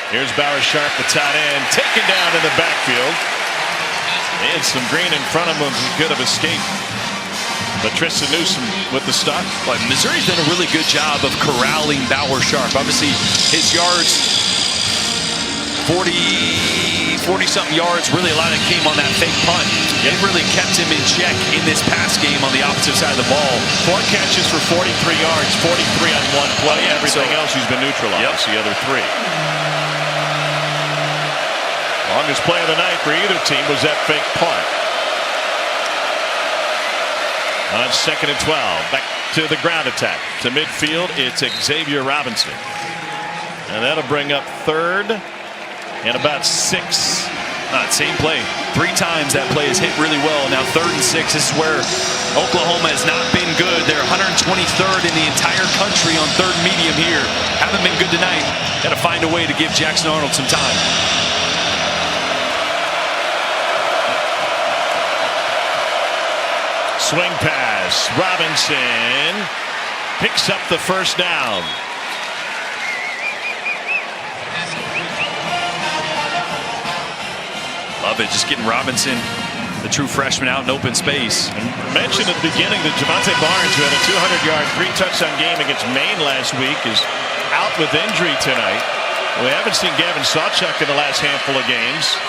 Here's Bauer Sharp, the tight end, taken down in the backfield. And some green in front of him, good of escape. But Tristan Newsom with the stop. But Missouri's done a really good job of corralling Bauer Sharp. Obviously, his yards, 40-something yards, really a lot of it came on that fake punt. It really kept him in check in this pass game on the opposite side of the ball. 4 catches for 43 yards, 43 on one play. Everything else he's been neutralized. The other 3. Longest play of the night for either team was that fake punt. On 2nd and 12, back to the ground attack. To midfield, it's Xavier Robinson. And that'll bring up 3rd and about 6. Same play. 3 times that play has hit really well. Now 3rd and 6. This is where Oklahoma has not been good. They're 123rd in the entire country on 3rd medium here. Haven't been good tonight. Got to find a way to give Jackson Arnold some time. Swing pass. Robinson picks up the first down. Love it. Just getting Robinson, the true freshman, out in open space. And mentioned at the beginning that Javante Barnes, who had a 200-yard, 3-touchdown game against Maine last week, is out with injury tonight. We haven't seen Gavin Sawchuk in the last handful of games.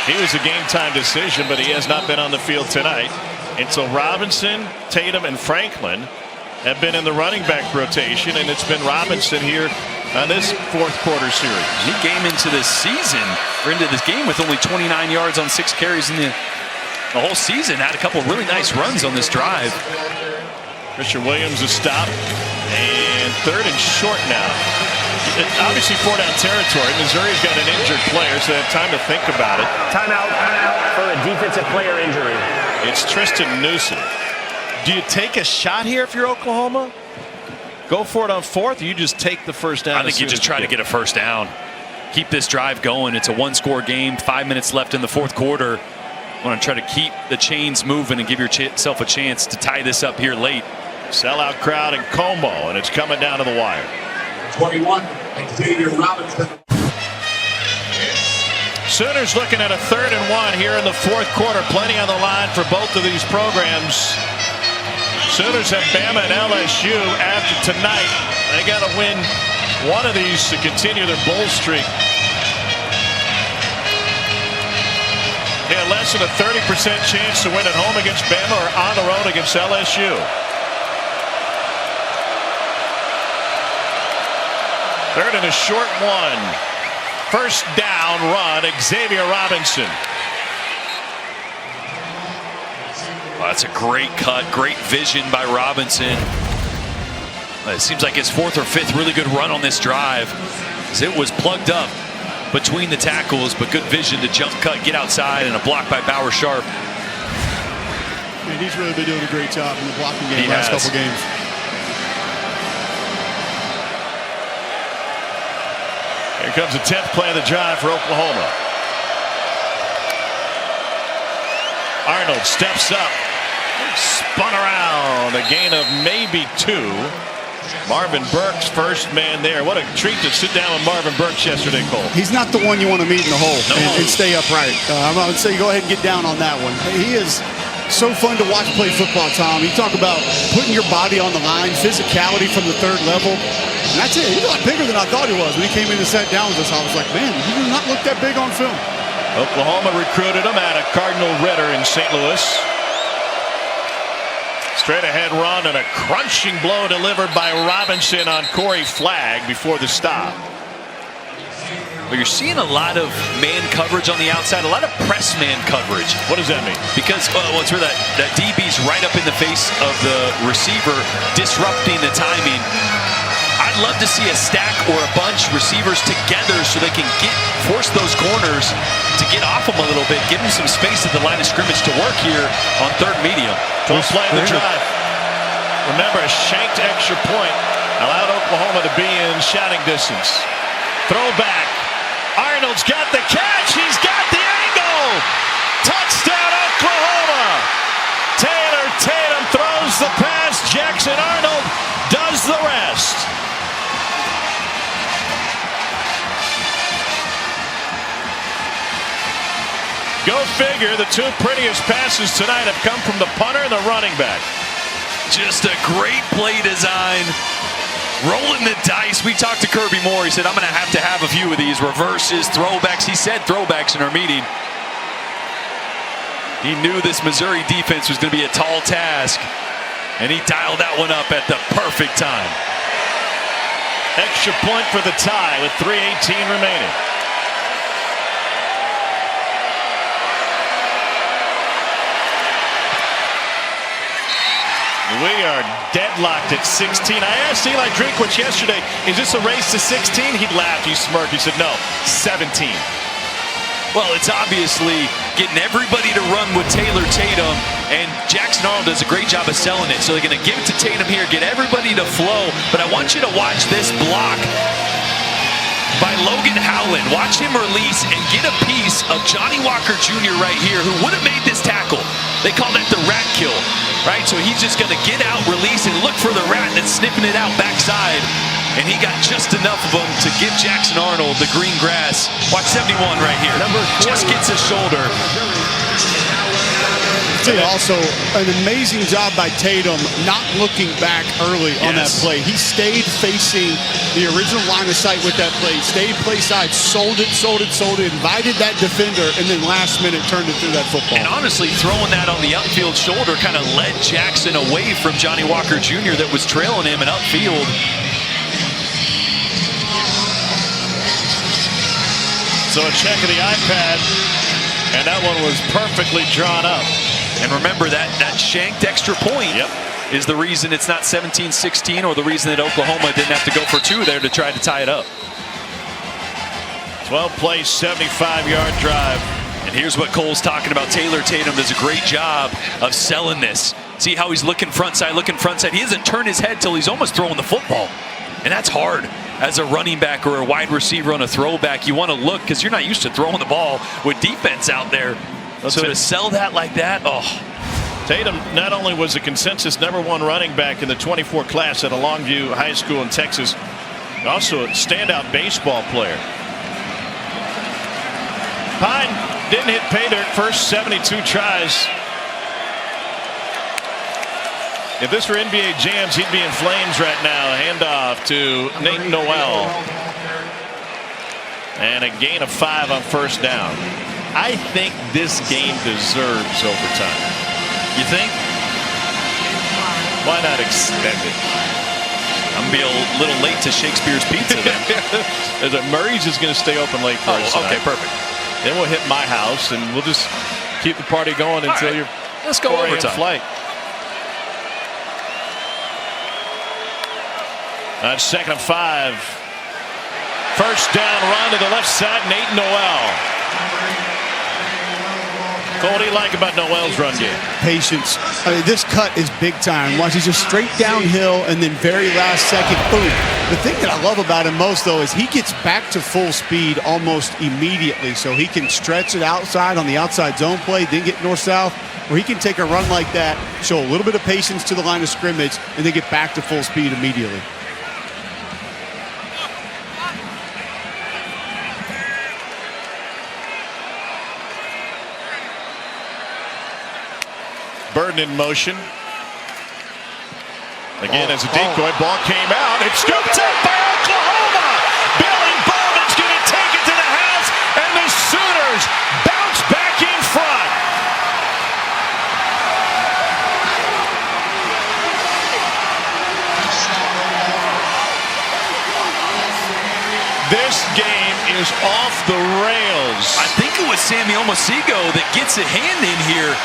He was a game-time decision, but he has not been on the field tonight. And so Robinson, Tatum, and Franklin have been in the running back rotation, and it's been Robinson here on this fourth quarter series. He came into this season, or into this game, with only 29 yards on 6 carries in the whole season. Had a couple really nice runs on this drive. Christian Williams is stopped, and 3rd and short now. Obviously 4-down territory. Missouri's got an injured player, so they have time to think about it. Timeout for a defensive player injury. It's Tristan Newsom. Do you take a shot here if you're Oklahoma? go for it on fourth, or you just take the first down? I think you just try to get a first down. Keep this drive going. It's a one-score game, 5 minutes left in the fourth quarter. Want to try to keep the chains moving and give yourself a chance to tie this up here late. Sellout crowd in Como, and it's coming down to the wire. 21, Xavier Robinson. Sooners looking at a 3rd and 1 here in the fourth quarter. Plenty on the line for both of these programs. Sooners have Bama and LSU after tonight. They got to win one of these to continue their bowl streak. They have less than a 30% chance to win at home against Bama or on the road against LSU. 3rd and a short 1. First down run, Xavier Robinson. Well, that's a great cut, great vision by Robinson. It seems like his 4th or 5th really good run on this drive, as it was plugged up between the tackles, but good vision to jump cut, get outside, and a block by Bauer Sharp. And he's really been doing a great job in the blocking game last couple games. Here comes the 10th play of the drive for Oklahoma. Arnold steps up, spun around, a gain of maybe 2. Marvin Burks, first man there. What a treat to sit down with Marvin Burks yesterday, Cole. He's not the one you want to meet in the hole and stay upright. I'm going to say go ahead and get down on that one. He is so fun to watch play football, Tom. You talk about putting your body on the line, physicality from the 3rd level. And that's it. He's a lot bigger than I thought he was. When he came in and sat down with us, I was like, man, he does not look that big on film. Oklahoma recruited him out of Cardinal Ritter in St. Louis. Straight ahead run and a crunching blow delivered by Robinson on Corey Flagg before the stop. Well, you're seeing a lot of man coverage on the outside, a lot of press man coverage. What does that mean? Because it's where that DB's right up in the face of the receiver, disrupting the timing. I'd love to see a stack or a bunch receivers together so they can force those corners to get off them a little bit, give them some space at the line of scrimmage to work here on 3rd medium. 12th play of the drive. Remember, a shanked extra point allowed Oklahoma to be in shouting distance. Throwback. Arnold's got the catch. He's got the angle. Touchdown, Oklahoma. Taylor Tatum throws the pass. Jackson Arnold does the rest. Go figure, the 2 prettiest passes tonight have come from the punter and the running back. Just a great play design. Rolling the dice. We talked to Kirby Moore. He said, I'm going to have a few of these reverses, throwbacks. He said throwbacks in our meeting. He knew this Missouri defense was going to be a tall task, and he dialed that one up at the perfect time. Extra point for the tie with 3:18 remaining. We are deadlocked at 16. I asked Eli Drinkwitz yesterday, is this a race to 16? He laughed, he smirked, he said, no, 17. Well, it's obviously getting everybody to run with Taylor Tatum, and Jackson Arnold does a great job of selling it. So they're going to give it to Tatum here, get everybody to flow. But I want you to watch this block by Logan Howland. Watch him release and get a piece of Johnny Walker Jr. right here, who would have made this tackle. They call that the rat kill, right? So he's just going to get out, release, and look for the rat that's sniffing it out backside. And he got just enough of them to give Jackson Arnold the green grass. Watch 71 right here. Just gets his shoulder. Also, an amazing job by Tatum not looking back early on that play. He stayed facing the original line of sight with that play. Stayed play side, sold it, invited that defender, and then last minute turned it through that football. And honestly, throwing that on the upfield shoulder kind of led Jackson away from Johnny Walker Jr. that was trailing him in upfield. So a check of the iPad, and that one was perfectly drawn up. And remember that shanked extra point is the reason it's not 17-16, or the reason that Oklahoma didn't have to go for 2 there to try to tie it up. 12-play, 75-yard drive. And here's what Cole's talking about. Taylor Tatum does a great job of selling this. See how he's looking front side. He doesn't turn his head till he's almost throwing the football. And that's hard as a running back or a wide receiver on a throwback. You want to look because you're not used to throwing the ball with defense out there. So to sell that like that, Tatum not only was the consensus #1 running back in the 24 class at a Longview High School in Texas, also a standout baseball player. Pine didn't hit pay dirt first 72 tries. If this were NBA Jams, he'd be in flames right now. Handoff to Nate Noel. And a gain of 5 on first down. I think this game deserves overtime. You think? Why not extend it? I'm going to be a little late to Shakespeare's Pizza then. Murray's is going to stay open late for us. Okay, perfect. Then we'll hit my house and we'll just keep the party going until your Let's go overtime flight. On 2nd and 5. First down run to the left side, Nate Noel. Cole, what do you like about Noel's run game? Patience. I mean, this cut is big time. Watch, he's just straight downhill and then very last second, boom. The thing that I love about him most, though, is he gets back to full speed almost immediately. So he can stretch it outside on the outside zone play, then get north-south, where he can take a run like that, show a little bit of patience to the line of scrimmage, and then get back to full speed immediately. Burden in motion. Again, as a decoy, ball came out. It's scooped up by Oklahoma. Billy Bowman's going to take it to the house, and the Sooners bounce back in front. This game is off the rails. I think it was Sammy Omosigo that gets a hand in here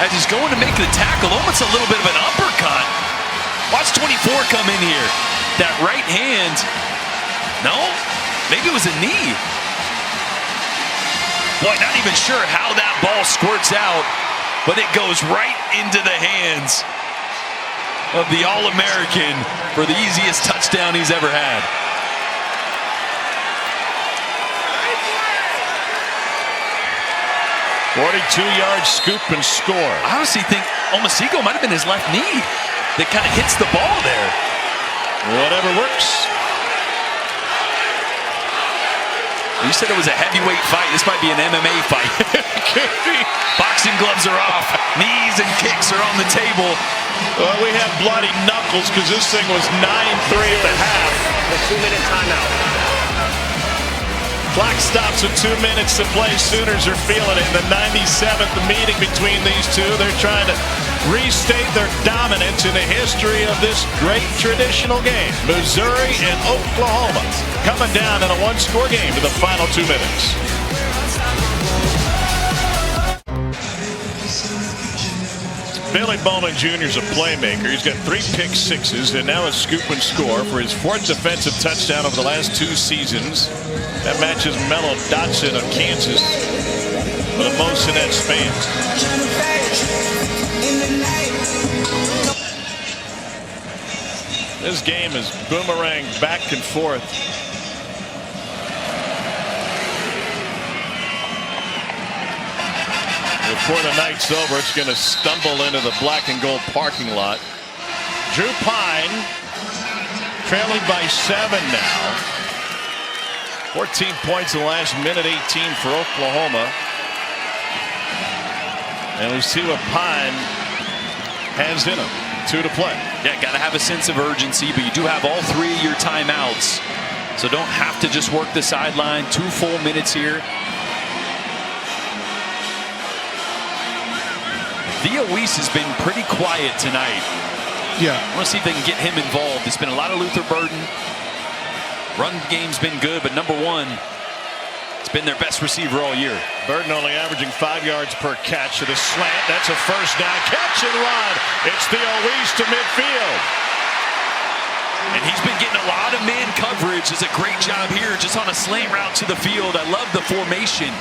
as he's going to make the tackle. Almost a little bit of an uppercut. Watch 24 come in here. That right hand. No? Maybe it was a knee. Boy, not even sure how that ball squirts out, but it goes right into the hands of the All-American for the easiest touchdown he's ever had. .42-yard scoop and score. I honestly think Omosigo might have been his left knee that kind of hits the ball there. Whatever works. You said it was a heavyweight fight. This might be an MMA fight. Could be. Boxing gloves are off. Knees and kicks are on the table. Well, we have bloody knuckles because this thing was 9-3 at the half. The 2-minute timeout. Clock stops with 2 minutes to play. Sooners are feeling it. The 97th meeting between these two. They're trying to restate their dominance in the history of this great traditional game. Missouri and Oklahoma coming down in a one-score game to the final 2 minutes. Billy Bowman Jr. is a playmaker. He's got 3 pick sixes and now a scoop and score for his 4th defensive touchdown over the last 2 seasons. That matches Mello Dotson of Kansas for the most in that span. This game is boomerang back and forth. Before the night's over, it's going to stumble into the black and gold parking lot. Drew Pine trailing by 7 now. 14 points in the last minute, 18 for Oklahoma. And we see what Pine has in him. 2 to play. Yeah, got to have a sense of urgency, but you do have all 3 of your timeouts. So don't have to just work the sideline. 2 full minutes here. GWES has been pretty quiet tonight. Yeah. I want to see if they can get him involved. It's been a lot of Luther Burden. Run game's been good, but #1, it's been their best receiver all year. Burden only averaging 5 yards per catch to the slant. That's a first down catch and run. It's GWES to midfield. And he's been getting a lot of man coverage. Does a great job here just on a slant route to the field. I love the formation.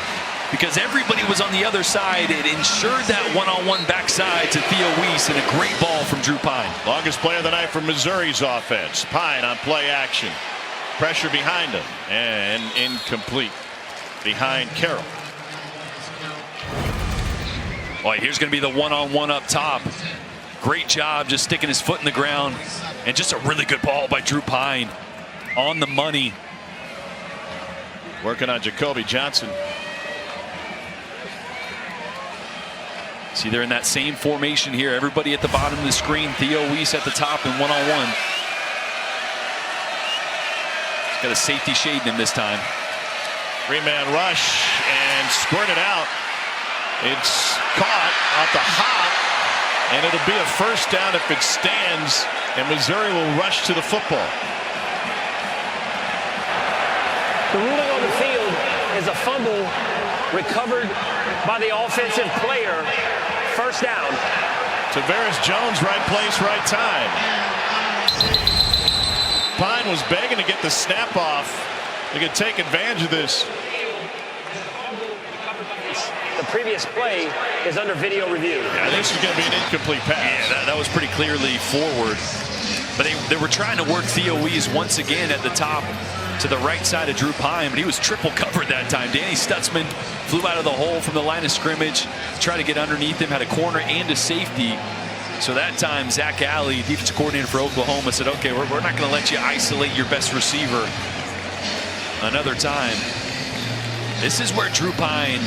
because everybody was on the other side. It ensured that one-on-one backside to Theo Weiss, and a great ball from Drew Pine. Longest play of the night for Missouri's offense. Pine on play action. Pressure behind him and incomplete behind Carroll. Boy, here's going to be the one-on-one up top. Great job just sticking his foot in the ground, and just a really good ball by Drew Pine on the money. Working on Jacoby Johnson. See, they're in that same formation here. Everybody at the bottom of the screen. Theo Weiss at the top and one-on-one. He's got a safety shading him this time. Three-man rush and squirted out. It's caught off the hop, and it'll be a first down if it stands, and Missouri will rush to the football. The ruling on the field is a fumble recovered by the offensive player. First down. Tavares Jones, right place, right time. Pine was begging to get the snap off. They could take advantage of this. The previous play is under video review. Yeah, this is going to be an incomplete pass. Yeah, that was pretty clearly forward. But they were trying to work Theo Weiss once again at the top to the right side of Drew Pine, but he was triple covered that time. Danny Stutzman flew out of the hole from the line of scrimmage, tried to get underneath him, had a corner and a safety. So that time, Zach Alley, defensive coordinator for Oklahoma, said, okay, we're not going to let you isolate your best receiver another time. This is where Drew Pine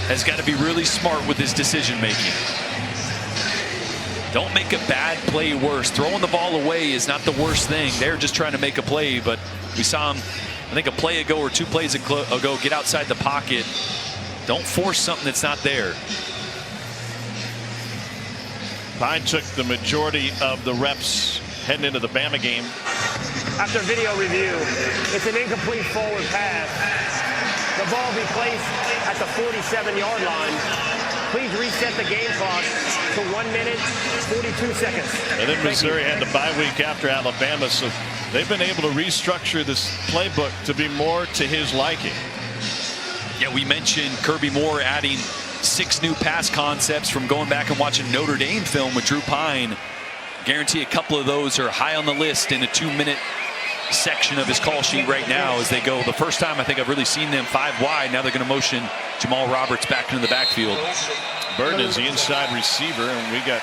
has got to be really smart with his decision making. Don't make a bad play worse. Throwing the ball away is not the worst thing. They're just trying to make a play, but we saw him, I think, a play ago or 2 plays ago, get outside the pocket. Don't force something that's not there. Pine took the majority of the reps heading into the Bama game. After video review, it's an incomplete forward pass. The ball be placed at the 47-yard line. Please reset the game clock to 1 minute, 42 seconds. And then Missouri had the bye week after Alabama, so they've been able to restructure this playbook to be more to his liking. Yeah, we mentioned Kirby Moore adding 6 new pass concepts from going back and watching Notre Dame film with Drew Pine. Guarantee a couple of those are high on the list in a 2-minute section of his call sheet right now as they go. The first time I think I've really seen them 5 wide. Now they're going to motion Jamal Roberts back into the backfield. Burton is the inside receiver, and we got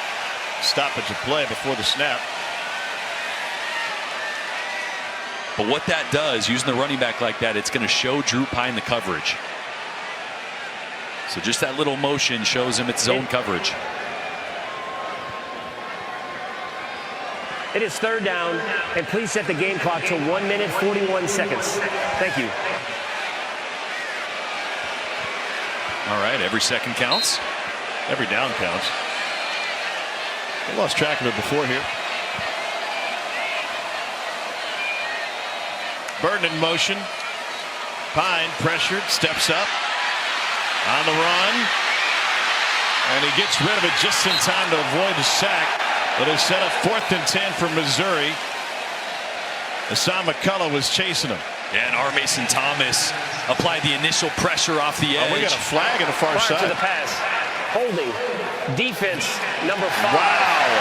stoppage of play before the snap. But what that does, using the running back like that, it's going to show Drew Pine the coverage. So just that little motion shows him it's zone coverage. It is third down, and please set the game clock to 1 minute, 41 seconds. Thank you. All right, every second counts. Every down counts. I lost track of it before here. Burton in motion. Pine pressured, steps up. On the run. And he gets rid of it just in time to avoid the sack. It'll set up 4th and 10 for Missouri. Hassan McCullough was chasing him. Yeah, and R. Mason Thomas applied the initial pressure off the edge. Oh, we got a flag on the far Prior side. to the pass. Holding. Defense number 5. Wow.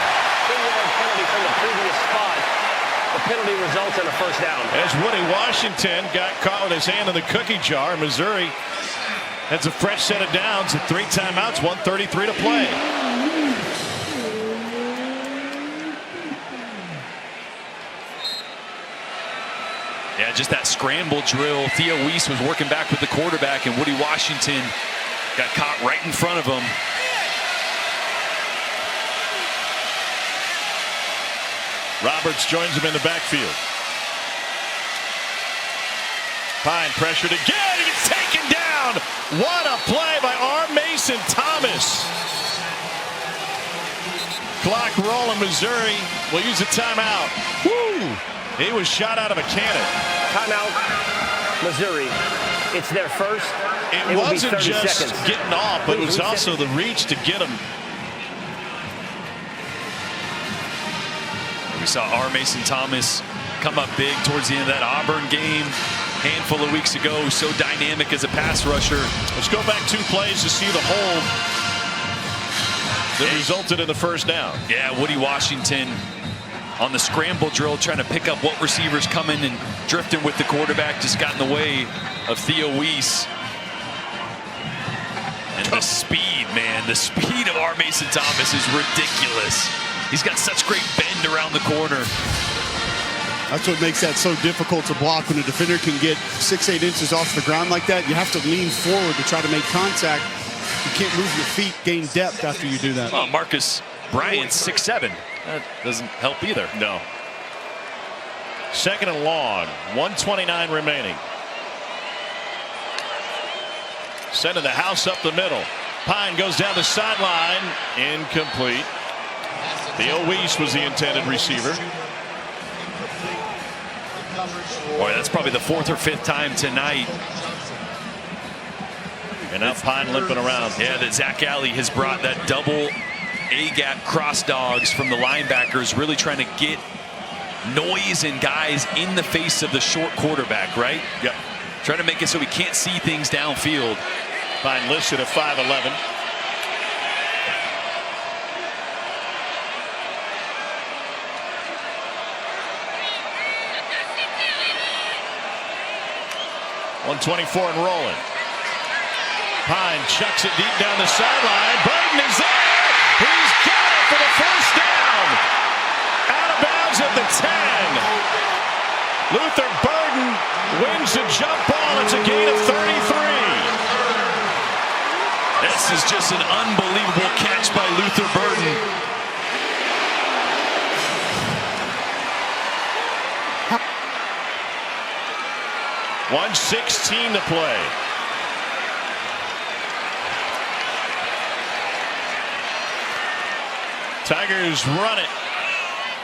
2-yard penalty from the previous spot. The penalty results in a first down. As Woody Washington got caught with his hand in the cookie jar, Missouri has a fresh set of downs and 3 timeouts, 1:33 to play. Yeah, just that scramble drill. Theo Weiss was working back with the quarterback, and Woody Washington got caught right in front of him. Roberts joins him in the backfield. Pine pressured again. He gets taken down. What a play by R. Mason Thomas. Clock rolling. Missouri will use a timeout. Woo! He was shot out of a cannon. Timeout, Missouri. It's their first. It wasn't just seconds. getting off, but it was also the reach to get him. We saw R. Mason Thomas come up big towards the end of that Auburn game. handful of weeks ago, so dynamic as a pass rusher. Let's go back 2 plays to see the hold that resulted in the first down. Yeah, Woody Washington on the scramble drill, trying to pick up what receivers coming and drifting with the quarterback, just got in the way of Theo Weiss. And the speed, man, the speed of R. Mason Thomas is ridiculous. He's got such great bend around the corner. That's what makes that so difficult to block. When a defender can get 6-8 inches off the ground like that, you have to lean forward to try to make contact. You can't move your feet, gain depth after you do that. Well, Marcus Bryant's 6'7". That doesn't help either. No. 2nd and long, 1:29 remaining. Sending the house up the middle. Pine goes down the sideline, incomplete. Theo Weiss was the intended receiver. Boy, that's probably the 4th or 5th time tonight. And now Pine limping around. Yeah, that Zach Alley has brought that double A-gap cross dogs from the linebackers, really trying to get noise and guys in the face of the short quarterback, right? Yep. Trying to make it so we can't see things downfield. Pine listed at 5'11". .124 and rolling. Pine chucks it deep down the sideline. Burden is there. He's got it for the first down. Out of bounds at the 10. Luther Burden wins the jump ball. It's a gain of 33. This is just an unbelievable catch by Luther Burden. 1:16 to play. Tigers run it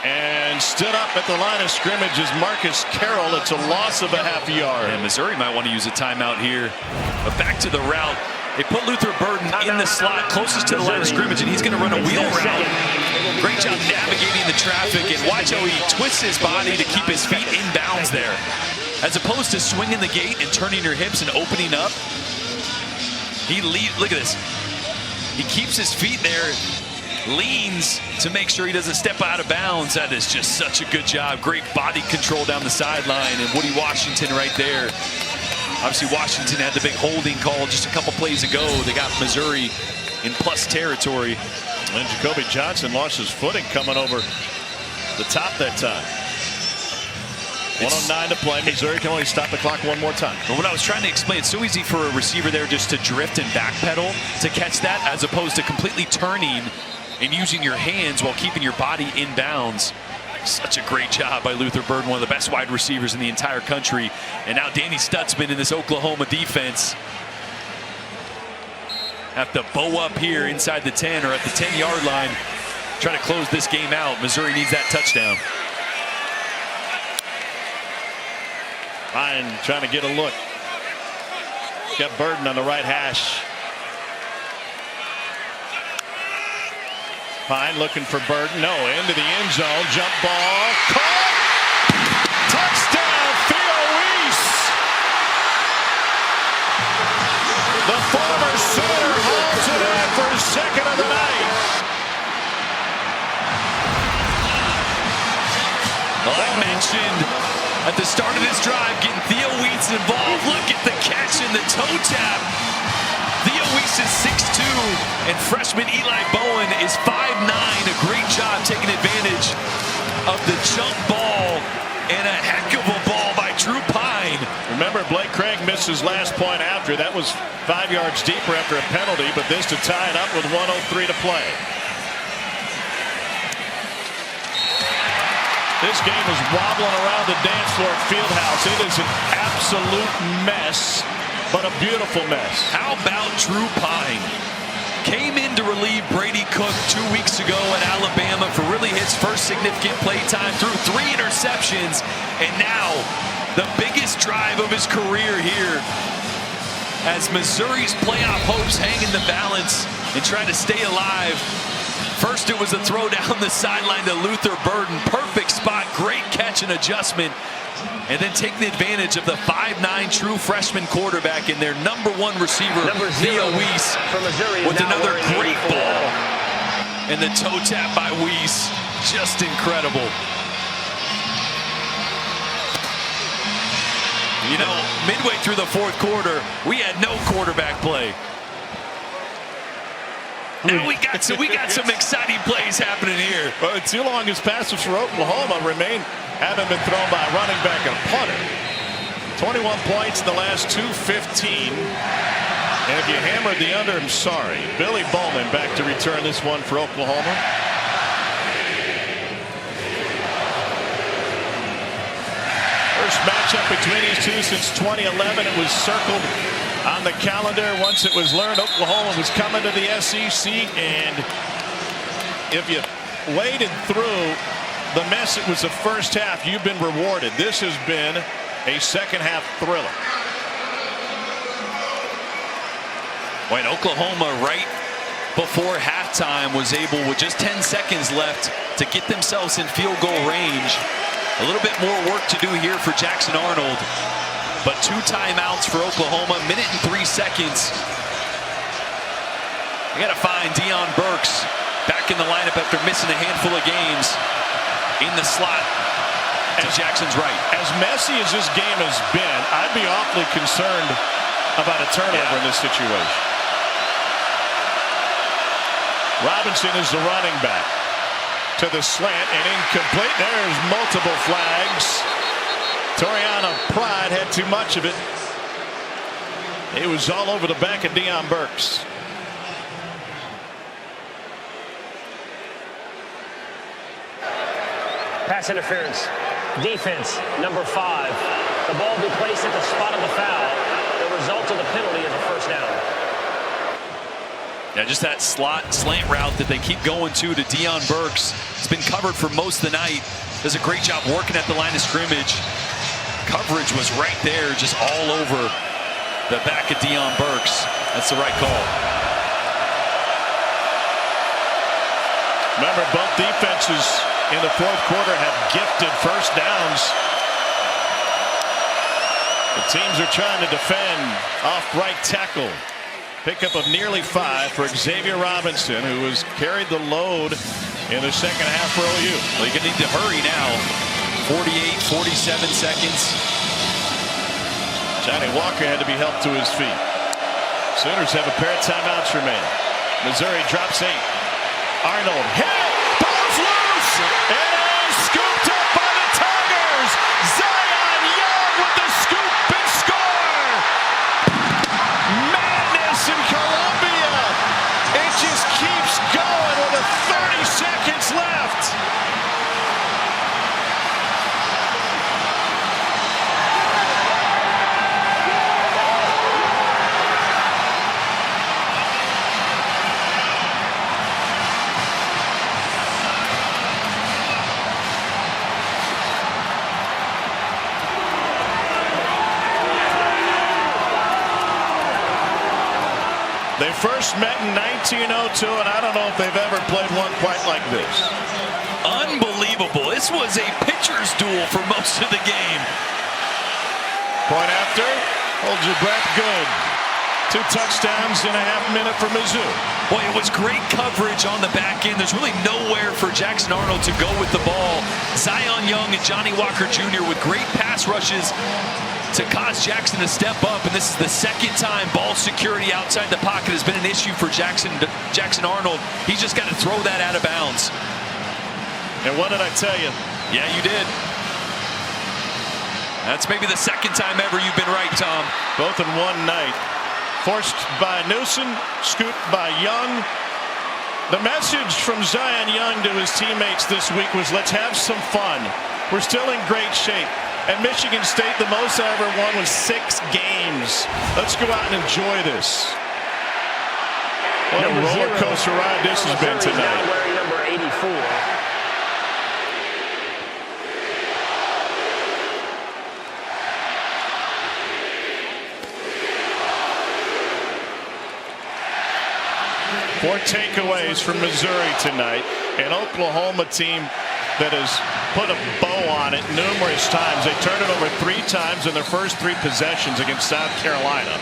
and stood up at the line of scrimmage as Marcus Carroll. It's a loss of a half yard. And Missouri might want to use a timeout here. But back to the route. They put Luther Burden in the slot closest to the line of scrimmage, and he's going to run a wheel route. Great job navigating the traffic, and watch how he twists his body to keep his feet in bounds there. As opposed to swinging the gate and turning your hips and opening up, look at this. He keeps his feet there, leans to make sure he doesn't step out of bounds. That is just such a good job. Great body control down the sideline, and Woody Washington right there. Obviously, Washington had the big holding call just a couple plays ago. They got Missouri in plus territory. And Jacoby Johnson lost his footing coming over the top that time. 1:09 to play. Missouri can only stop the clock one more time. But what I was trying to explain, it's so easy for a receiver there just to drift and backpedal to catch that, as opposed to completely turning and using your hands while keeping your body in bounds. Such a great job by Luther Burden, one of the best wide receivers in the entire country. And now Danny Stutzman in this Oklahoma defense have to bow up here inside the 10 or at the 10-yard line, trying to close this game out. Missouri needs that touchdown. Pine trying to get a look. Got Burden on the right hash. Pine looking for Burden. No, into the end zone. Jump ball. Caught. Touchdown, Theo Weiss. The former Sooner hauls it in for his second of the night. Well, I mentioned at the start of this drive getting Theo Weiss involved. Look at the catch and the toe tap. Theo Weiss is 6'2", and freshman Eli Bowen is 5'9". A great job taking advantage of the jump ball, and a heck of a ball by Drew Pine. Remember, Blake Craig missed his last point after. That was 5 yards deeper after a penalty, but this to tie it up with 1:03 to play. This game is wobbling around the dance floor at Fieldhouse. It is an absolute mess, but a beautiful mess. How about Drew Pine? Came in to relieve Brady Cook 2 weeks ago at Alabama for really his first significant play time, threw 3 interceptions, and now the biggest drive of his career here as Missouri's playoff hopes hang in the balance and trying to stay alive. First, it was a throw down the sideline to Luther Burden. Perfect spot, great catch and adjustment. and then taking advantage of the 5'9" true freshman quarterback and their #1 receiver, GWES, from Missouri, with another great ball. And the toe tap by Weiss, just incredible. You know, midway through the fourth quarter, we had no quarterback play. Now we got some exciting plays happening here. Well, too long his passes for Oklahoma haven't been thrown by a running back and a punter. 21 points in the last 2:15. And if you hammered the under, I'm sorry. Billy Bowman back to return this one for Oklahoma. First matchup between these two since 2011. It was circled on the calendar once it was learned Oklahoma was coming to the SEC. And if you waded through the mess it was the first half, you've been rewarded. This has been a second half thriller. When Oklahoma right before halftime was able, with just 10 seconds left, to get themselves in field goal range. A little bit more work to do here for Jackson Arnold, but 2 timeouts for Oklahoma, 1 minute and 3 seconds. We got to find Deion Burks back in the lineup after missing a handful of games in the slot to Jackson's right. As messy as this game has been, I'd be awfully concerned about a turnover in this situation. Robinson is the running back. To the slant and incomplete. There's multiple flags. Toriano Pride had too much of it. It was all over the back of Deion Burks. Pass interference. Defense, number 5. The ball will be placed at the spot of the foul. The result of the penalty is a first down. Yeah, just that slant route that they keep going to Deion Burks. It's been covered for most of the night. Does a great job working at the line of scrimmage. Coverage was right there, just all over the back of Deion Burks. That's the right call. Remember, both defenses in the fourth quarter have gifted first downs. The teams are trying to defend off right tackle. Pickup of nearly 5 for Xavier Robinson, who has carried the load in the second half for OU. Well, you're going to need to hurry now. 48, 47 seconds. Johnny Walker had to be helped to his feet. Sooners have a pair of timeouts remaining. Missouri drops 8. Arnold hit. Ball's loose. It is scooped up by the Tigers. Zion Young with the scoop and score. Madness in Columbia. It just keeps going with 30 seconds left. They first met in 1902, and I don't know if they've ever played one quite like this. Unbelievable. This was a pitcher's duel for most of the game. Point after, hold your breath, good. 2 touchdowns in a half minute for Mizzou. Boy, it was great coverage on the back end. There's really nowhere for Jackson Arnold to go with the ball. Zion Young and Johnny Walker Jr. with great pass rushes to cause Jackson to step up, and this is the second time ball security outside the pocket has been an issue for Jackson Arnold. He's just got to throw that out of bounds. And what did I tell you? Yeah, you did. That's maybe the second time ever you've been right, Tom. Both in one night. Forced by Newsom, scooped by Young. The message from Zion Young to his teammates this week was, let's have some fun. We're still in great shape. At Michigan State, the most I ever won was 6 games. Let's go out and enjoy this. What a roller coaster ride this has been tonight. Now wearing number 84. Four takeaways from Missouri tonight. An Oklahoma team that has put a bow on it numerous times. They turned it over 3 times in their first 3 possessions against South Carolina.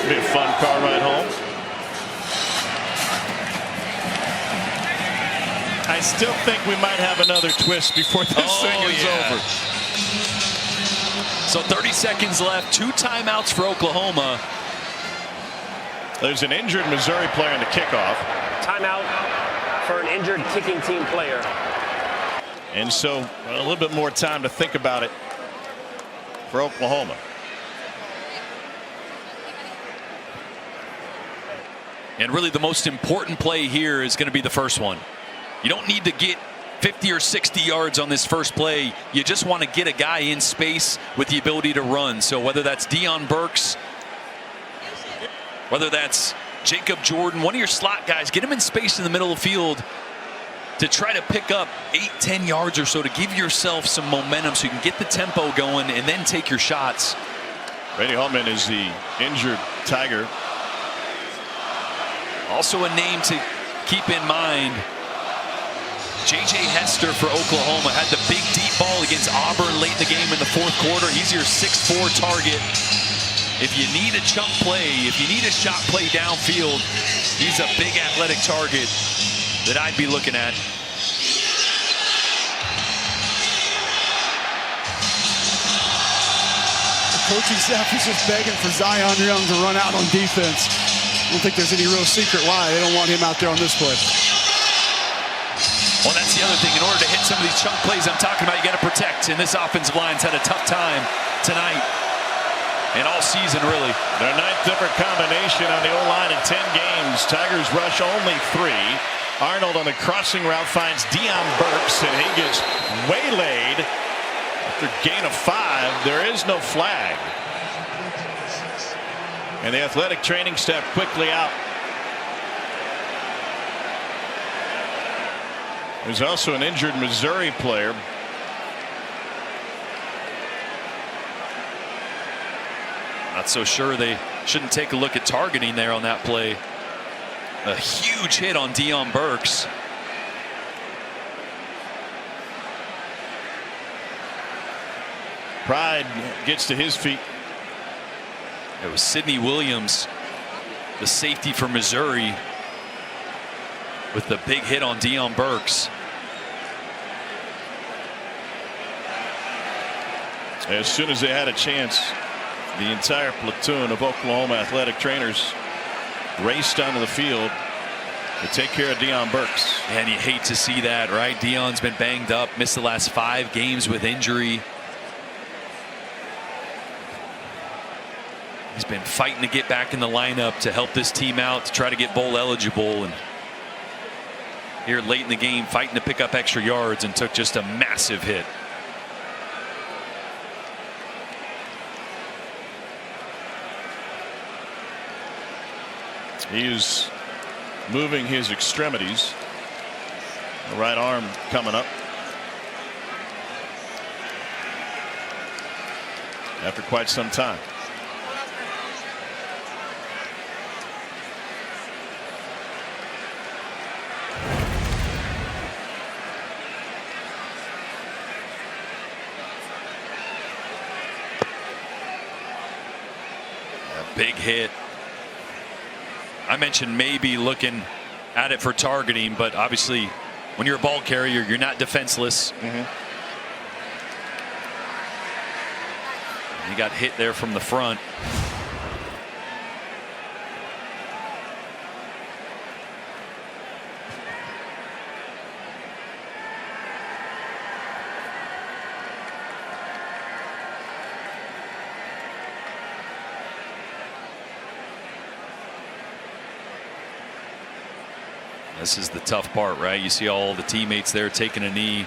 Be a fun car ride home. I still think we might have another twist before this thing is over. So 30 seconds left, 2 timeouts for Oklahoma. There's an injured Missouri player in the kickoff. Timeout for an injured kicking team player. And so a little bit more time to think about it for Oklahoma. And really the most important play here is going to be the first one. You don't need to get 50 or 60 yards on this first play. You just want to get a guy in space with the ability to run. So whether that's Deion Burks, whether that's Jacob Jordan, one of your slot guys, get him in space in the middle of the field to try to pick up 8-10 yards or so to give yourself some momentum so you can get the tempo going and then take your shots. Brady Holtman is the injured Tiger. Also a name to keep in mind, J.J. Hester for Oklahoma had the big deep ball against Auburn late in the game in the 4th quarter. He's your 6'4" target. If you need a chunk play, if you need a shot play downfield, he's a big athletic target that I'd be looking at. The coaching staff is just begging for Zion Young to run out on defense. I don't think there's any real secret why they don't want him out there on this play. Well, that's the other thing. In order to hit some of these chunk plays I'm talking about, you got to protect. And this offensive line's had a tough time tonight and all season, really. Their 9th different combination on the O-line in 10 games. Tigers rush only 3. Arnold on the crossing route finds Deion Burks, and he gets waylaid after gain of 5. There is no flag. And the athletic training staff quickly out. There's also an injured Missouri player. Not so sure they shouldn't take a look at targeting there on that play. A huge hit on Deion Burks. Pride gets to his feet. It was Sidney Williams, the safety for Missouri, with the big hit on Deion Burks. As soon as they had a chance, the entire platoon of Oklahoma athletic trainers raced onto the field to take care of Deion Burks. And you hate to see that, right? Deion's been banged up, missed the last 5 games with injury. He's been fighting to get back in the lineup to help this team out, to try to get bowl eligible. And here late in the game, fighting to pick up extra yards, and took just a massive hit. He is moving his extremities. The right arm coming up after quite some time. Big hit. I mentioned maybe looking at it for targeting, but obviously when you're a ball carrier, you're not defenseless. He got hit there from the front. This is the tough part, right? You see all the teammates there taking a knee.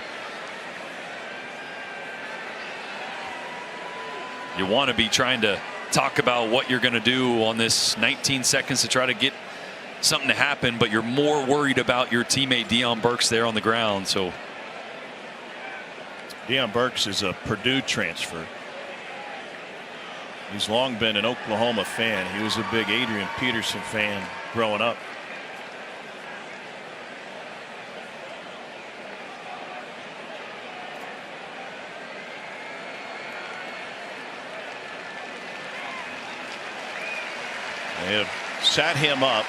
You want to be trying to talk about what you're going to do on this 19 seconds to try to get something to happen, but you're more worried about your teammate Deion Burks there on the ground. So Deion Burks is a Purdue transfer. He's long been an Oklahoma fan. He was a big Adrian Peterson fan growing up. They have sat him up.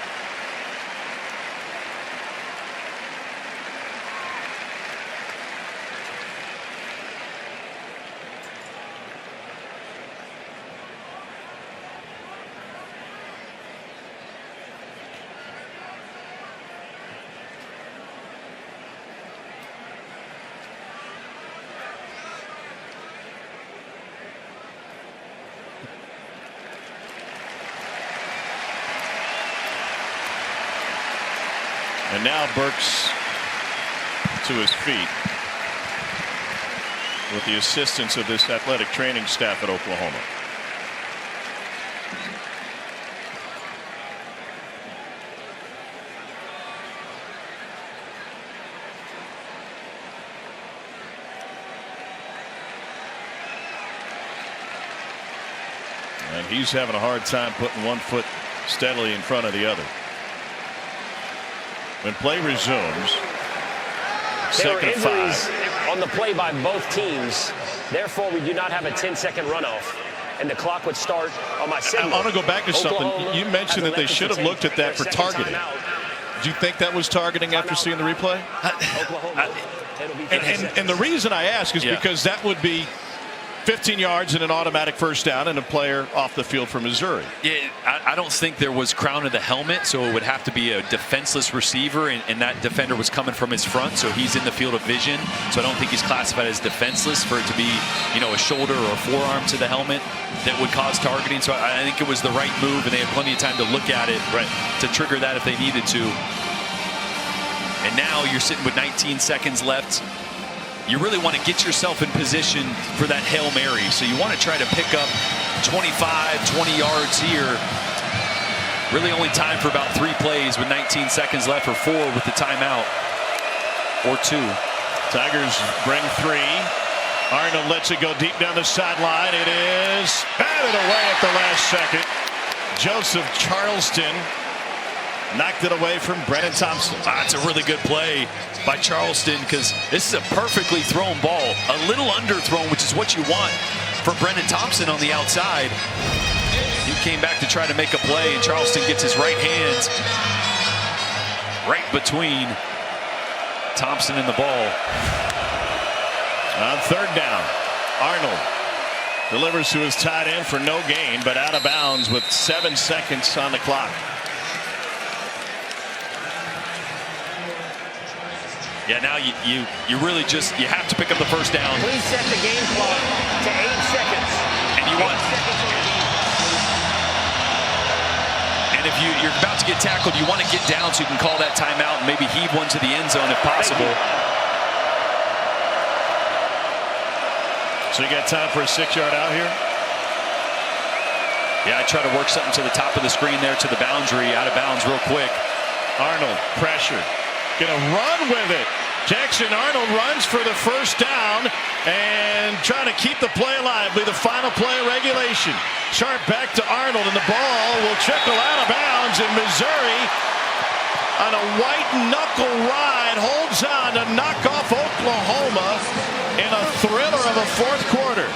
And now Burks to his feet with the assistance of this athletic training staff at Oklahoma. And he's having a hard time putting one foot steadily in front of the other. When play resumes, There were second and injuries 5. on the play by both teams. Therefore, we do not have a 10-second runoff. And the clock would start on my signal. I want to go back to something. Oklahoma You mentioned that they should have looked at that for targeting. Do you think that was targeting after seeing the replay? And the reason I ask is because that would be 15 yards and an automatic first down and a player off the field for Missouri. Yeah, I don't think there was crown of the helmet, so it would have to be a defenseless receiver, and that defender was coming from his front, so he's in the field of vision. So I don't think he's classified as defenseless for it to be, a shoulder or a forearm to the helmet that would cause targeting. So I think it was the right move, and they had plenty of time to look at it to trigger that if they needed to. And now you're sitting with 19 seconds left. You really want to get yourself in position for that Hail Mary. So you want to try to pick up 25, 20 yards here. Really only time for about 3 plays with 19 seconds left, or 4 with the timeout, or 2. Tigers bring 3. Arnold lets it go deep down the sideline. It is batted away at the last second. Joseph Charleston knocked it away from Brennan Thompson. That's a really good play by Charleston, because this is a perfectly thrown ball. A little underthrown, which is what you want for Brennan Thompson on the outside. He came back to try to make a play, and Charleston gets his right hands right between Thompson and the ball. On third down, Arnold delivers to his tight end for no gain, but out of bounds with 7 seconds on the clock. Yeah, now you really just, you have to pick up the first down. Please set the game clock to 8 seconds. And you want, and if you're about to get tackled, you want to get down so you can call that timeout and maybe heave one to the end zone if possible. So you got time for a 6-yard out here? Yeah, I try to work something to the top of the screen there to the boundary, out of bounds real quick. Arnold, pressure. Gonna run with it. Jackson Arnold runs for the first down and trying to keep the play alive. Be the final play of regulation. Sharp back to Arnold, and the ball will trickle out of bounds, and Missouri on a white knuckle ride holds on to knock off Oklahoma in a thriller of a fourth quarter.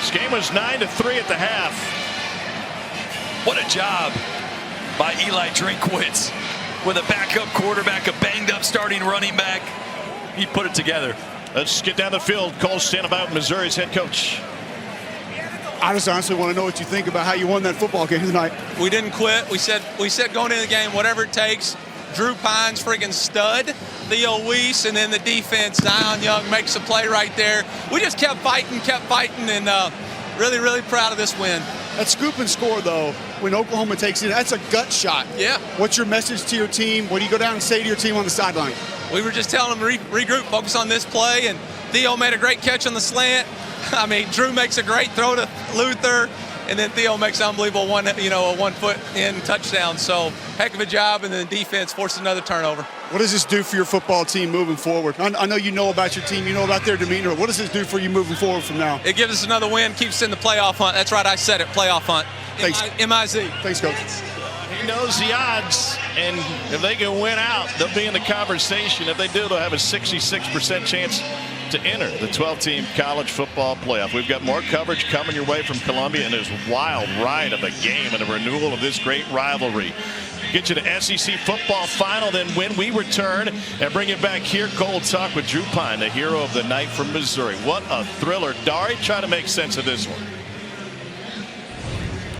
This game was 9-3 at the half. What a job by Eli Drinkwitz with a backup quarterback, a banged up starting running back. He put it together. Let's get down the field. Cole standing by with Missouri's head coach. I just honestly want to know what you think about how you won that football game tonight. We didn't quit. We said going into the game, whatever it takes. Drew Pine's friggin' stud. Theo Weiss, and then the defense, Zion Young makes a play right there. We just kept fighting, and really, really proud of this win. That scoop and score, though, when Oklahoma takes it, that's a gut shot. Yeah. What's your message to your team? What do you go down and say to your team on the sideline? We were just telling them regroup, focus on this play, and Theo made a great catch on the slant. I mean, Drew makes a great throw to Luther, and then Theo makes an unbelievable a 1 foot in touchdown. So heck of a job, and then the defense forced another turnover. What does this do for your football team moving forward? I know you know about your team, you know about their demeanor. What does this do for you moving forward from now? It gives us another win, keeps us in the playoff hunt. That's right, I said it, playoff hunt. Thanks. M-I-Z. Thanks, Coach. He knows the odds, and if they can win out, they'll be in the conversation. If they do, they'll have a 66% chance to enter the 12-team college football playoff. We've got more coverage coming your way from Columbia and this wild ride of a game and a renewal of this great rivalry. Get you to SEC football final, then when we return and bring it back here, Gold Talk with Drew Pine, the hero of the night from Missouri. What a thriller. Dari, try to make sense of this one.